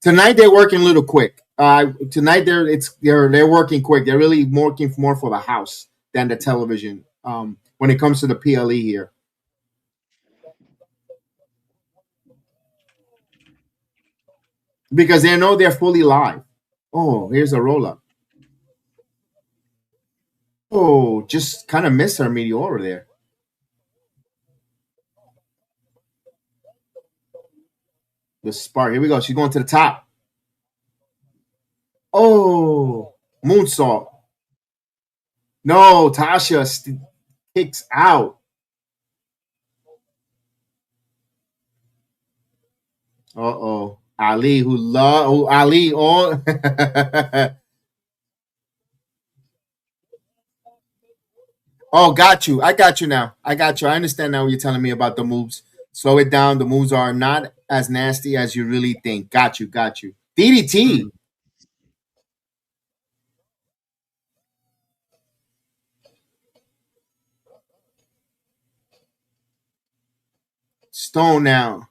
Tonight they're working a little quick. Tonight they're working quick. They're really working more for the house than the television. When it comes to the PLE here, because they know they're fully live. Oh, here's a roll up. Oh, just kind of missed her Meteora there. The spark. Here we go. She's going to the top. Oh, moonsault. No, Tasha kicks out. Uh-oh. Ali, Ali. Oh. Oh, got you. I got you now. I got you. I understand now what you're telling me about the moves. Slow it down. The moves are not as nasty as you really think. Got you. Got you. DDT. Stone now.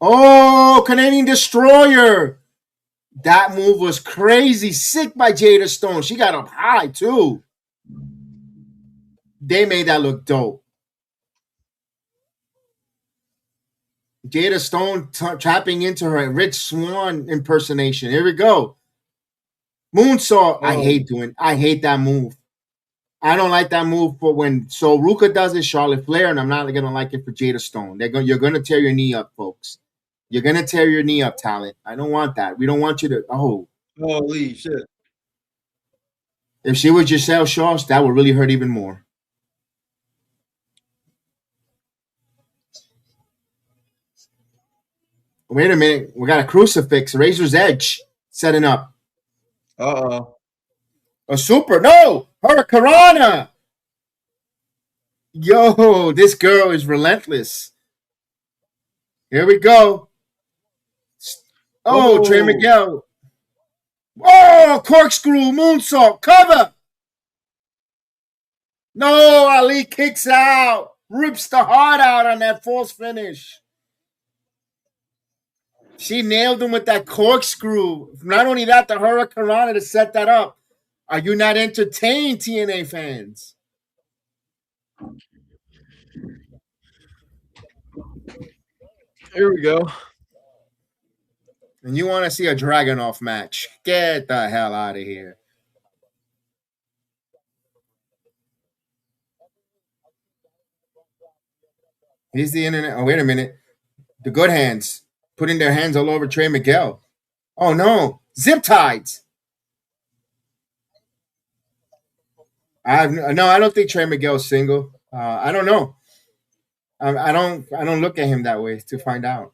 Oh, Canadian Destroyer. That move was crazy. Sick by Jada Stone. She got up high, too. They made that look dope. Jada Stone tapping into her Rich Swann impersonation. Here we go. Moonsault. Oh. I hate that move. I don't like that move for when Ruka does it, Charlotte Flair, and I'm not gonna like it for Jada Stone. You're gonna tear your knee up, folks. You're gonna tear your knee up, talent. I don't want that. We don't want you to. Holy shit! If she was Giselle Shaw, that would really hurt even more. Wait a minute. We got a crucifix, Razor's Edge setting up. Uh-oh. A super. No! Hurricanrana! Yo, this girl is relentless. Here we go. Oh, Trey Miguel. Oh, corkscrew, moonsault, cover. No, Ali kicks out. Rips the heart out on that false finish. She nailed him with that corkscrew. Not only that, the Hurricanrana to set that up. Are you not entertained, TNA fans? Here we go. And you want to see a Dragunov match. Get the hell out of here. He's the internet. Oh, wait a minute. The good hands putting their hands all over Trey Miguel. Oh no, zip ties. I don't think Trey Miguel's single. I don't know. I don't look at him that way to find out.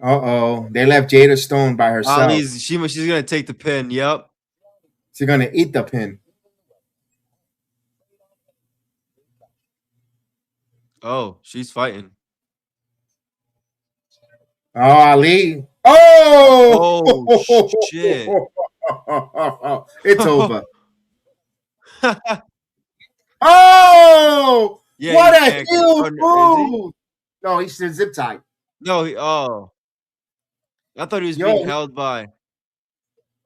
Uh-oh. They left Jada Stone by herself. She's gonna take the pin. Yep. She's gonna eat the pin. Oh, she's fighting. Oh, Ali. Oh, Oh shit. It's over. Oh, Yeah, what he a can't huge go- move. No, he's still zip tied. No, I thought he was being held by.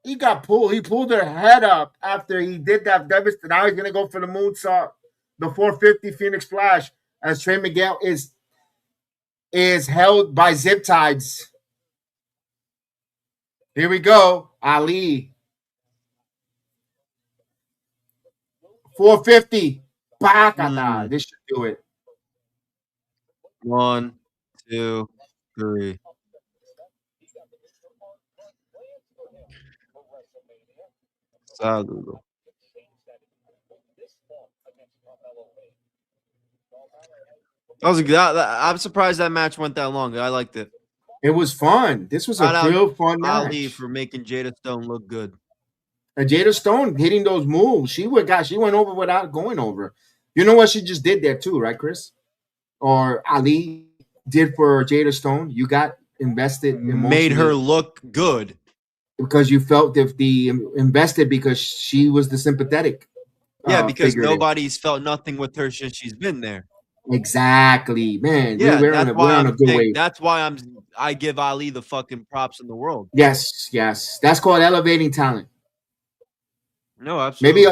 He got pulled. He pulled her head up after he did that devastating. Now he's gonna go for the moonsault, the 450 Phoenix Splash, as Trey Miguel is held by zip ties. Here we go, Ali. 450. Bacata. This should do it. 1, 2, 3. Saludo. I'm surprised that match went that long. I liked it. It was fun. This was a real fun match. Ali for making Jada Stone look good. Jada Stone hitting those moves. She went over without going over. You know what she just did there too, right, Chris? Or Ali did for Jada Stone. You got invested emotionally. Made her look good. Because you felt the invested because she was the sympathetic. Yeah, because nobody's felt nothing with her since she's been there. Exactly, man. Yeah, we're on a good way. That's why I give Ali the fucking props in the world. Yes. That's called elevating talent. No, absolutely.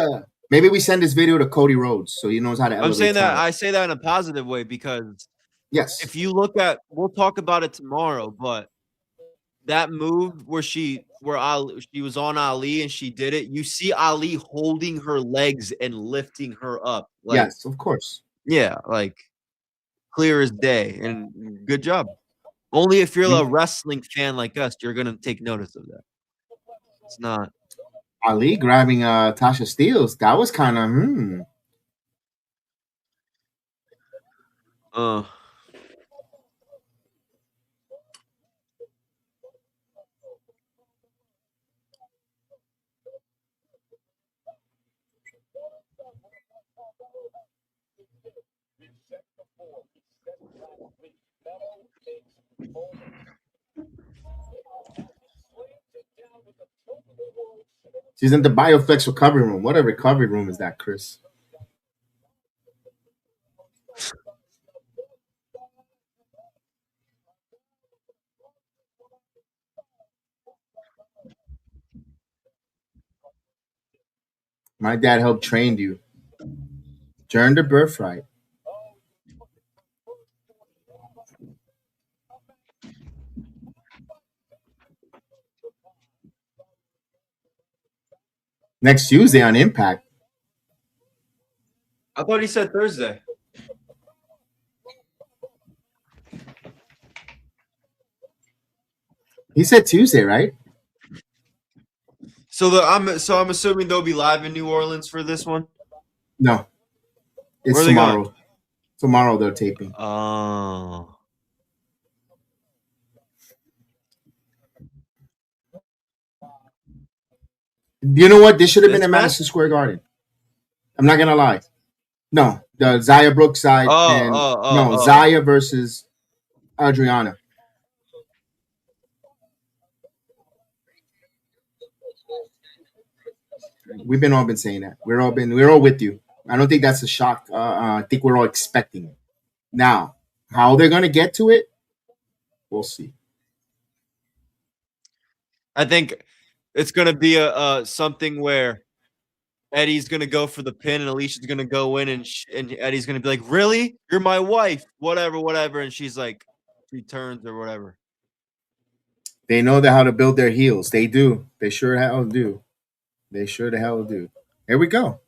Maybe we send this video to Cody Rhodes so he knows how to elevate. I'm saying talent. that I say that in a positive way because yes, if you look at, we'll talk about it tomorrow, but that move where she was on Ali and she did it, you see Ali holding her legs and lifting her up. Yes, of course. Yeah, like clear as day, and good job. Only if you're a wrestling fan like us, you're gonna take notice of that. It's not Ali grabbing Tasha Steelz. That was kind of She's in the Bioflex recovery room. What a recovery room is that, Chris? My dad helped train you. Earned the birthright. Next Tuesday on Impact. I thought he said Thursday. He said Tuesday, right? So I'm assuming they'll be live in New Orleans for this one. No, it's tomorrow. Tomorrow they're taping. Oh. You know what? This should have been at Madison Square Garden. I'm not gonna lie. No, the Zaya Brookside Zaya versus Adriana. We've all been saying that. We're all with you. I don't think that's a shock. I think we're all expecting it. Now, how they're gonna get to it, we'll see. I think it's gonna be a something where Eddie's gonna go for the pin, and Alicia's gonna go in, and Eddie's gonna be like, "Really? You're my wife? Whatever." And she's like, she turns or whatever. They know how to build their heels. They do. They sure the hell do. They sure the hell do. Here we go.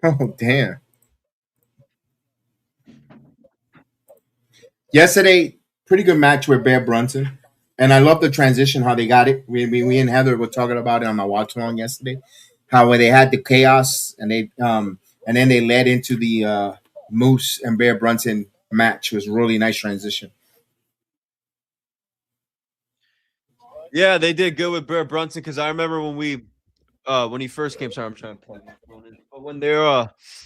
Oh, damn. Yesterday, pretty good match with Bear Brunson. And I love the transition, how they got it. We and Heather were talking about it on my watch along yesterday. How they had the chaos and then they led into the Moose and Bear Brunson match. It was a really nice transition. Yeah, they did good with Bear Brunson because I remember when he first came. Sorry, I'm trying to plug my phone in. But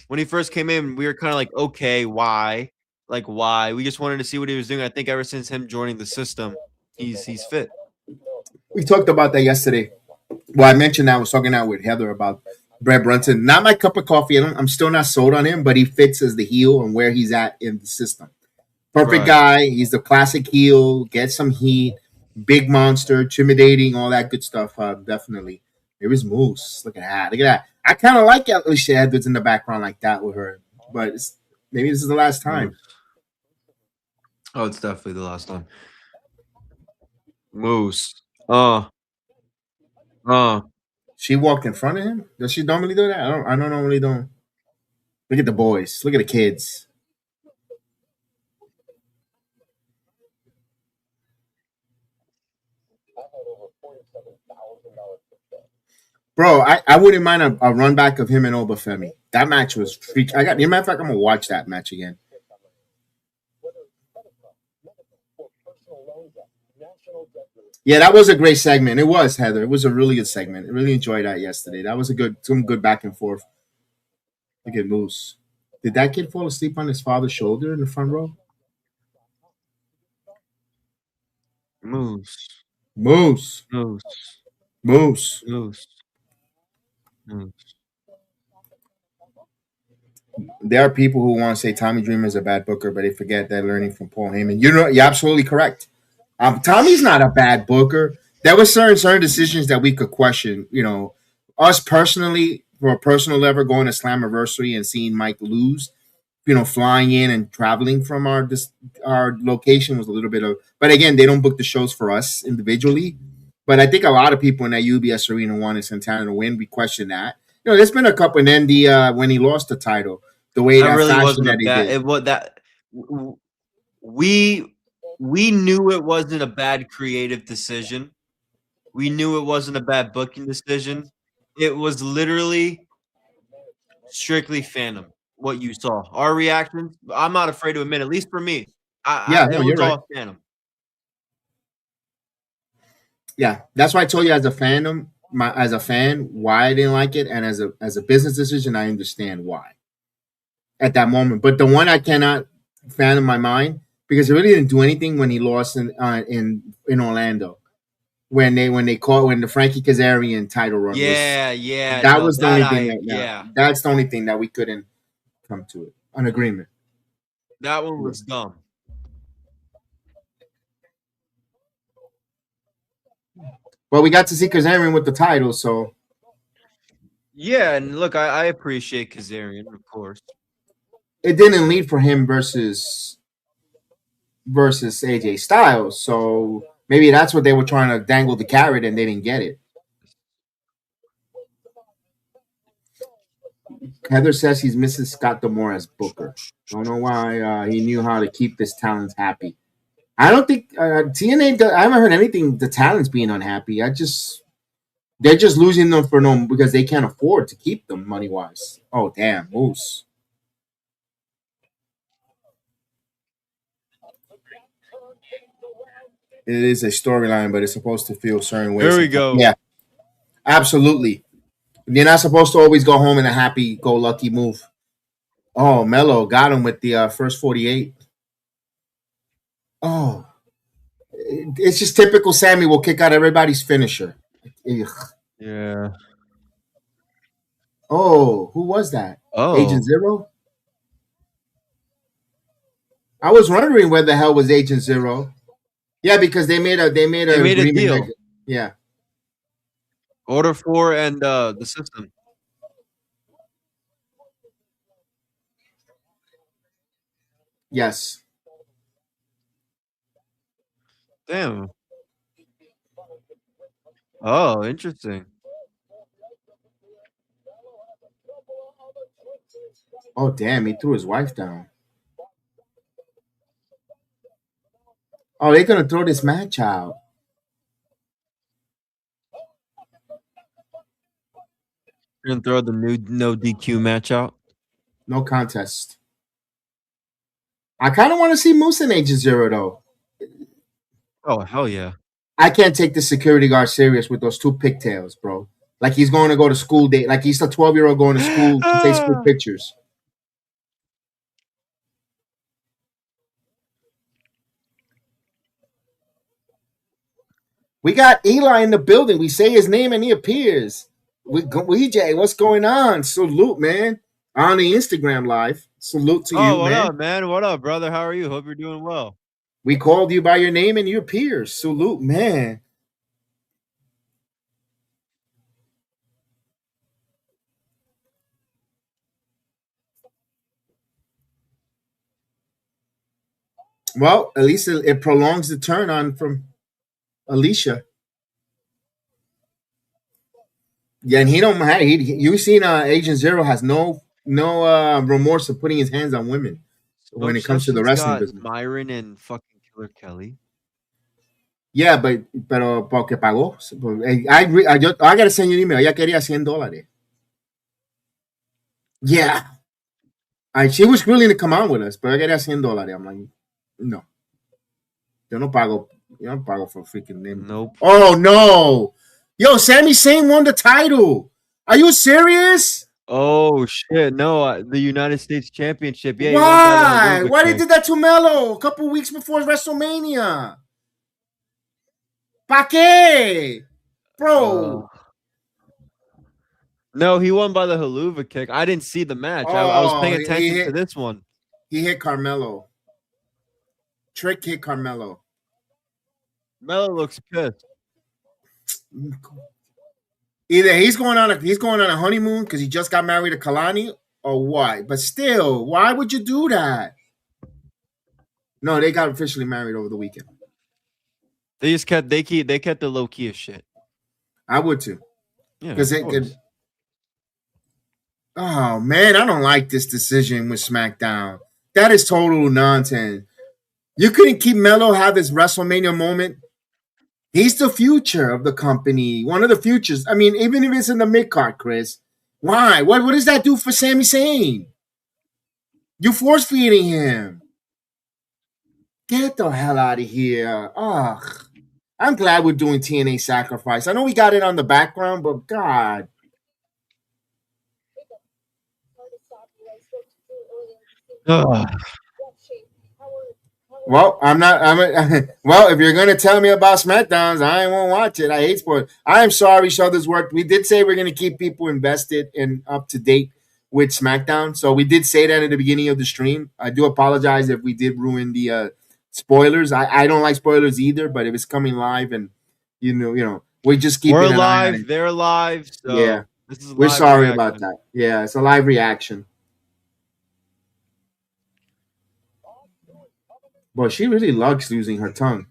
when he first came in, we were kind of like, okay, why? Like, why? We just wanted to see what he was doing. I think ever since him joining the system, he's fit. We talked about that yesterday. Well, I mentioned that I was talking out with Heather about Brad Brunson. Not my cup of coffee. I'm still not sold on him, but he fits as the heel and where he's at in the system. Perfect guy. He's the classic heel. Get some heat. Big monster, intimidating, all that good stuff. Definitely. There is Moose. Look at that. Look at that. I kind of like Alicia Edwards in the background like that with her, but maybe this is the last time. Oh, it's definitely the last time. Moose. She walked in front of him. Does she normally do that? I don't normally don't. Look at the boys. Look at the kids. Bro, I wouldn't mind a run back of him and Obafemi. That match was freak. Matter of fact, I'm gonna watch that match again. Yeah, that was a great segment. It was, Heather. It was a really good segment. I really enjoyed that yesterday. That was some good back and forth. Look at Moose. Did that kid fall asleep on his father's shoulder in the front row? Moose. Moose. Moose. Moose. Moose. Moose. There are people who want to say Tommy Dreamer is a bad booker, but they forget they're learning from Paul Heyman. You're absolutely correct. Tommy's not a bad booker. There were certain decisions that we could question. You know, us personally, for a personal level, going to Slammiversary and seeing Mike lose. You know, flying in and traveling from our location was a little bit of. But again, they don't book the shows for us individually. But I think a lot of people in that UBS arena wanted Santana to win. We question that. You know, there's been a couple, and then the when he lost the title, the way that really fashion wasn't that he did. It was that we knew it wasn't a bad creative decision. We knew it wasn't a bad booking decision. It was literally strictly fandom. What you saw, our reactions. I'm not afraid to admit, at least for me, it was all fandom. Yeah, that's why I told you as a fan, why I didn't like it, and as a business decision, I understand why. At that moment, but the one I cannot fan in my mind because he really didn't do anything when he lost in Orlando when the Frankie Kazarian title run. Yeah, that was the only thing. That's the only thing that we couldn't come to an agreement. That one was dumb. Well, we got to see Kazarian with the title, so yeah. And look, I appreciate Kazarian, of course. It didn't lead for him versus AJ Styles, so maybe that's what they were trying to dangle the carrot, and they didn't get it. Heather says he's missing Scott D'Amore as Booker. Don't know why he knew how to keep his talents happy. I don't think TNA. I haven't heard anything. The talents being unhappy. They're just losing them because they can't afford to keep them money wise. Oh damn, Moose. It is a storyline, but it's supposed to feel certain ways. There we go. Yeah, absolutely. You're not supposed to always go home in a happy-go-lucky move. Oh, Mello got him with the first 48. Oh, it's just typical Sammy will kick out everybody's finisher. Ugh. Yeah. Oh, who was that? Agent Oh, Zero? I was wondering where the hell was Agent Zero. Yeah, because they made they an made a agreement. deal. Yeah. Order 4 and the system. Yes. Damn. Oh, interesting. Oh damn, he threw his wife down. Oh, they're gonna throw this match out. You're gonna throw the new no DQ match out. No contest. I kind of want to see Moose and Agent Zero though. Oh hell yeah. I can't take the security guard serious with those two pigtails, bro. Like he's going to go to school day. Like he's a 12-year-old going to school to take school pictures. We got Eli in the building. We say his name and he appears. Jay, what's going on? Salute, man. On the Instagram live. Salute to Oh, you, what man. up, man? What up, brother? How are you? Hope you're doing well. We called you by your name and you appear. Salute, man. Well, at least it prolongs the turn on from Alicia. Yeah, and he don't have you seen Agent Zero has no remorse of putting his hands on women So when it comes to the Sessions wrestling got business. Myron and fucking Killer Kelly. Yeah, pero porque pagó. I gotta send you an email. Ella quería $100. Yeah. She was willing to come on with us, but I quería $100. I'm like, no. Yo no pago. Yo no pago for freaking name. Nope. Oh no. Yo, Sami Zayn won the title. Are you serious? Oh shit! No, the United States Championship. Yeah, he won by the Why? Haluva Why they kick. did that to Melo a couple weeks before WrestleMania? ¿Pa qué? Bro. No, he won by the Haluva kick. I didn't see the match. I was paying attention to this one. He hit Carmelo. Trick hit Carmelo. Melo looks pissed. Either he's going on a honeymoon because he just got married to Kalani, or what? But still, why would you do that? No, they got officially married over the weekend. They kept the low key of shit. I would too. Yeah. Because it could. Oh man, I don't like this decision with SmackDown. That is total nonsense. You couldn't keep Melo have his WrestleMania moment. He's the future of the company. One of the futures. I mean, even if it's in the mid card, Chris. Why? What does that do for Sami Zayn? You force feeding him. Get the hell out of here. Ugh. I'm glad we're doing TNA Sacrifice. I know we got it on the background, but God. Well, well, if you're gonna tell me about SmackDowns, I won't watch it. I hate sports. I am sorry, Shuttlesworth. We did say we're gonna keep people invested and up to date with SmackDown. So we did say that at the beginning of the stream. I do apologize if we did ruin the spoilers. I don't like spoilers either, but if it's coming live and you know, we just keep We're an eye on live, it. they're live. So Yeah. this is We're live sorry reaction. about that. Yeah, it's a live reaction. Boy, she really likes losing her tongue.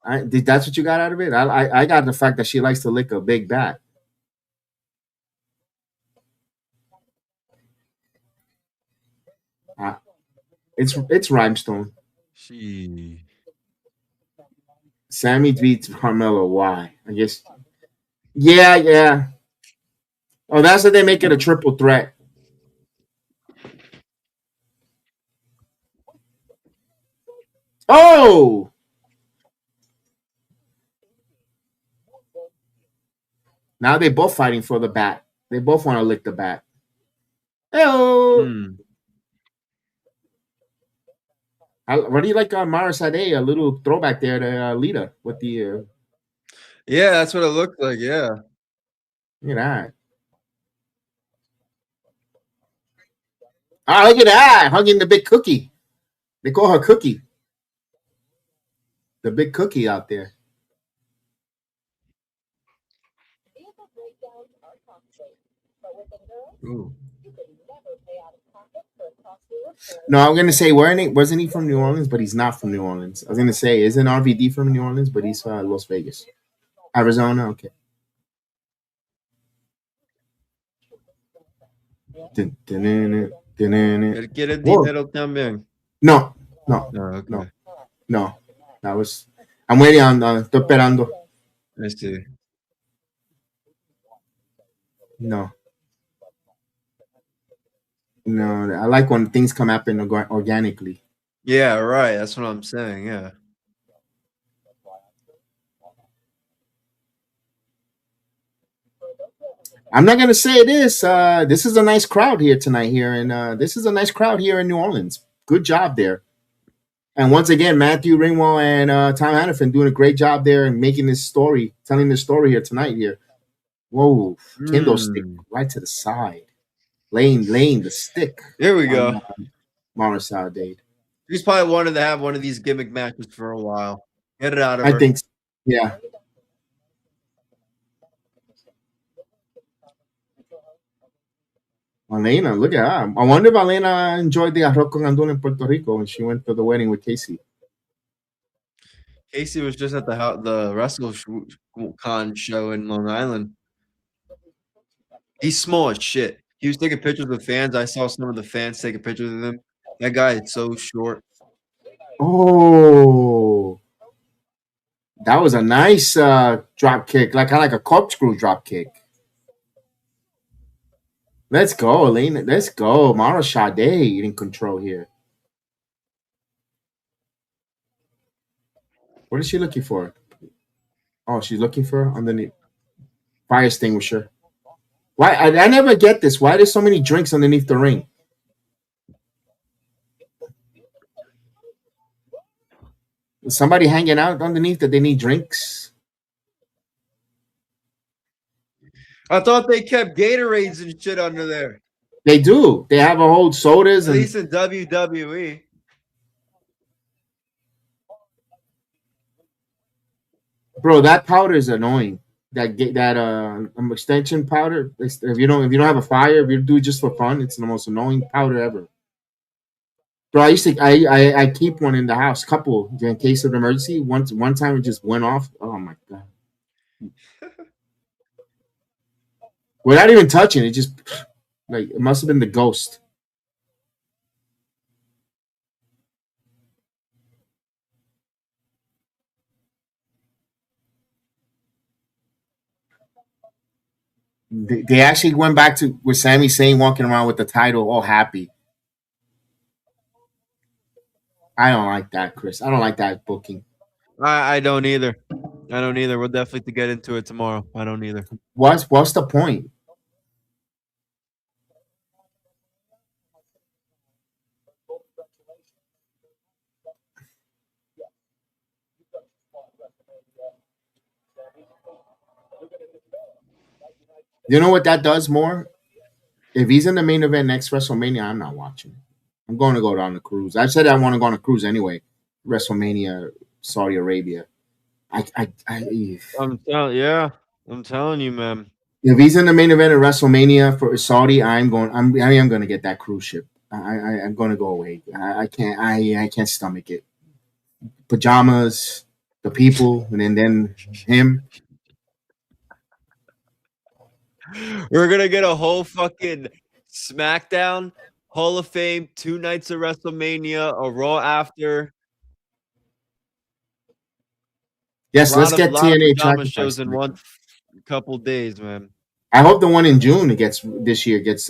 That's what you got out of it? I got the fact that she likes to lick a big bat. It's Rhinestone. Sammy beats Carmelo. Why? I guess. Yeah. Oh, that's how they make it a triple threat. Oh! Now they're both fighting for the bat. They both want to lick the bat. Hey-oh! What do you like on Mara Sade? A little throwback there to Lita with the. Yeah, that's what it looked like. Yeah. Look at that. Ah, look at that. Hugging the big cookie. They call her Cookie. The big cookie out there. Ooh. No, I'm gonna say wasn't he from New Orleans? But he's not from New Orleans. I was gonna say isn't RVD from New Orleans? But he's Las Vegas, Arizona. Okay. ¿Quieres dinero también? No. Okay. No. That was. I'm waiting on. Estoy esperando. I see. No. I like when things come happen organically. Yeah, right. That's what I'm saying. Yeah. I'm not gonna say it is. This is a nice crowd here tonight here, and this is a nice crowd here in New Orleans. Good job there. And once again, Matthew Ringwald and Tom Hannafin doing a great job there and making this story, telling this story here tonight here. Whoa, Kindle stick right to the side. Laying the stick. Here we go. Morris Dade. He's probably wanted to have one of these gimmick matches for a while. Get it out of her. I think, yeah. Elena, look at her. I wonder if Elena enjoyed the arroz con andón in Puerto Rico when she went to the wedding with Casey. Casey was just at the WrestleCon show in Long Island. He's small as shit. He was taking pictures with fans. I saw some of the fans taking pictures of him. That guy is so short. Oh, that was a nice drop kick, kind of like a corkscrew drop kick. Let's go, Elena. Let's go. Mara Sade in control here. What is she looking for? Oh, she's looking for underneath fire extinguisher. Why? I never get this. Why there's so many drinks underneath the ring? Is somebody hanging out underneath that they need drinks? I thought they kept Gatorades and shit under there. They do. They have a whole sodas. At least in WWE. Bro, that powder is annoying. That extension powder. If you don't have a fire, if you do it just for fun, it's the most annoying powder ever. Bro, I keep one in the house, couple in case of emergency. One time it just went off. Oh my god. Without even touching it, just it must have been the ghost. They actually went back to with Sami Zayn walking around with the title all happy. I don't like that, Chris. I don't like that booking. I don't either. We'll definitely get into it tomorrow. I don't either. What's the point? You know what that does more? If he's in the main event next WrestleMania, I'm not watching. I'm going to go on the cruise. I've said I want to go on a cruise anyway. WrestleMania, Saudi Arabia. I'm telling you, man. If he's in the main event of WrestleMania for Saudi, I am going to get that cruise ship. I'm going to go away. I can't stomach it. Pajamas, the people, and then him. We're gonna get a whole fucking SmackDown, Hall of Fame, 2 nights of WrestleMania, a Raw after. Yes, let's get TNA Sacrifice shows in one couple days, man. I hope the one in June this year gets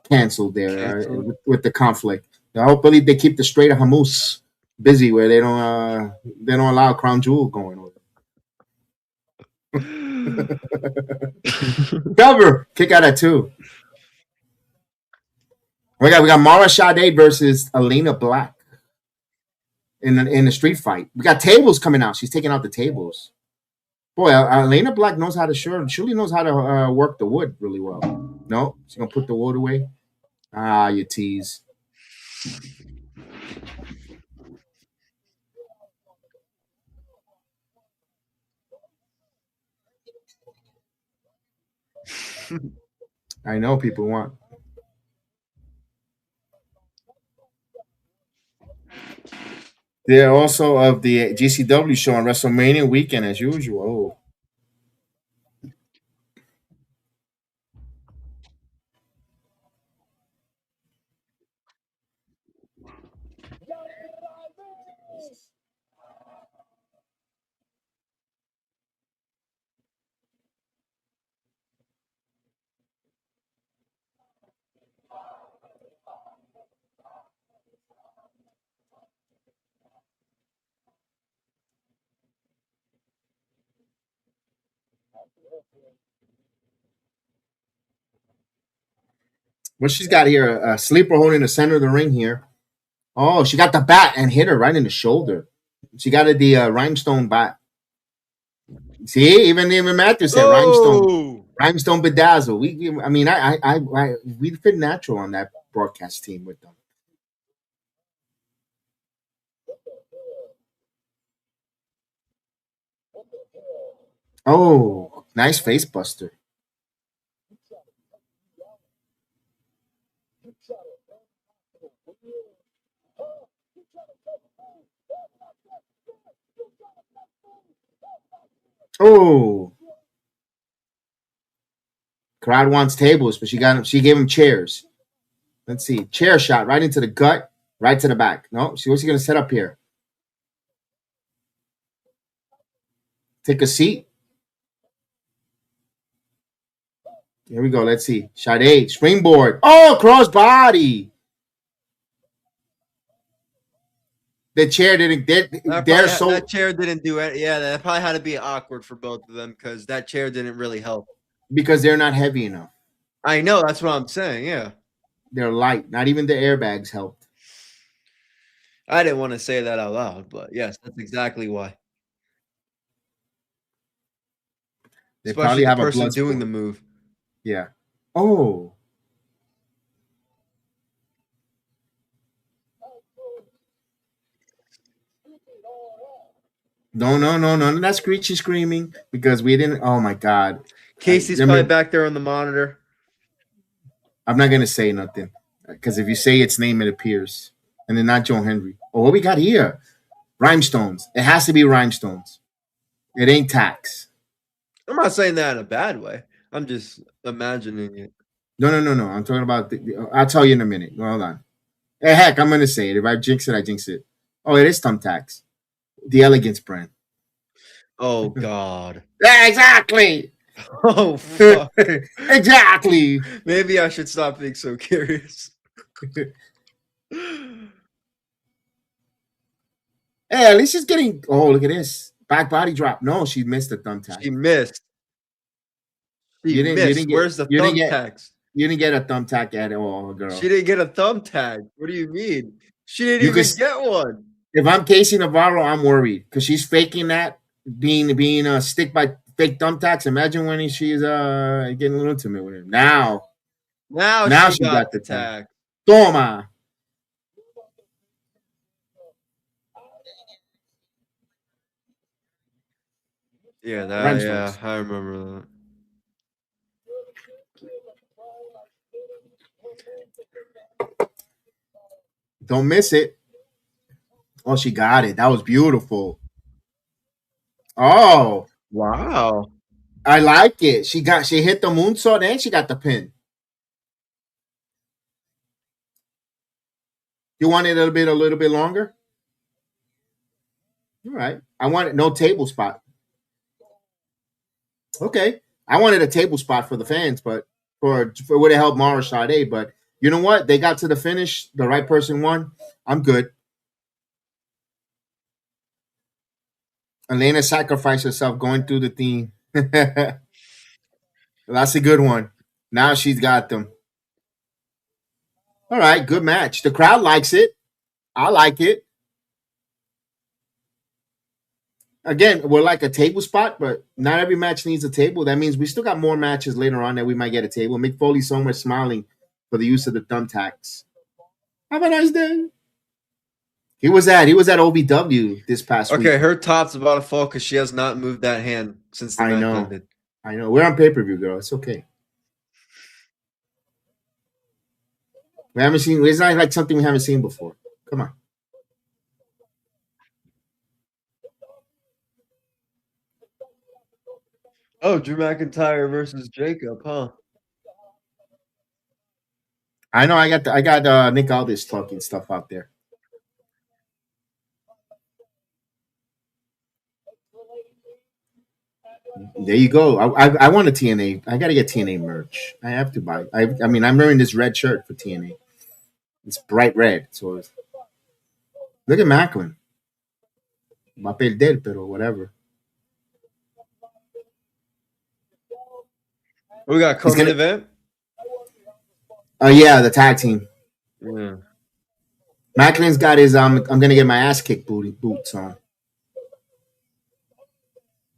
canceled there with the conflict. Hopefully they keep the Straight of Hamoose busy where they don't allow Crown Jewel going over. Cover kick out at 2. We got Mara Sade versus Alina Black in the street fight. We got tables coming out. She's taking out the tables. Boy, Elena Black knows how to surely knows how to work the wood really well. No, she's gonna put the wood away. Ah, you tease. I know people want. They're also of the GCW show on WrestleMania weekend as usual. What she's got here, a sleeper holding the center of the ring here. Oh, she got the bat and hit her right in the shoulder. She got the rhinestone bat. See, even Matthew said rhinestone bedazzle. We fit natural on that broadcast team with them. Oh, nice face buster. Oh, crowd wants tables, but she gave him chairs. Let's see, chair shot right into the gut, right to the back. No, what's he gonna set up here? Take a seat. Here we go. Let's see. Sade, springboard. Oh, cross body. The chair didn't. That chair didn't do it. Yeah, that probably had to be awkward for both of them because that chair didn't really help. Because they're not heavy enough. I know. That's what I'm saying. Yeah. They're light. Not even the airbags helped. I didn't want to say that out loud, but yes, that's exactly why. They Especially probably have the a person blood doing sport. the move. Yeah. Oh. No, none of that screechy screaming because we didn't. Oh my God. Casey's probably back there on the monitor. I'm not gonna say nothing because if you say its name, it appears, and then not Joe Henry. Oh, what we got here? Rhinestones. It has to be rhinestones. It ain't tax. I'm not saying that in a bad way. I'm just imagining it. No. I'm talking about. I'll tell you in a minute. Hold on. Hey, heck, I'm gonna say it. If I jinx it, I jinx it. Oh, it is thumbtacks. The Elegance brand. Oh God. Yeah, exactly. Oh fuck. Exactly. Maybe I should stop being so curious. Hey, at least she's getting. Oh, look at this back body drop. No, she missed the thumbtack. She missed. You didn't get, Where's the thumbtacks? You didn't get a thumbtack at all, girl. She didn't get a thumbtack. What do you mean? She didn't even get one. If I'm Casey Navarro, I'm worried because she's faking that being a stick by fake thumbtacks. Imagine when she's getting a little intimate with him. Now she got the tag. Toma. Yeah, I remember that. Don't miss it. Oh, she got it. That was beautiful. Oh, wow. I like it. She hit the moonsault and she got the pin. You want it a little bit longer? All right. I want it no table spot. Okay. I wanted a table spot for the fans, but for would it help Mara Sade? But you know what? They got to the finish. The right person won. I'm good. Elena sacrificed herself going through the theme. That's a good one. Now she's got them. All right, good match. The crowd likes it. I like it. Again, we're like a table spot, but not every match needs a table. That means we still got more matches later on that we might get a table. Mick Foley somewhere smiling for the use of the thumbtacks. Have a nice day. He was at OVW this past week. Okay, her top's about to fall because she has not moved that hand since the I match know. ended. I know. We're on pay-per-view, girl. It's okay. We haven't seen. It's not like something we haven't seen before. Come on. Oh, Drew McIntyre versus Jacob, huh? I know. I got Nick Aldis talking stuff out there. There you go. I want a TNA. I got to get TNA merch. I have to buy. I mean, I'm wearing this red shirt for TNA. It's bright red. So look at Maclin. Va a perder, pero whatever. We got co-main event. Oh yeah, the tag team. Yeah. Maclin's got his I'm gonna get my ass kicked boots on.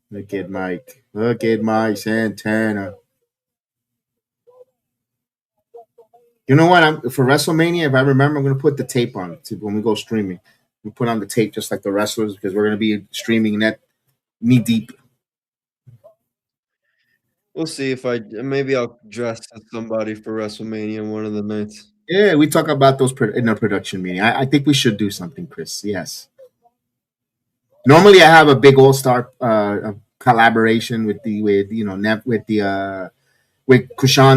Look at Mike. Look at Mike Santana. You know what? For WrestleMania, if I remember, I'm gonna put the tape on when we go streaming. We put on the tape just like the wrestlers because we're gonna be streaming that knee deep. We'll see if maybe I'll dress as somebody for WrestleMania one of the nights. Yeah, we talk about those in our production meeting. I think we should do something, Chris. Yes. Normally, I have a big all-star collaboration with Kushan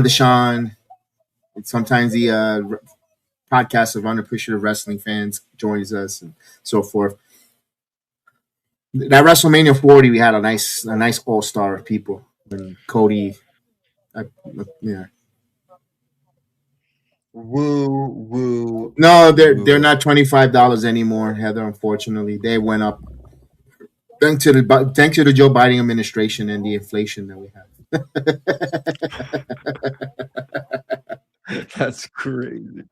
Deshawn. Sometimes the podcast of Unappreciative Wrestling Fans joins us and so forth. That WrestleMania 40, we had a nice all-star of people. And Cody, yeah. Woo. No, they're not $25 anymore, Heather. Unfortunately, they went up. Thanks to the Joe Biden administration and the inflation that we have. That's crazy.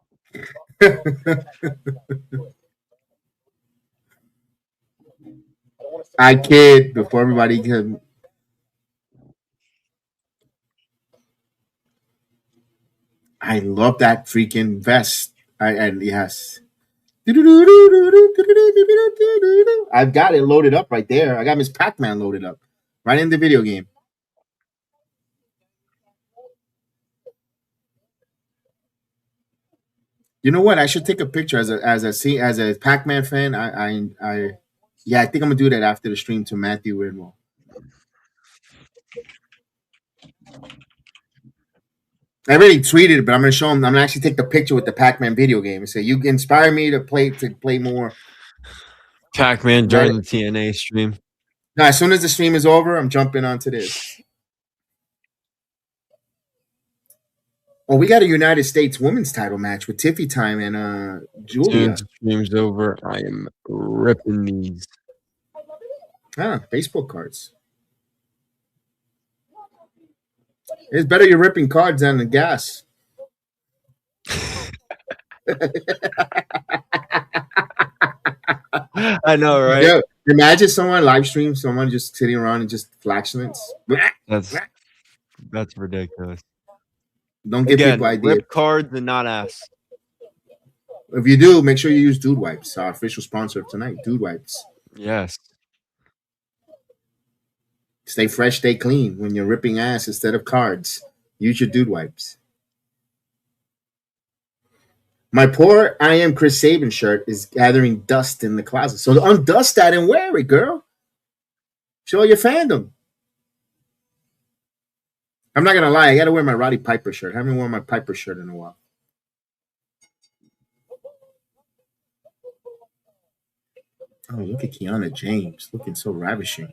I kid before everybody can. I love that freaking vest. Yes. I've got it loaded up right there. I got Miss Pac-Man loaded up right in the video game. You know what? I should take a picture as a Pac-Man fan. I think I'm gonna do that after the stream to Matthew Winwell. I already tweeted it, but I'm gonna show him. I'm gonna actually take the picture with the Pac-Man video game and say, "You inspire me to play more Pac-Man during the TNA stream." No, as soon as the stream is over, I'm jumping onto this. Oh, we got a United States women's title match with Tiffy Time and Julia. As soon as the stream's over, I am ripping these. Baseball cards. It's better you're ripping cards than the gas. I know, right? Yeah, imagine someone live stream, someone just sitting around and just flatulence. That's ridiculous. Don't give people ideas. Rip cards and not ass. If you do, make sure you use Dude Wipes, our official sponsor of tonight. Dude Wipes. Yes. Stay fresh, stay clean. When you're ripping ass instead of cards, use your Dude Wipes. My poor I Am Chris Sabin shirt is gathering dust in the closet. So undust that and wear it, girl. Show your fandom. I'm not going to lie. I got to wear my Roddy Piper shirt. I haven't worn my Piper shirt in a while. Oh, look at Kiana James. Looking so ravishing.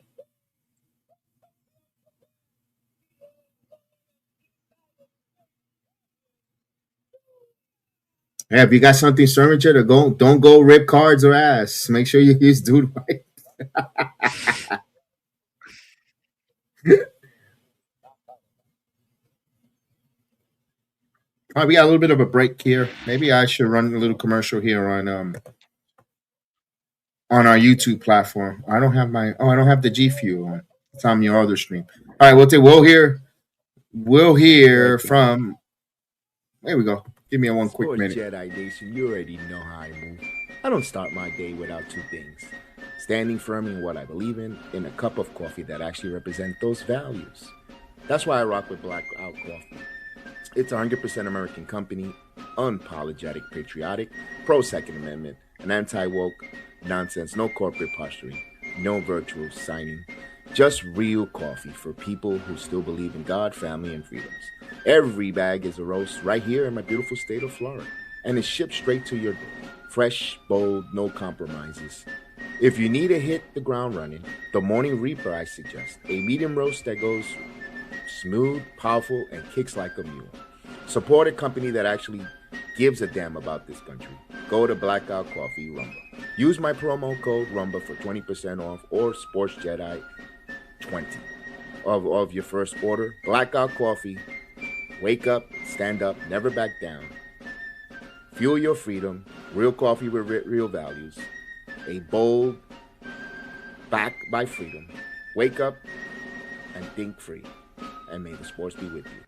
Yeah, if you got something furniture to go, don't go rip cards or ass. Make sure you use Dude Wipes. All right, we got a little bit of a break here. Maybe I should run a little commercial here on on our YouTube platform. I don't have the G Fuel on. It's on your other stream. All right, we'll hear from. There we go. Give me one quick Sports minute. Jedi Nation, you already know how I move. I don't start my day without two things: standing firm in what I believe in, and a cup of coffee that actually represents those values. That's why I rock with Blackout Coffee. It's a 100% American company, unapologetic, patriotic, pro-Second Amendment, an anti-woke nonsense, no corporate posturing, no virtual signing, just real coffee for people who still believe in God, family, and freedoms. Every bag is a roast right here in my beautiful state of Florida, and it's shipped straight to your door. Fresh, bold, no compromises. If you need to hit the ground running, the Morning Reaper I suggest, a medium roast that goes smooth, powerful, and kicks like a mule. Support a company that actually gives a damn about this country. Go to Blackout Coffee Rumba. Use my promo code Rumba for 20% off or Sports Jedi 20 of your first order. Blackout Coffee. Wake up, stand up, never back down. Fuel your freedom. Real coffee with real values. A bold, backed by freedom. Wake up and think free. And may the sports be with you.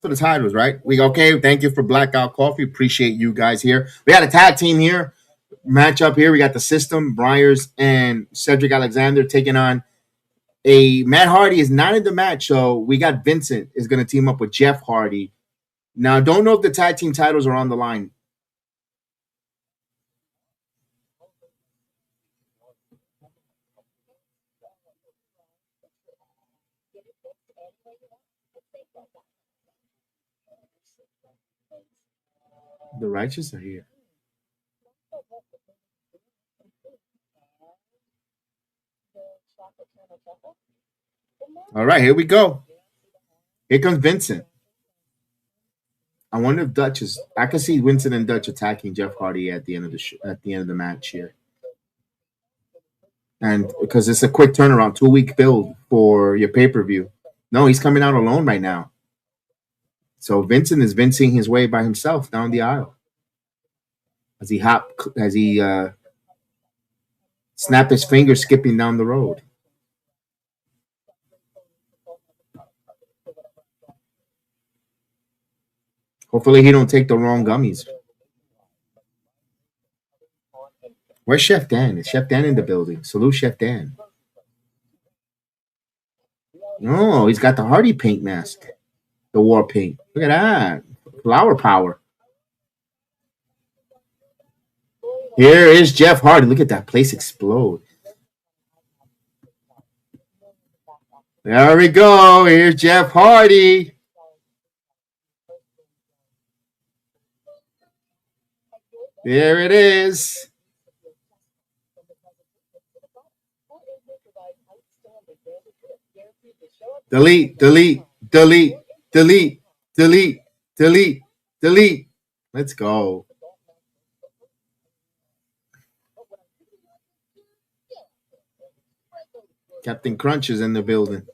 So the tide was right. We okay. Thank you for Blackout Coffee. Appreciate you guys here. We got a tag team here. Match up here. We got the System, Briars, and Cedric Alexander taking on Matt Hardy is not in the match, so we got Vincent is going to team up with Jeff Hardy. Now, don't know if the tag team titles are on the line. The Righteous are here. All right, here we go. Here comes Vincent. I wonder if Dutch is. I can see Vincent and Dutch attacking Jeff Hardy at the end of the match here, and because it's a quick turnaround, 2-week build for your pay-per-view. No, he's coming out alone right now. So Vincent is vincing his way by himself down the aisle as he snap his fingers skipping down the road. Hopefully he don't take the wrong gummies. Where's Chef Dan? Is Chef Dan in the building? Salute Chef Dan. Oh, he's got the Hardy paint mask. The war paint. Look at that. Flower power. Here is Jeff Hardy. Look at that place explode. There we go. Here's Jeff Hardy. There it is. Delete, delete, delete, delete, delete, delete, delete. Let's go. Captain Crunch is in the building.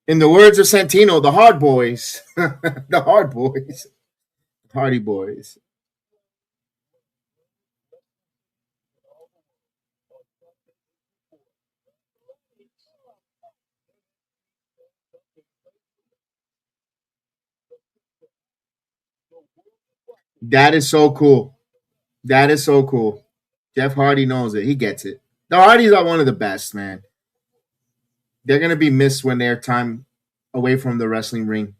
In the words of Santino, the Hard Boys. The Hard Boys. Hardy Boys. That is so cool. That is so cool. Jeff Hardy knows it. He gets it. The Hardys are one of the best, man. They're going to be missed when they're time away from the wrestling ring.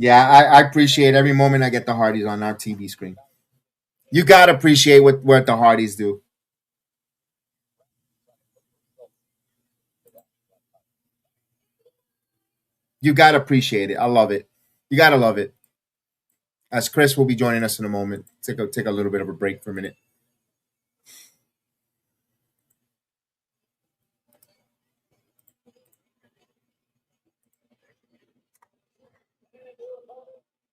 Yeah, I appreciate every moment I get the Hardys on our TV screen. You got to appreciate what the Hardys do. You got to appreciate it. I love it. You got to love it. as Chris will be joining us in a moment. Take a little bit of a break for a minute.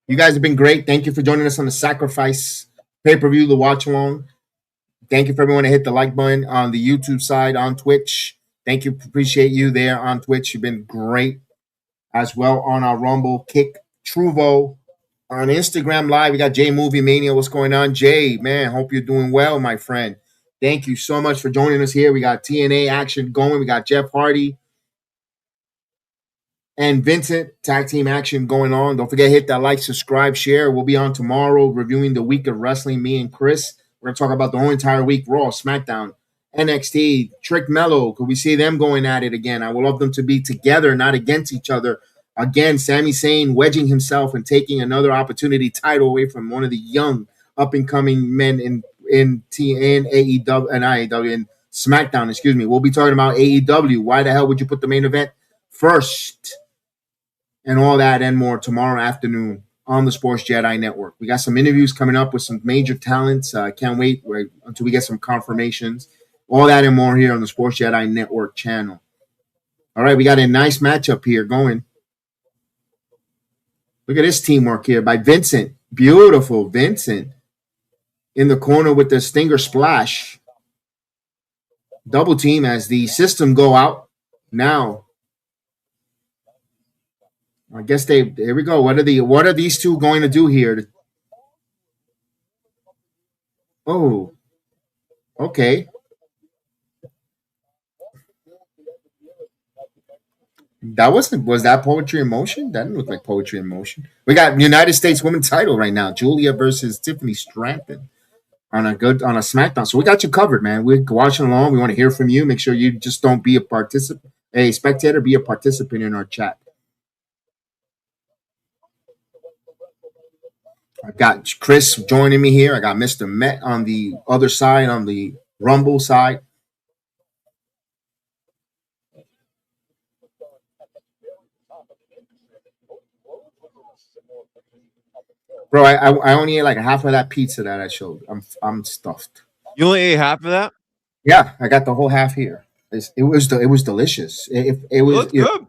You guys have been great. Thank you for joining us on the Sacrifice pay-per-view, the watch along. Thank you for everyone to hit the like button on the YouTube side, on Twitch. Thank you. Appreciate you there on Twitch. You've been great as well on our Rumble. Kick Truvo on Instagram Live. We got Jay Movie Mania. What's going on, Jay? Man, hope you're doing well, my friend. Thank you so much for joining us here. We got TNA action going. We got Jeff Hardy and Vincent tag team action going on. Don't forget, hit that like, subscribe, share. We'll be on tomorrow reviewing the week of wrestling. Me and Chris. We're going to talk about the whole entire week. Raw, SmackDown, NXT, Trick Mello. Could we see them going at it again? I would love them to be together, not against each other. Again, Sami Zayn wedging himself and taking another opportunity title away from one of the young up-and-coming men in AEW and IAW and SmackDown, excuse me. We'll be talking about AEW. Why the hell would you put the main event first? And all that and more tomorrow afternoon on the Sports Jedi Network. We got some interviews coming up with some major talents. Can't wait until we get some confirmations. All that and more here on the Sports Jedi Network channel. All right, we got a nice matchup here going. Look at this teamwork here by Vincent. Beautiful Vincent in the corner with the Stinger Splash. Double team as the system go out. Now, I guess here we go. What are these two going to do here? Oh, okay. Was that poetry in motion? That didn't look like poetry in motion. We got United States Women's title right now. Julia versus Tiffany Stratton on a SmackDown. So we got you covered, man. We're watching along. We want to hear from you. Make sure you just don't be a spectator, be a participant in our chat. I got Chris joining me here. I got Mr. Met on the other side, on the Rumble side. Bro, I only ate like half of that pizza that I showed. I'm stuffed. You only ate half of that? Yeah, I got the whole half here. It was delicious. It was good.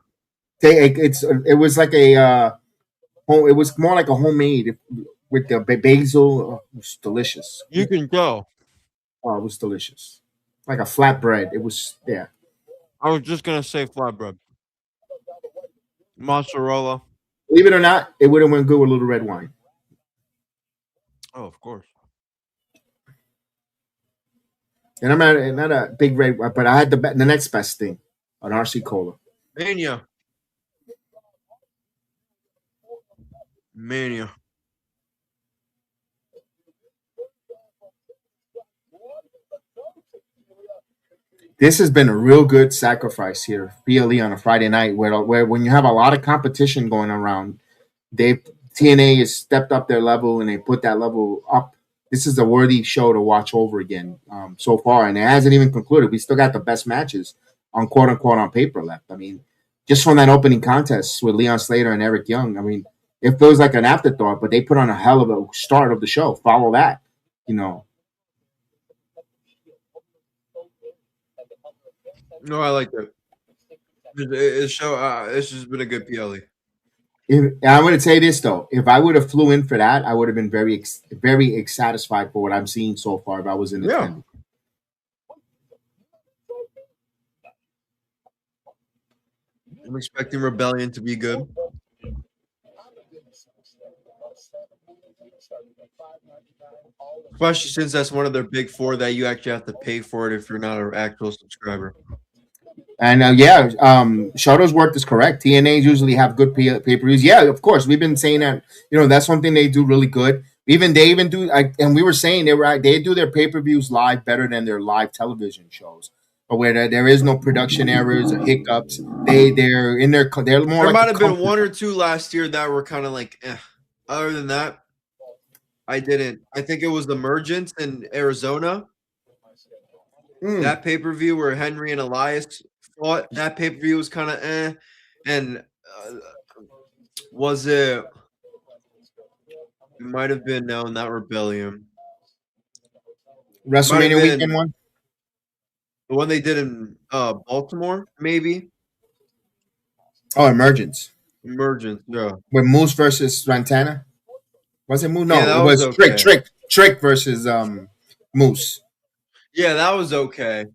It was like it was more like a homemade with the basil. Oh, it was delicious. You can go. Oh, it was delicious. Like a flatbread. It was, yeah. I was just gonna say flatbread. Mozzarella. Believe it or not, it would have went good with a little red wine. Oh, of course. And I'm not a big red, but I had the next best thing, an RC Cola. Mania. This has been a real good sacrifice here, BLE on a Friday night, where when you have a lot of competition going around, TNA has stepped up their level and they put that level up. This is a worthy show to watch over again so far, and it hasn't even concluded. We still got the best matches on quote unquote on paper left. I mean, just from that opening contest with Leon Slater and Eric Young, I mean, it feels like an afterthought, but they put on a hell of a start of the show. Follow that, you know. No, I like that. It's just been a good PLE. I'm going to say this though: if I would have flew in for that, I would have been very satisfied for what I'm seeing so far. If I was in attendance. I'm expecting Rebellion to be good. Especially since that's one of their big four that you actually have to pay for it if you're not an actual subscriber. And Shuttlesworth is correct. TNAs usually have good pay-per-views. Yeah, of course. We've been saying that, that's one thing they do really good. They even do, and we were saying they do their pay-per-views live better than their live television shows. But where there is no production errors or hiccups, they're more. There might have been one or two last year that were kind of like, eh. Other than that, I didn't. I think it was the Emergence in Arizona. That pay-per-view where Henry and Elias fought. That pay-per-view was kind of eh. And was it It might have been no, not Rebellion. WrestleMania weekend one? The one they did in Baltimore, maybe? Oh, Emergence. Emergence, yeah. With Moose versus Santana? Was it Moose? No, Yeah, that it was okay. Trick versus Moose. Yeah, that was okay.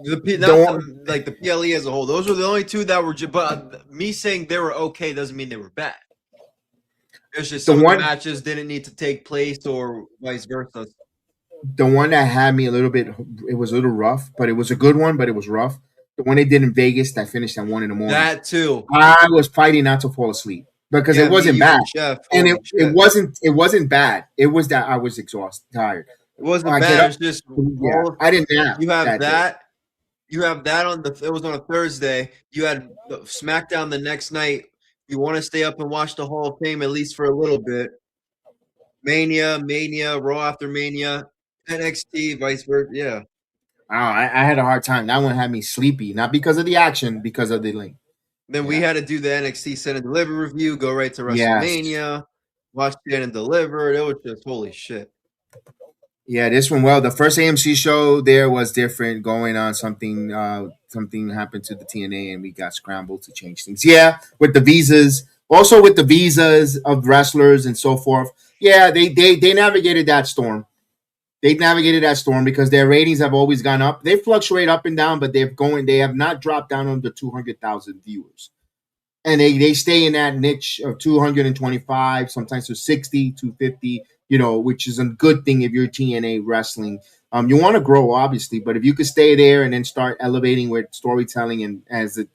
The PLE as a whole. Those were the only two that were. But me saying they were okay doesn't mean they were bad. It's just some of the matches didn't need to take place, or vice versa. The one that had me a little bit, it was a little rough, but it was a good one, but it was rough. The one they did in Vegas that finished at 1 a.m. That too. I was fighting not to fall asleep because it wasn't bad, and it wasn't bad. It was that I was exhausted, tired. It wasn't bad. It's just I didn't nap. You have that. You have that on it was on a Thursday. You had SmackDown the next night. You want to stay up and watch the Hall of Fame at least for a little bit. Mania, Raw after Mania, NXT, vice versa. Yeah. I had a hard time. That one had me sleepy, not because of the action, because of the link. Then we had to do the NXT Send and Deliver review, go right to WrestleMania, watch Send and Deliver. It was just holy shit. Yeah, this one. Well, the first AMC show there was different. Going on something happened to the TNA, and we got scrambled to change things. Yeah, with the visas, also with the visas of wrestlers and so forth. Yeah, they navigated that storm. They navigated that storm because their ratings have always gone up. They fluctuate up and down, but they have not dropped down under 200,000 viewers. And they stay in that niche of 225, sometimes to 60, 250, which is a good thing if you're TNA wrestling. You want to grow, obviously, but if you could stay there and then start elevating with storytelling, and as the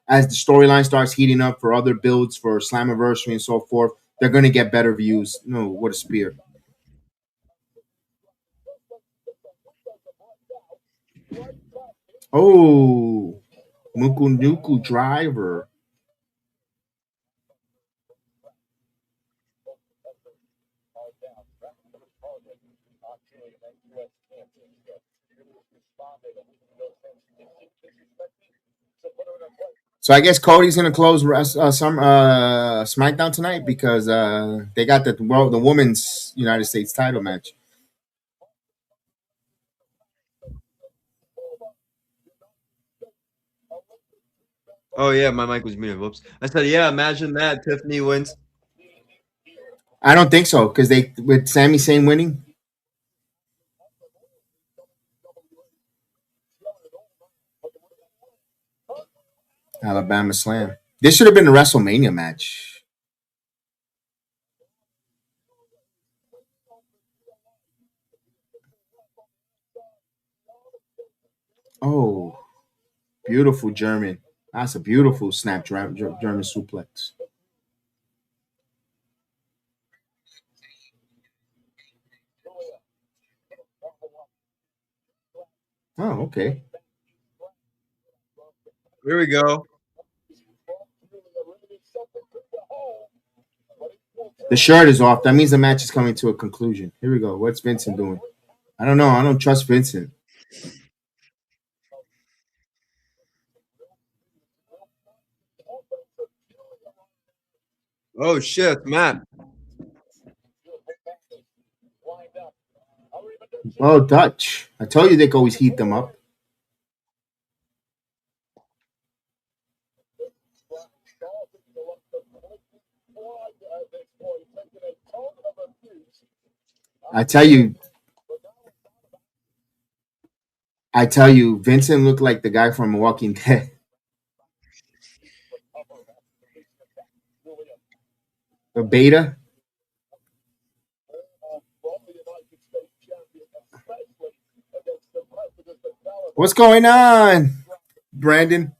storyline starts heating up for other builds for Slammiversary and so forth, they're going to get better views. No, what a spear. Oh, Nuku Driver. So I guess Cody's going to close some SmackDown tonight because they got the women's United States title match. Oh yeah, my mic was muted. Whoops. I said, yeah, imagine that Tiffany wins. I don't think so because with Sami Zayn winning. Alabama Slam. This should have been a WrestleMania match. Oh, beautiful German. That's a beautiful snap German suplex. Oh, okay. Here we go. The shirt is off. That means the match is coming to a conclusion. Here we go. What's Vincent doing? I don't know. I don't trust Vincent. Oh shit, Matt. Oh, Dutch. I told you they could always heat them up. I tell you, Vincent looked like the guy from Walking Dead. The beta. What's going on, Brandon?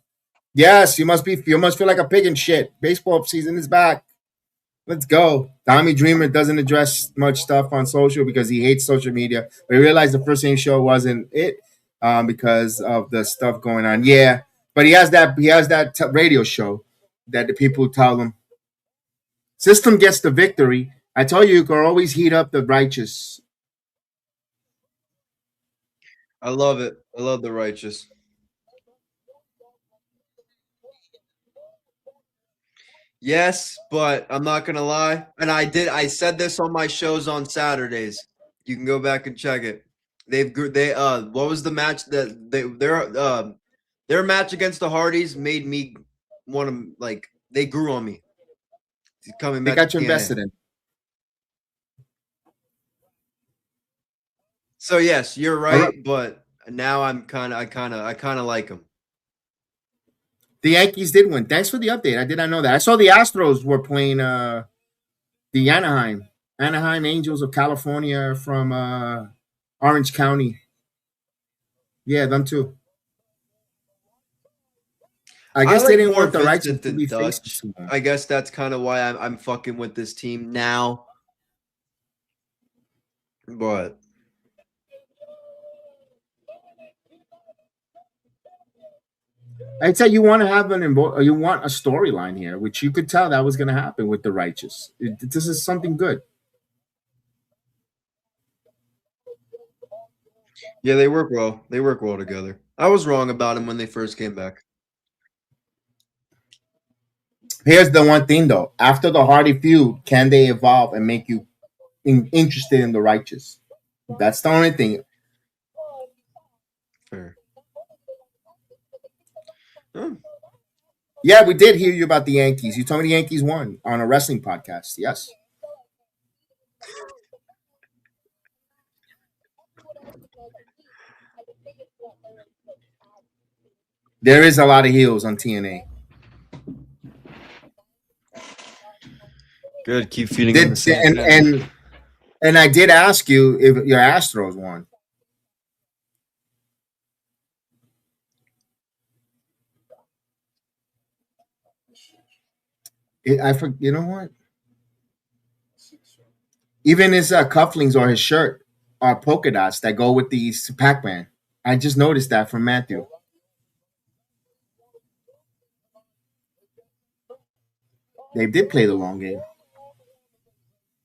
Yes, you must feel like a pig in shit. Baseball season is back. Let's go. Tommy Dreamer doesn't address much stuff on social because he hates social media. But he realized the first name show wasn't it because of the stuff going on. Yeah, but he has that radio show that the people tell him. System gets the victory. I tell you can always heat up the righteous. I love it. I love the righteous. Yes, but I'm not gonna lie. And I said this on my shows on Saturdays. You can go back and check it. What was the match that their match against the Hardys made me want to, like, they grew on me. Coming They back got to you TNA. invested in. So yes, you're right, but now I kind of like them. The Yankees did win. Thanks for the update. I did not know that. I saw the Astros were playing the Anaheim Angels of California from Orange County. Yeah, them too. I guess they didn't want the Righteous to be faces too much. I guess that's kind of why I'm fucking with this team now. But I'd say you want to have you want a storyline here, which you could tell that was going to happen with the Righteous. This is something good. Yeah, they work well. They work well together. I was wrong about them when they first came back. Here's the one thing, though. After the Hardy feud, can they evolve and make you interested in the Righteous? That's the only thing. Fair. Yeah, we did hear you about the Yankees. You told me the Yankees won on a wrestling podcast. Yes. There is a lot of heels on TNA. Good. Keep feeding them the Santana. And I did ask you if your Astros won. You know what? Even his cufflinks or his shirt are polka dots that go with these Pac-Man. I just noticed that from Matthew. They did play the long game.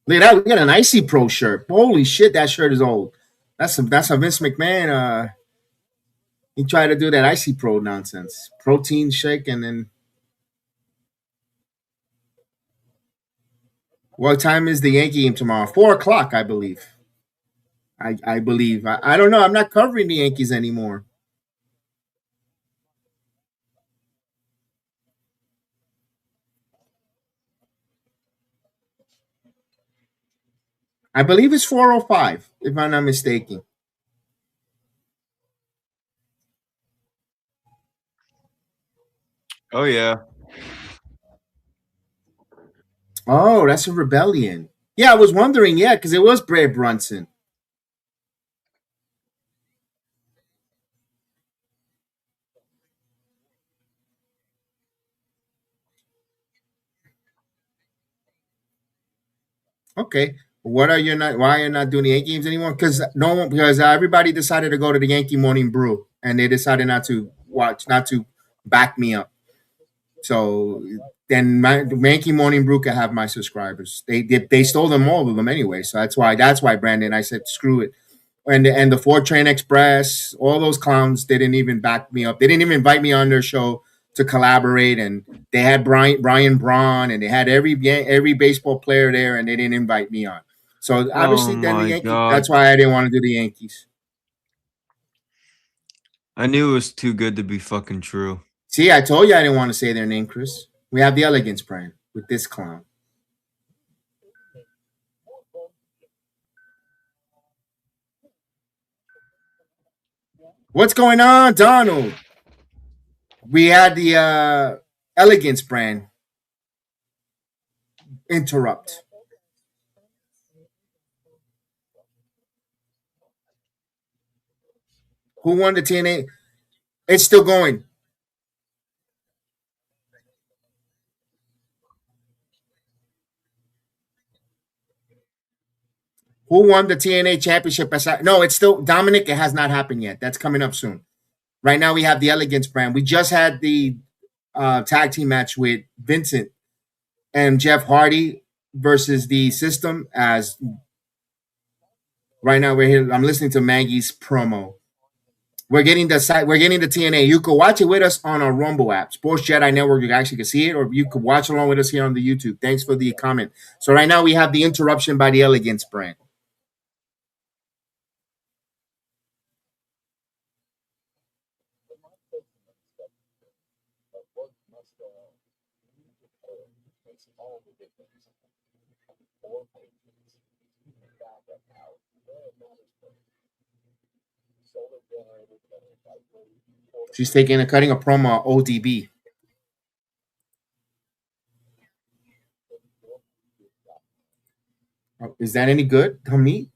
Look at that. We got an Icy Pro shirt. Holy shit, that shirt is old. That's a Vince McMahon. He tried to do that Icy Pro nonsense. Protein shake and then. What time is the Yankee game tomorrow? 4:00, I believe. I believe. I don't know. I'm not covering the Yankees anymore. I believe it's 4:05, if I'm not mistaken. Oh, yeah. Oh, that's a rebellion. Yeah, I was wondering, because it was Brad Brunson. Okay. Why are you not doing the Yankee games anymore? Because everybody decided to go to the Yankee Morning Brew and they decided not to back me up. So then my Yankee Morning Brew can have my subscribers. They stole them, all of them anyway. So that's why Brandon, I said screw it. And the Ford Train Express, all those clowns, they didn't even back me up. They didn't even invite me on their show to collaborate. And they had Brian Braun and they had every baseball player there, and they didn't invite me on. So obviously, then the Yankees. God. That's why I didn't want to do the Yankees. I knew it was too good to be fucking true. See, I told you I didn't want to say their name, Chris. We have the Elegance brand with this clown. What's going on, Donald? We had the Elegance brand interrupt. Who won the TNA? It's still going. Who won the TNA championship? No, it's still Dominic. It has not happened yet. That's coming up soon. Right now, we have the Elegance brand. We just had the tag team match with Vincent and Jeff Hardy versus the System. As right now, we're here. I'm listening to Maggie's promo. We're getting the site. We're getting the TNA. You could watch it with us on our Rumble app, Sports Jedi Network. You actually can see it, or you could watch along with us here on the YouTube. Thanks for the comment. So right now we have the interruption by the Elegance brand. She's cutting a promo ODB. Is that any good? Her meat?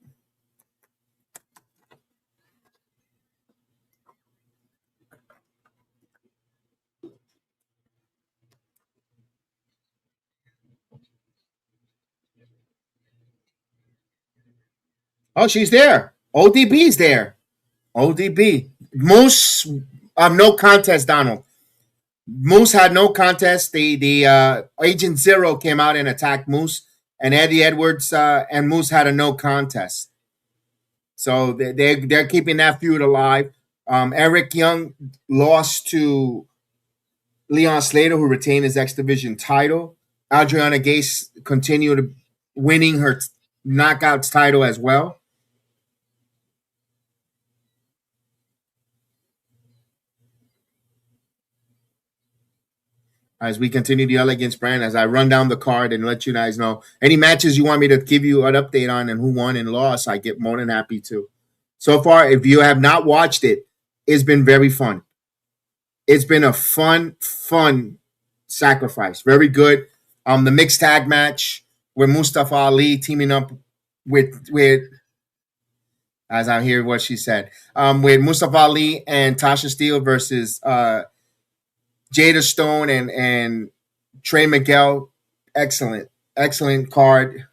Oh, she's there. ODB's there. ODB. Moose, no contest, Donald. Moose had no contest. The Agent Zero came out and attacked Moose, and Eddie Edwards and Moose had a no contest. So they're keeping that feud alive. Eric Young lost to Leon Slater, who retained his X Division title. Adriana Gase continued winning her knockouts title as well. As we continue the Elegance brand, as I run down the card and let you guys know any matches you want me to give you an update on and who won and lost, I get more than happy to. So far, if you have not watched it, it's been very fun. It's been a fun sacrifice. Very good. The mixed tag match with Mustafa Ali teaming up with as I hear what she said, with Mustafa Ali and Tasha Steele versus Jada Stone and Trey Miguel. Excellent card.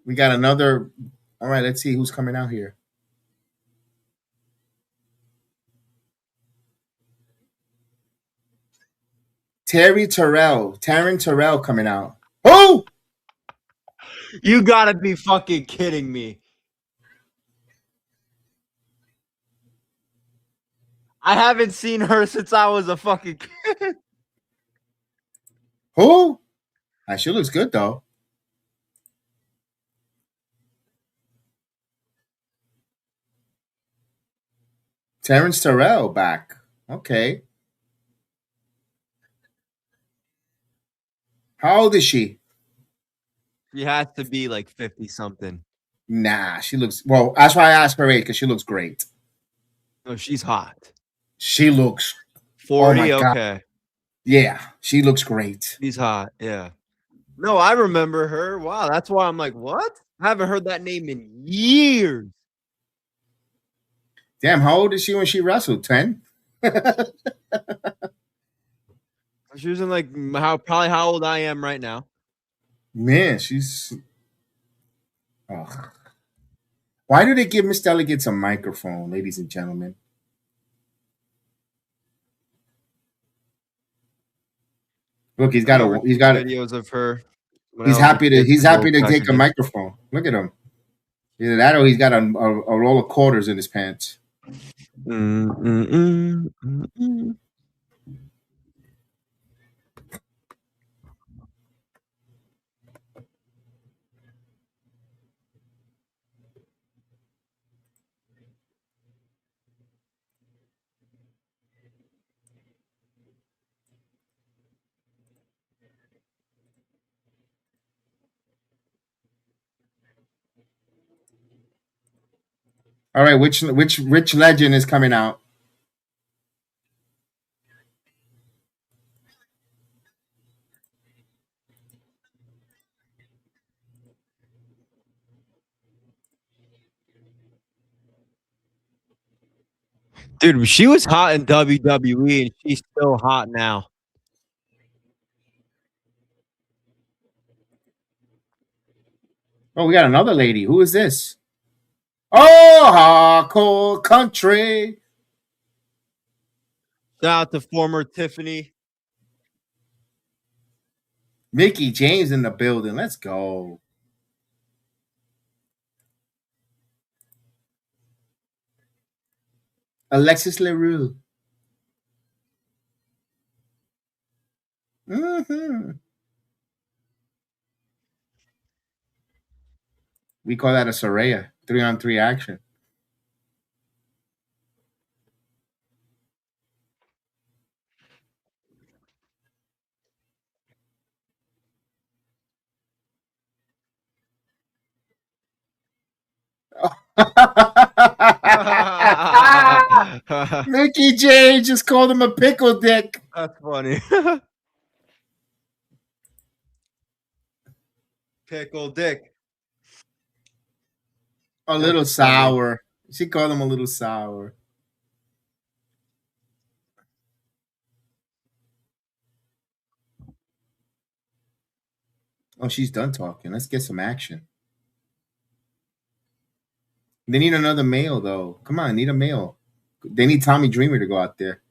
We got another. All right, let's see who's coming out here. Taryn Terrell coming out. Oh! You gotta be fucking kidding me. I haven't seen her since I was a fucking kid. Who? She looks good though. Terrence Terrell back. Okay. How old is she? She has to be like 50 something. Nah, she looks well. That's why I asked her age, because she looks great. No, she's hot. She looks 40. Oh my God. Okay. Yeah, she looks great. She's hot. Yeah. No, I remember her. Wow, that's why I'm like, what? I haven't heard that name in years. Damn, how old is she when she wrestled? 10? She was in like probably how old I am right now. Man, she's. Oh. Why do they give Miss Delegates a microphone, ladies and gentlemen? Look, he's got videos of her. He's happy to take a microphone. Look at him. Either that or he's got a roll of quarters in his pants. All right, which legend is coming out? Dude, she was hot in WWE and she's still hot now. Oh, we got another lady. Who is this? Oh, hardcore country. Shout out to former Tiffany. Mickey James in the building. Let's go. Alexis LaRue. Mm-hmm. We call that a Soraya. 3-on-3 action. Mickey James just called him a pickle dick. That's funny. Pickle dick. A little sour. She called him a little sour. Oh, she's done talking. Let's get some action. They need another male, though. Come on, need a male. They need Tommy Dreamer to go out there.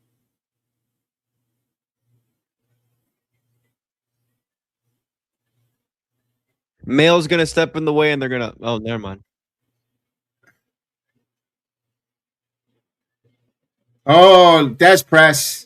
Male's gonna step in the way, and they're gonna. Oh, never mind. Oh, Des Press.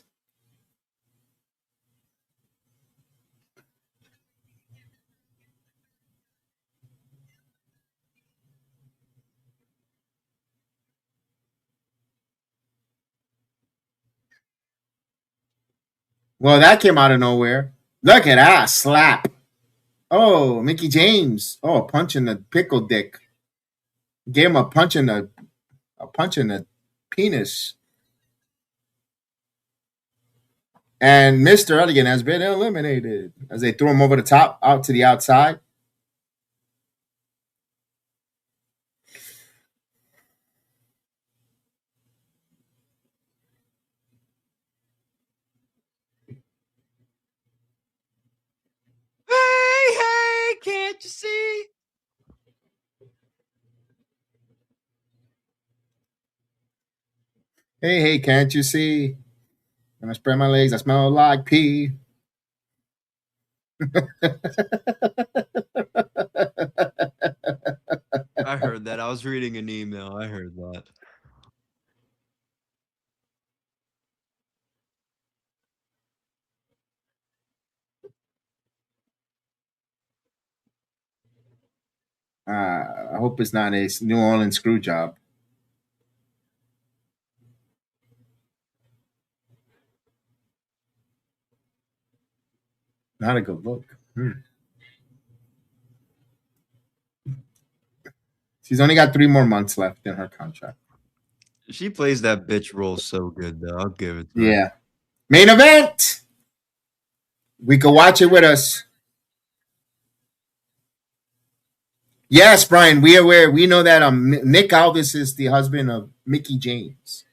Well, that came out of nowhere. Look at that slap. Oh, Mickey James. Oh, a punch in the pickle dick. Gave him a punch in the penis. And Mr. Elegant has been eliminated as they threw him over the top out to the outside. Hey, can't you see? Hey, can't you see? When I spread my legs, I smell like pee. I heard that. I was reading an email. I heard that. I hope it's not a New Orleans screw job. Not a good look. She's only got 3 more months left in her contract. She plays that bitch role so good, though. I'll give it to her. Yeah. Main event. We could watch it with us. Yes, Brian, we are aware. We know that Nick Aldis is the husband of Mickey James.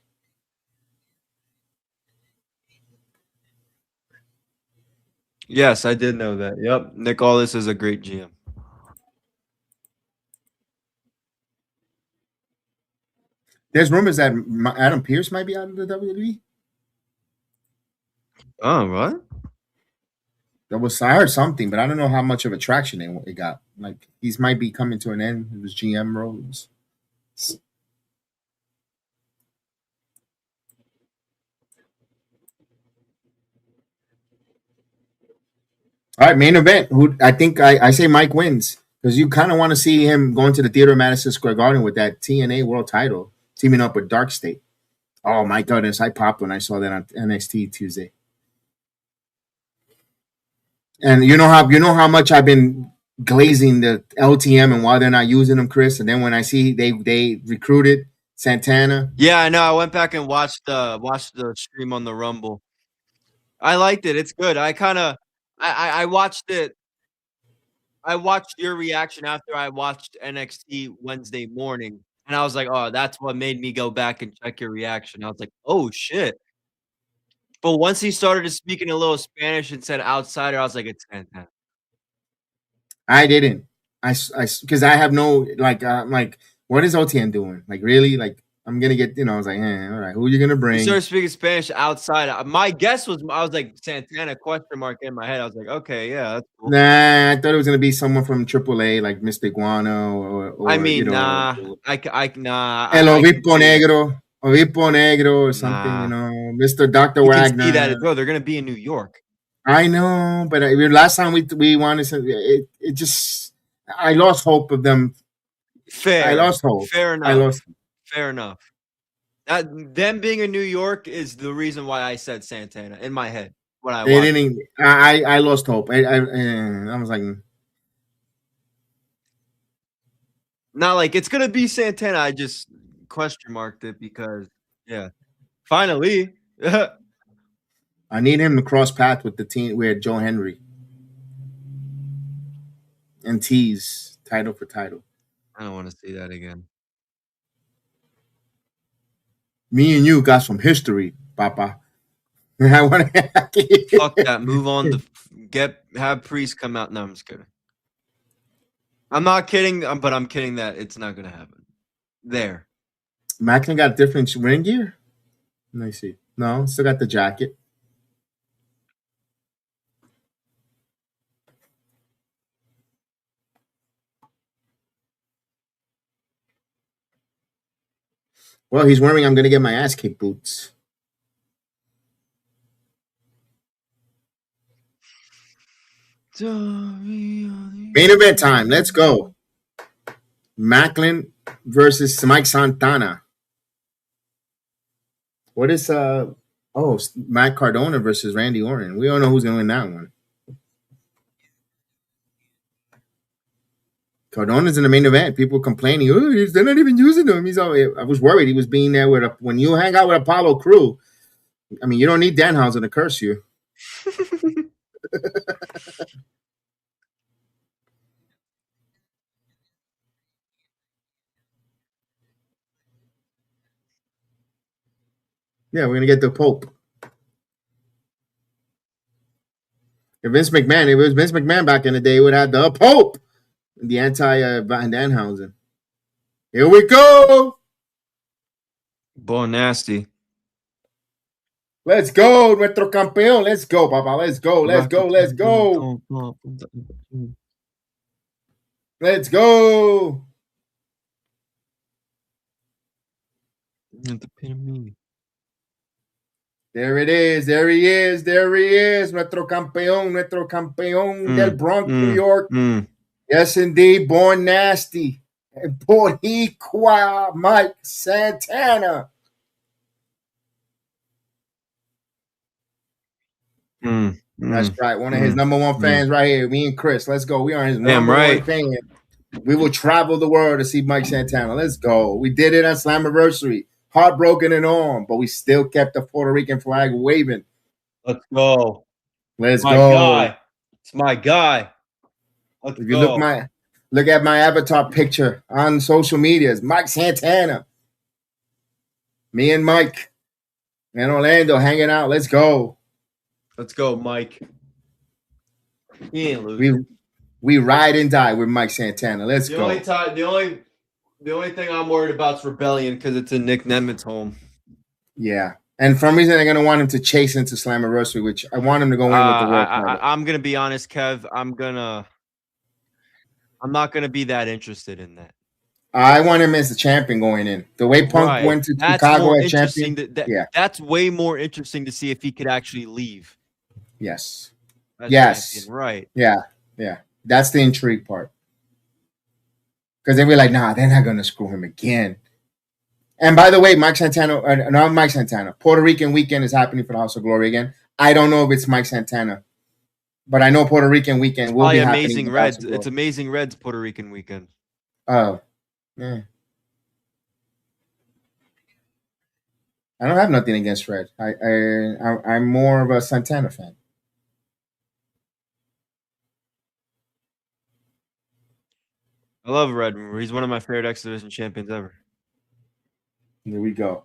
Yes, I did know that. Yep. Nick Aldis is a great GM. There's rumors that Adam Pearce might be out of the WWE. Oh, what? I heard something, but I don't know how much of a traction it got. Like he's might be coming to an end of his GM roles. All right, main event. Who I think I say Mike wins because you kind of want to see him going to the theater of Madison Square Garden with that TNA World Title, teaming up with Dark State. Oh my goodness, I popped when I saw that on NXT Tuesday. And you know how much I've been glazing the LTM and why they're not using them, Chris. And then when I see they recruited Santana. Yeah, I know. I went back and watched the stream on the Rumble. I liked it. It's good. I watched it. I watched your reaction after I watched NXT Wednesday morning, and I was like, "Oh, that's what made me go back and check your reaction." I was like, "Oh shit!" But once he started speaking a little Spanish and said "outsider," I was like, "It's fantastic." I didn't. I because I have no like what is OTN doing? Like really? Like I'm gonna get, I was like, all right, who are you gonna He bring? started speaking Spanish outside. My guess was I was like Santana question mark in my head. I was like, okay, yeah, that's cool. Nah, I thought it was gonna be someone from AAA, like Mr. Iguana, or I mean, nah. El Obispo Negro, or something, Mr. Dr. You Wagner. can see that, bro. They're gonna be in New York. I know, but last time we wanted to, it just I lost hope of them. Fair. I lost hope. Fair enough. I lost. Fair enough. Them being in New York is the reason why I said Santana in my head when I watched. I lost hope. I was like, not like it's gonna be Santana. I just question marked it because finally. I need him to cross path with the team with Joe Henry and tease title for title. I don't want to see that again. Me and you got some history, Papa. I want to fuck that. Move on to have Priest come out. No, I'm just kidding. I'm not kidding, but I'm kidding that it's not gonna happen. There. Maclin got different ring gear. Let me see. No, still got the jacket. Well, he's wearing I'm gonna get my ass kicked boots. Main event time. Let's go. Maclin versus Mike Santana. What is Matt Cardona versus Randy Orton? We don't know who's gonna win that one. Cardona's in the main event. People complaining, they're not even using him. I was worried he was being there when you hang out with Apollo Crew. I mean, you don't need Danhausen to curse you. Yeah, we're gonna get the Pope. If it was Vince McMahon back in the day, would have the Pope, the anti Van Danhausen. Here we go. Boy, nasty. Let's go, nuestro campeón. Let's go, Papa. Let's go. Let's go. Let's go. Let's go. There it is. There he is. There he is. Nuestro campeón del Bronx, New York. Yes, indeed. Born nasty. Boricua Mike Santana. That's right. One of his number one fans right here. Me and Chris. Let's go. We are his number one fan. We will travel the world to see Mike Santana. Let's go. We did it on Slammiversary. Heartbroken and all, but we still kept the Puerto Rican flag waving. Let's go. Let's go. Guy. It's my guy. Let's if you go. Look at my avatar picture on social media, it's Mike Santana. Me and Mike and Orlando hanging out. Let's go. Let's go, Mike. He ain't losing. We ride and die with Mike Santana. Let's go. The only thing I'm worried about is Rebellion because it's in Nick Nemit's home. Yeah. And for some reason, they're going to want him to chase into Slammiversary, which I want him to go in with the world title. I'm going to be honest, Kev. I'm not going to be that interested in that. I want him as the champion going in. The way Punk went to Chicago as champion. That's way more interesting to see if he could actually leave. Yes. Yes. Champion. Right. Yeah. Yeah. That's the intrigue part. Because they were like, nah, they're not going to screw him again. And by the way, Mike Santana, not Mike Santana, Puerto Rican weekend is happening for the House of Glory again. I don't know if it's Mike Santana, but I know Puerto Rican weekend will be happening. Amazing Reds. It's Amazing Reds Puerto Rican weekend. Oh, yeah. I don't have nothing against Red. I'm more of a Santana fan. I love Red. He's one of my favorite X Division champions ever. Here we go.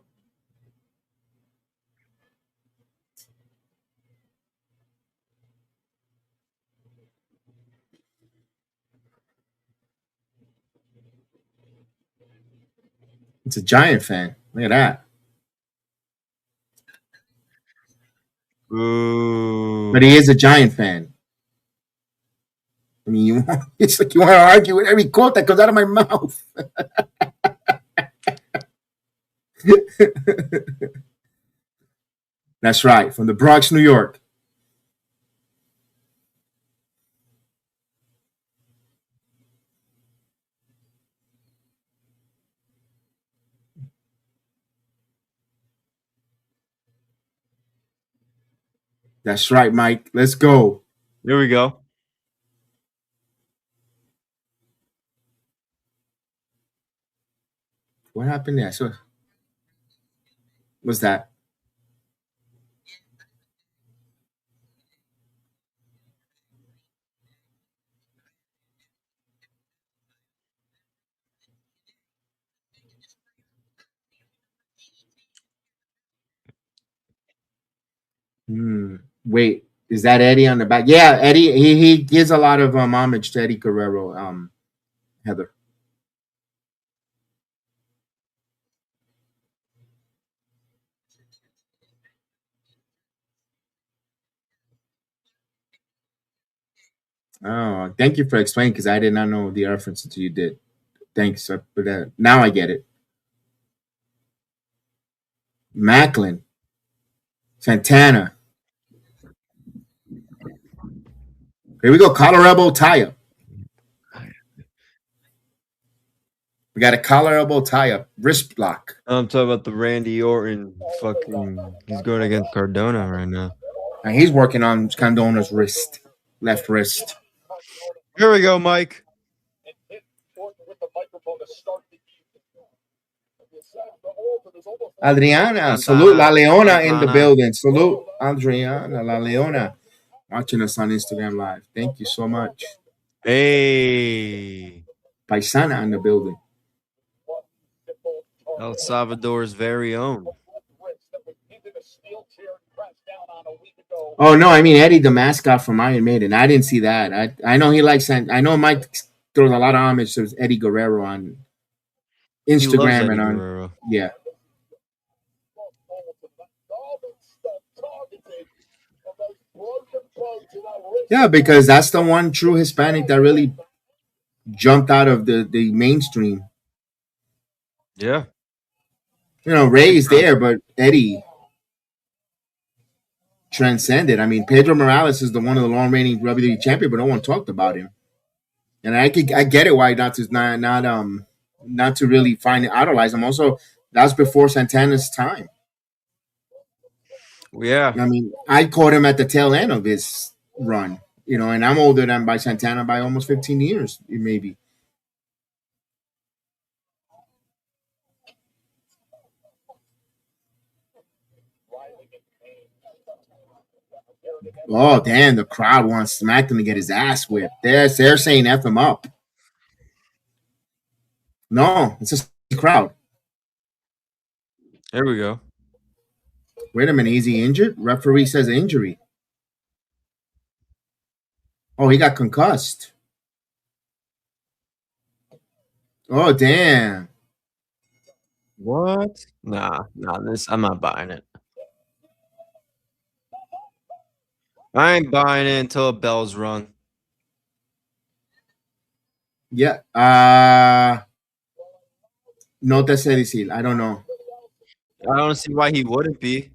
It's a Giant fan. Look at that. Ooh. But he is a Giant fan. I mean, it's like you want to argue with every quote that comes out of my mouth. That's right, from the Bronx, New York. That's right, Mike. Let's go. Here we go. What happened there? So, what's that? Wait, is that Eddie on the back? Yeah, Eddie. He gives a lot of homage to Eddie Guerrero. Heather. Oh, thank you for explaining because I did not know the reference until you did. Thanks for that. Now I get it. Maclin, Santana. Here we go. Collar elbow tie up. We got a collar elbow tie up. Wrist block. I'm talking about the Randy Orton. Fucking, he's going against Cardona right now. And he's working on Cardona's wrist, left wrist. Here we go, Mike. Adriana, salute La Leona in the building. Salute Adriana, La Leona, watching us on Instagram Live. Thank you so much. Hey. Paisana in the building. El Salvador's very own. Oh no, I mean Eddie, the mascot from Iron Maiden. I didn't see that. I know he likes. I know Mike throws a lot of homage to Eddie Guerrero on Instagram and on Guerrero. Yeah. Yeah, because that's the one true Hispanic that really jumped out of the mainstream. Yeah. You know, Ray's there, but Eddie transcended. I mean, Pedro Morales is the one of the long reigning WWE champion, but no one talked about him. And I get it why not to really find idolize him. Also, that's before Santana's time. Yeah. I mean, I caught him at the tail end of his run, you know, and I'm older than by Santana by almost 15 years, maybe. Oh, damn, the crowd wants Maclin to get his ass whipped. They're saying F him up. No, it's just the crowd. There we go. Wait a minute, is he injured? Referee says injury. Oh, he got concussed. Oh, damn. What? Nah, this I'm not buying it. I ain't buying it until a bell's rung. Yeah. No te sé decir. I don't know. I don't see why he wouldn't be.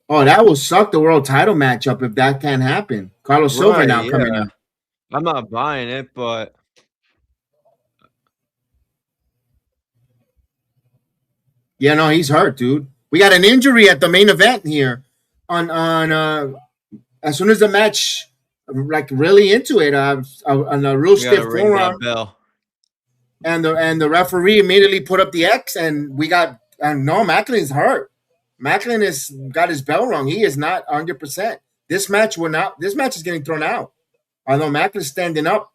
Oh, that will suck the world title matchup if that can't happen. Carlos Silva now coming up. I'm not buying it, but yeah, no, he's hurt, dude. We got an injury at the main event here. On as soon as the match, like really into it, on a real stiff forearm, and the referee immediately put up the X, and we got no, Maclin's hurt. Maclin has got his bell rung. He is not 100%. This match is getting thrown out. Although Maclin's standing up,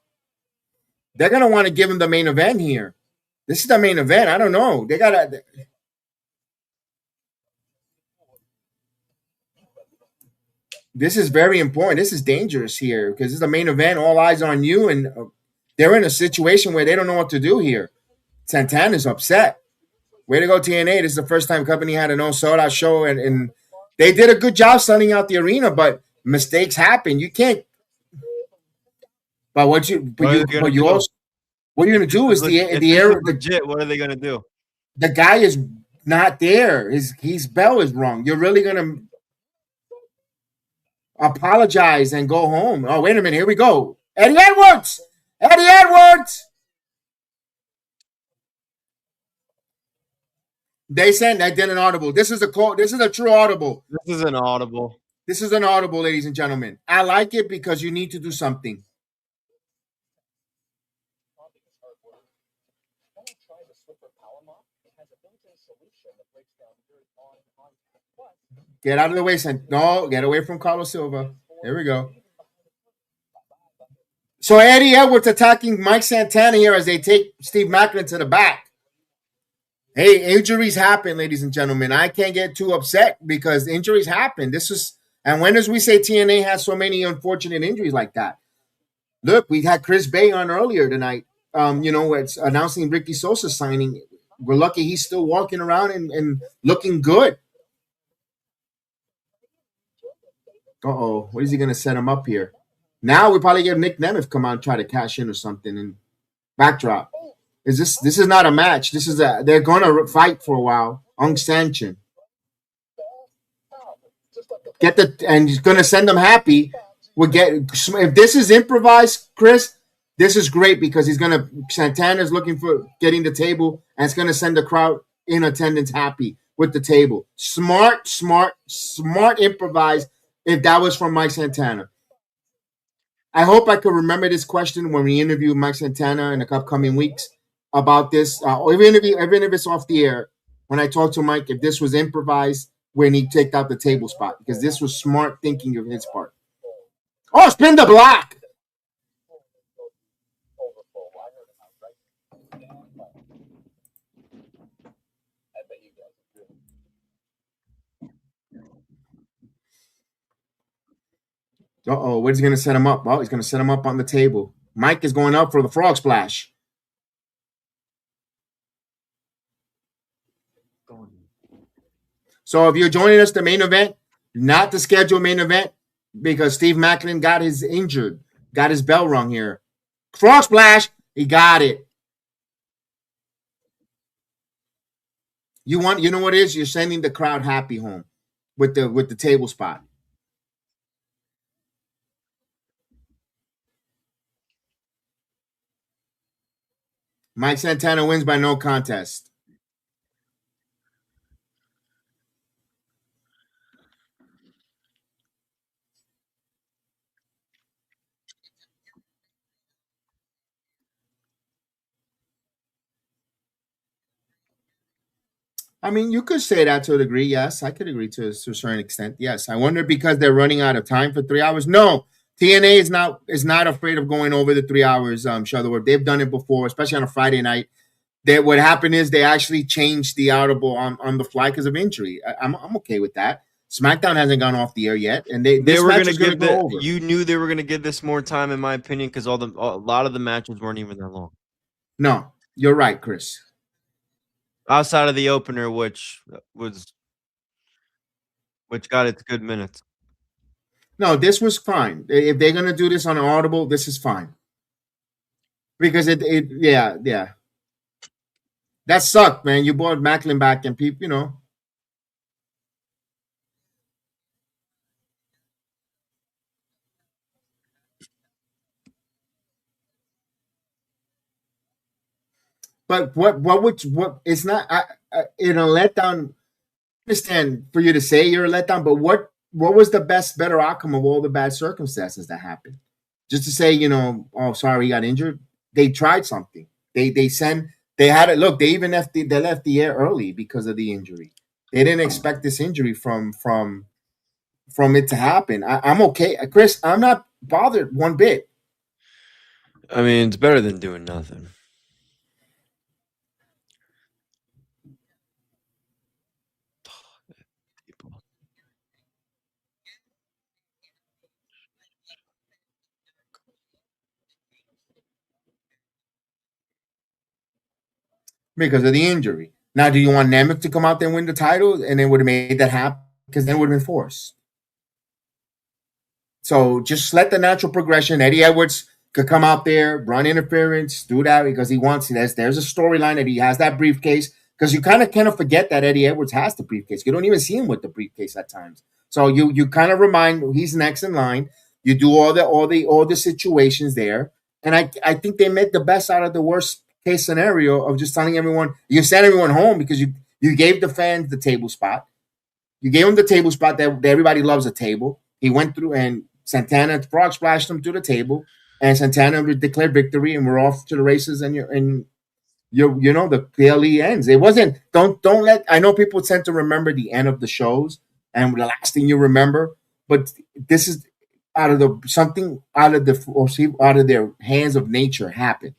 they're gonna want to give him the main event here. This is the main event. I don't know. They gotta. This is very important. This is dangerous here because this is the main event. All eyes on you, and they're in a situation where they don't know what to do here. Santana's upset. Way to go, TNA. This is the first time company had a no sold out show, and they did a good job selling out the arena, but mistakes happen. You can't. But what you also what you're gonna do is the air legit. What are they gonna do? The guy is not there. His bell is wrong. You're really gonna apologize and go home. Oh, wait a minute. Here we go. Eddie Edwards. Eddie Edwards. They sent that did an audible. This is a call. This is a true audible. This is an audible. This is an audible, ladies and gentlemen. I like it because you need to do something. Get out of the way, no, get away from Carlos Silva. There we go. So Eddie Edwards attacking Mike Santana here as they take Steve Maclin to the back. Hey, injuries happen, ladies and gentlemen. I can't get too upset because injuries happen. And when does we say TNA has so many unfortunate injuries like that? Look, we had Chris Bay on earlier tonight. It's announcing Ricky Sosa signing. We're lucky he's still walking around and looking good. Uh-oh, what is he going to set him up here? Now we probably get Nick Nemeth come out and try to cash in or something and backdrop. This is not a match. They're going to fight for a while. Unsanctioned. And he's going to send them happy. If this is improvised, Chris, this is great because Santana's looking for getting the table and it's going to send the crowd in attendance happy with the table. Smart improvised. If that was from Mike Santana. I hope I could remember this question when we interview Mike Santana in the upcoming weeks about this. Even if it's off the air, when I talk to Mike, if this was improvised, when he take out the table spot, because this was smart thinking of his part. Oh, spin the block. Uh-oh, where's he going to set him up? Well, he's going to set him up on the table. Mike is going up for the frog splash. So if you're joining us, the main event, not the scheduled main event, because Steve Maclin got his bell rung here. Frog splash, he got it. You know what it is? You're sending the crowd happy home with the table spot. Mike Santana wins by no contest. I mean, you could say that to a degree. Yes, I could agree to a certain extent. Yes, I wonder because they're running out of time for 3 hours. No, TNA is not afraid of going over the 3 hours. Shuttleworth, they've done it before, especially on a Friday night. What happened is they actually changed the audible on the fly because of injury. I'm okay with that. SmackDown hasn't gone off the air yet, and they were going to give You knew they were going to give this more time, in my opinion, because a lot of the matches weren't even that long. No, you're right, Chris. Outside of the opener, which got its good minutes. No, this was fine. If they're going to do this on an audible, this is fine. Because yeah. That sucked, man. You brought Maclin back and people, But what it's not in a letdown. I understand for you to say you're a letdown, but what was the better outcome of all the bad circumstances that happened? Just to say, oh, sorry, he got injured. They tried something. They had it. Look, they even left the air early because of the injury. They didn't expect this injury from it to happen. I'm okay, Chris. I'm not bothered one bit. I mean, it's better than doing nothing. because of the injury. Now, do you want Nemeth to come out there and win the title, and then would have made that happen? Because then it would have been forced. So just let the natural progression. Eddie Edwards could come out there, run interference, do that because he wants it. There's a storyline that he has that briefcase, because you kind of forget that Eddie Edwards has the briefcase. You don't even see him with the briefcase at times. So you kind of remind he's next in line. You do all the situations there, and I think they made the best out of the worst case scenario of just telling everyone, you sent everyone home because you gave the fans the table spot. You gave him the table spot that everybody loves a table. He went through, and Santana frog splashed him through the table, and Santana declared victory, and we're off to the races, and the PLE ends. It wasn't, don't let, I know people tend to remember the end of the shows and the last thing you remember, but this is out of their hands of nature happened.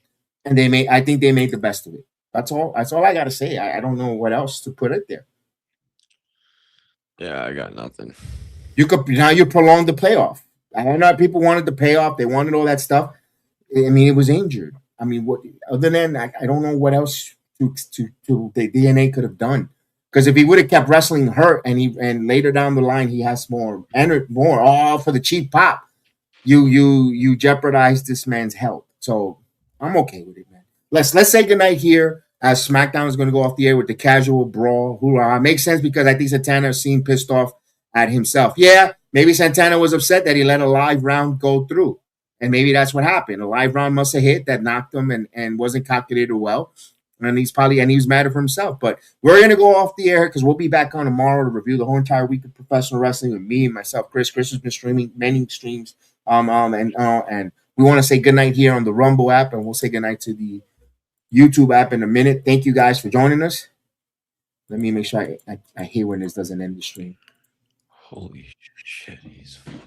And I think they made the best of it. That's all I got to say. I don't know what else to put it there. Yeah, I got nothing. Now you prolong the playoff. I don't know if people wanted the payoff. They wanted all that stuff. I mean, it was injured. I mean, what other than I don't know what else to the DNA could have done. Because if he would have kept wrestling hurt and later down the line he has more for the cheap pop, you jeopardize this man's health. So I'm okay with it, man. Let's say goodnight here, as SmackDown is going to go off the air with the casual brawl. Hoorah. Makes sense because I think Santana seemed pissed off at himself. Yeah, maybe Santana was upset that he let a live round go through. And maybe that's what happened. A live round must have hit that knocked him and wasn't calculated well. And he was mad at himself. But we're going to go off the air because we'll be back on tomorrow to review the whole entire week of professional wrestling with me and myself, Chris. Chris has been streaming many streams. And we want to say goodnight here on the Rumble app, and we'll say goodnight to the YouTube app in a minute. Thank you guys for joining us. Let me make sure I hear when this doesn't end the stream. Holy shit, he's fucking.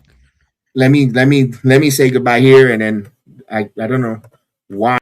Let me say goodbye here, and then I don't know why.